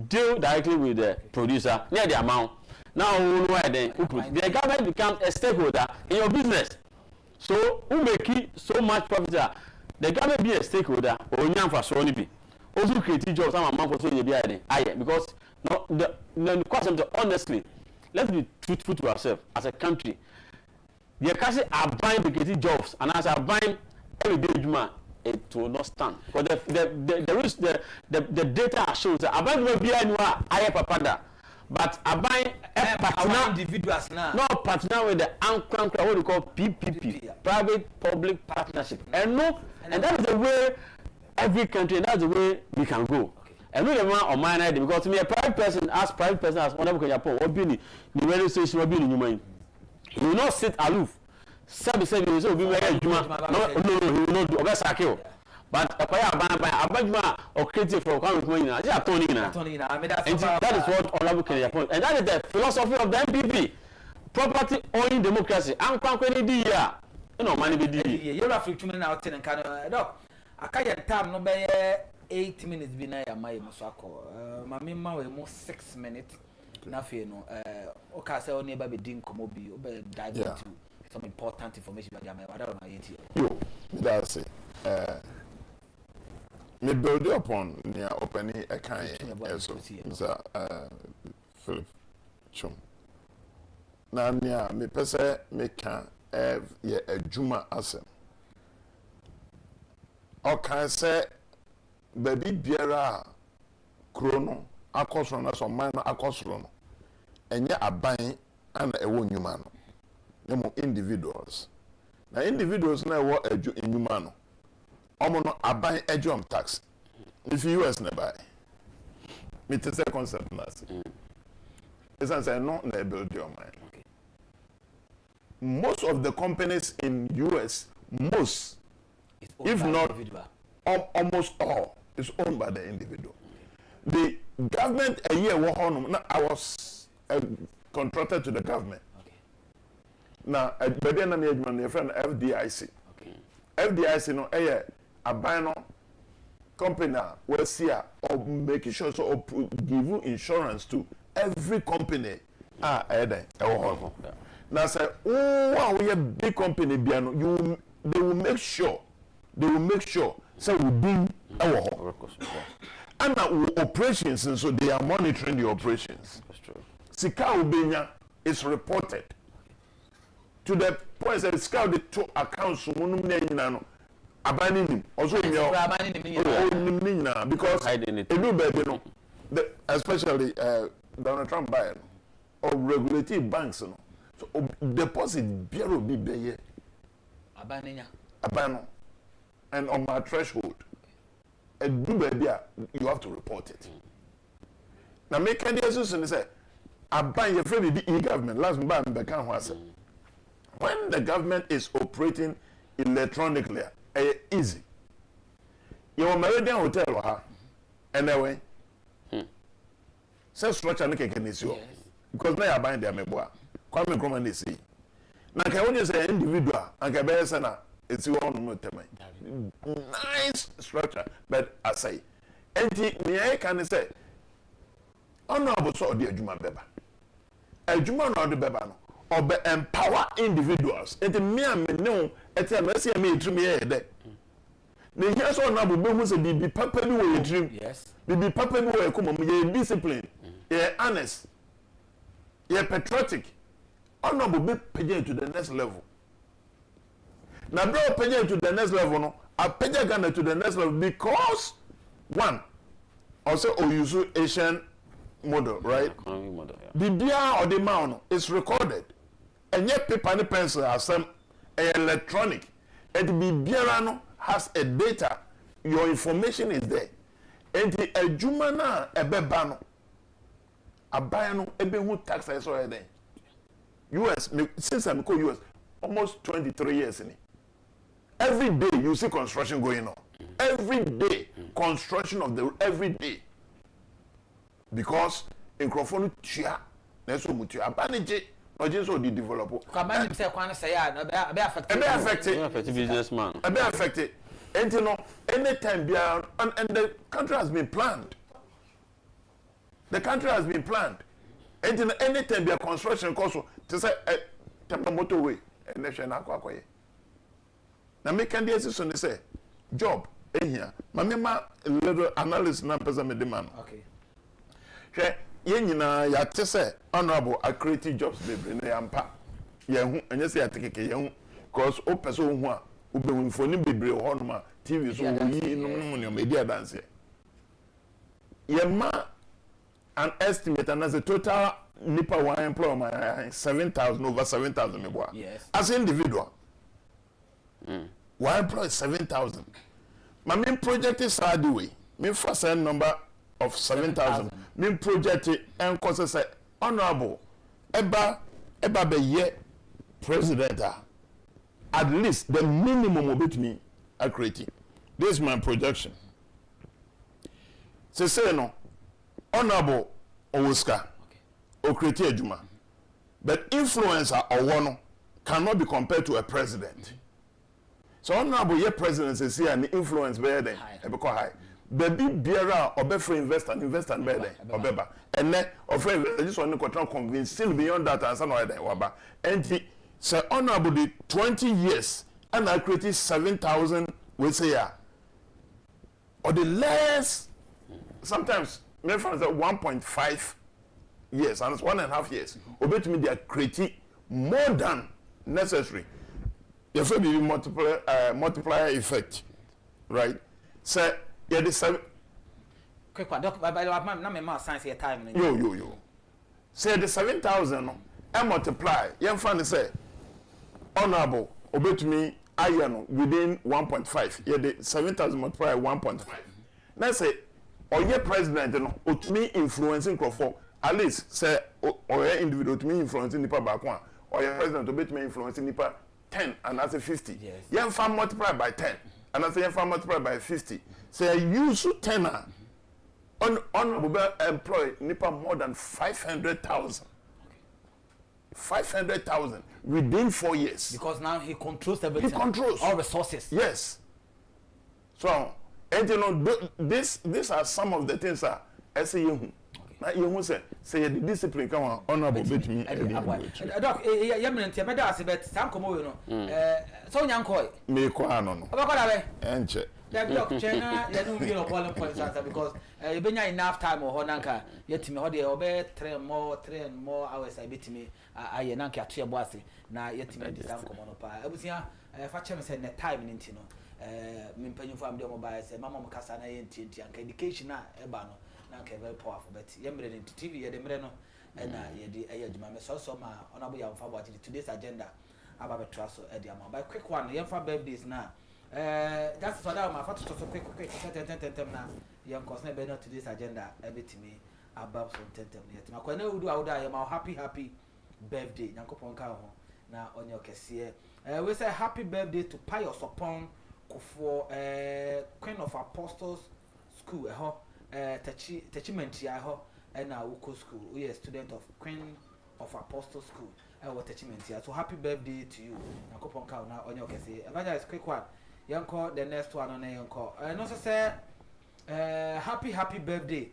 deal directly with the producer near the amount. Now the government becomes a stakeholder in your business. So who make so much profit? The government be a stakeholder or for so be. Also create jobs some amount for so you be because the question honestly, let's be truthful to ourselves as a country. The country are buying the creative jobs and as are buying every day juma, it will not stand. Because the data shows that Aban will be anywhere higher papanda. But Aban partner individuals now. No partner with the what we call PPP, private public partnership. And that is the way every country, and that's the way we can go. And we don't want my idea because to me a private person as one of Agyapong or be in the radio station or be in your mind. He will not sit aloof. Sabi will be very juma. No, he will not do Obesakio. But a Abajma or creative for coming in. That is what Honorable Agyapong. And that is the philosophy of the MPP. Property owning democracy. I'm conquering the year. You know, money be the year. You're a free 2 minutes out in Canada. I can't time no be 8 minutes be na my musako. My mima we mo 6 minutes. Na fe no okay say only be din komo bi o dive into some important information about Jama whatever my yeti. Yo, that's it. Me build upon near opening a kind so Philip Chum. Na near me pese me can ye a juma asem. Okay say baby biara krono akosro na so man akosro no enye aban ana ewo nyuma no nemo individuals na individuals na ewo eju nyuma no omo no aban ejom tax if US na buy me te say concept na say it's say no na build your mind. Most of the companies in US if not almost all is owned by the individual. The government a year I was contracted to the government. Now, by the end of my friend FDIC. FDIC no a buy no company will see or making sure so give you insurance to every company. Now say, oh, we a big company biano. They will make sure. So we bring our and operations, and so they are monitoring the operations. Sika Ubenya is reported to the point that Sika the two accounts abandoning also because especially Donald Trump buying or regulated banks, so deposit bureau be there. Abano. And on my threshold, and do baby, you have to report it. Now, make any assumption say, I buy your friend the e-government. Last buy the can when the government is operating electronically, easy. You are married in a hotel or her, anyway. Say structure can because now I buy their meboa. Come and they see. Now, can you say individual and can be sana? It's your own nice structure, but I say, and can say, honorable so dear Juma Beba. A Juma no the Beba or be empower individuals. And the mere men know at a mercy me to me there. The yes or no be say be papa way dream. Yes. Be papa way come on, discipline, honest, patriotic. Honorable be paid to the next level. Now, bro, pay to the next level. No, I pay Ghana to the next level because one, also use Asian model, right? Economic model. Yeah. The beer or the amount is recorded, and yet paper and pencil are some electronic, and the beer has a data. Your information is there, and the Jumana a bebano, a bayano a be who tax I saw there. US since I'm called US almost 23 years in it. Every day you see construction going on. Every day construction of the every day. because nkrofo tua na so mutua abanije oje so di develop ka man nim say kwan say ya be affect businessman be affect and you know anytime be and the country has been planned. The country has been planned. And you know anytime be a construction cost to say temper motorway and nation akwakoye. Na make can dey so say job here. Mama little analyst na person me demand. Okay. Hwe ye nyina ya te say honorable a creative jobs bebre na yampa. Ye hu enye say atekeke ye hu because o person hu a obehu foni bebre ho no ma TV so yi no media dance. Ye ma an estimate and as a total nipa one employment 7,000 over 7,000 me boy. Yes. As individual. One employee 7,000. My main project is hard way. Me first number of 7,000. Main project and cause say honorable. Eba be ye president. At least the minimum of it me are creating. This is my projection. Say no. Honorable Oscar or create Juma. But influencer or one cannot be compared to a president. So honorable your president is here and the influence better than because high. The big bearer or better investor better or better. And then of just want to convince still beyond that and some other waba. And he say honorable the 20 years and I created 7,000 we say or the less sometimes my friends at 1.5 years and it's 1.5 years. Obey to me they are creating more than necessary. There will be multiplier effect, right? So yeah, the 7. Quick one, doc. Na me ma science here time. Yo. Say the 7,000 and multiply. Young fan say honorable. Obey to me. Iron within 1.5. Yeah, the 7,000 multiply 1.5. Now say. Or your president, you know, to me influencing Crawford, at least say, or your individual to me influencing Nipa back one, or your president to me influencing Nipa 10 and that's a 50. Yes. Young farm multiply by 10 and that's a young farm multiply by 50. Say use 10 honorable employ Nipa more than 500,000. 500,000 within 4 years. Because now he controls everything. He controls all resources. Yes. So. And you know, these are some of the things that I say you. Now you say the discipline come on honorable bet me. Doc, you mean to better as bet some come you know. So young koi. Me ko no. Abakora be. Enche. That doc China you no be no polling points answer because you been enough time or nanka yet me ho dey obe 3 more hours I bet me aye nanka ato ebo ase na yet me dey some come on pa. Abusia fa chem say ne time ni ntino. Me mpanyin am dey mobile say mama mo kasa na ye ntienti anka education na eba no na anka very powerful but ye mre ni TV ye de mre no na ye de adwuma me so ma onabo ya mfa about today's agenda aba betra so e de ama by quick one ye mfa birthdays na that's for that ma fa to quick tentem na ye cause na be not today's agenda ebetimi above so tentem na yetima kwa na udu awuda ye ma happy birthday nyankopon ka ho na onye okese we say happy birthday to Pius upon for Queen of Apostles School Teachment ya ho na Uko School. We are student of Queen of Apostles School. What teachment ya. So happy birthday to you. Nakopon ka na onye okese. Evangelist quick one. Yanko the next one on yanko. And also say happy birthday.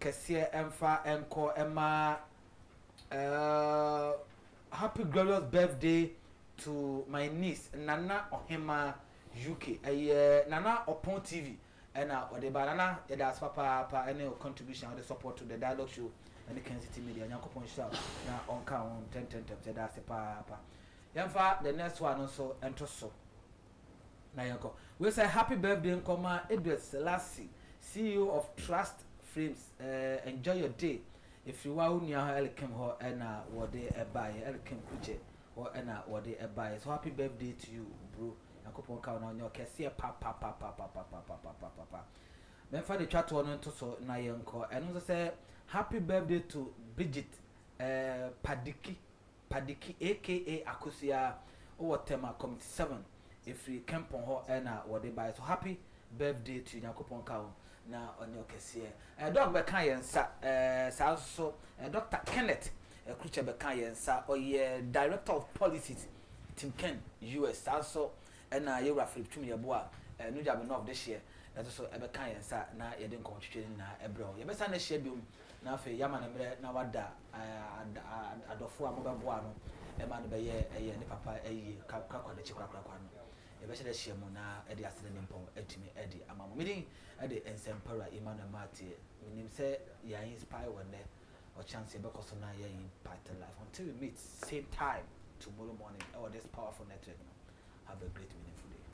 Kese emfa enko emma happy glorious birthday to my niece Nana Ohema UK Nana upon TV and the banana that's papa any contribution or the support to the dialogue show and the Kencity Media Yakupon shout now on count 10 that's the papa Yamfa the next one also entroso na yanko we say happy birthday Nkoma Edward Selassie CEO of Trust Frames enjoy your day if you are near Elkem ho and what they buy Elkem Kuche or and what they buy so happy birthday to you bro Yakupon count on your kesi papa then for the chat one to so na yanko and also say happy birthday to Bridget Padiki aka Akusia over tema committee 7 if we camp on her and what they buy so happy birthday to Yakupon count na onye okese dog be kan yensa sa so Dr. Kenneth Kruche be kan yensa oye director of policies Tim Ken US also na ye Philip Tumi yebo a no job no of this year that so e be kan yensa na ye den kontwetwe na ebro ye be sa na share biom na afa yama na mre na wada adofo amobebo ano e ma no be ye ne papa ayi kakwa de chikwa kwa no e be share share mu na e de asede ne mpon atumi e de amamo meaning e de ensempera Emmanuel Mate nim say ya inspire one day or chance be because na ya impact life until we meet same time tomorrow morning or this powerful network. Have a great meaningful day.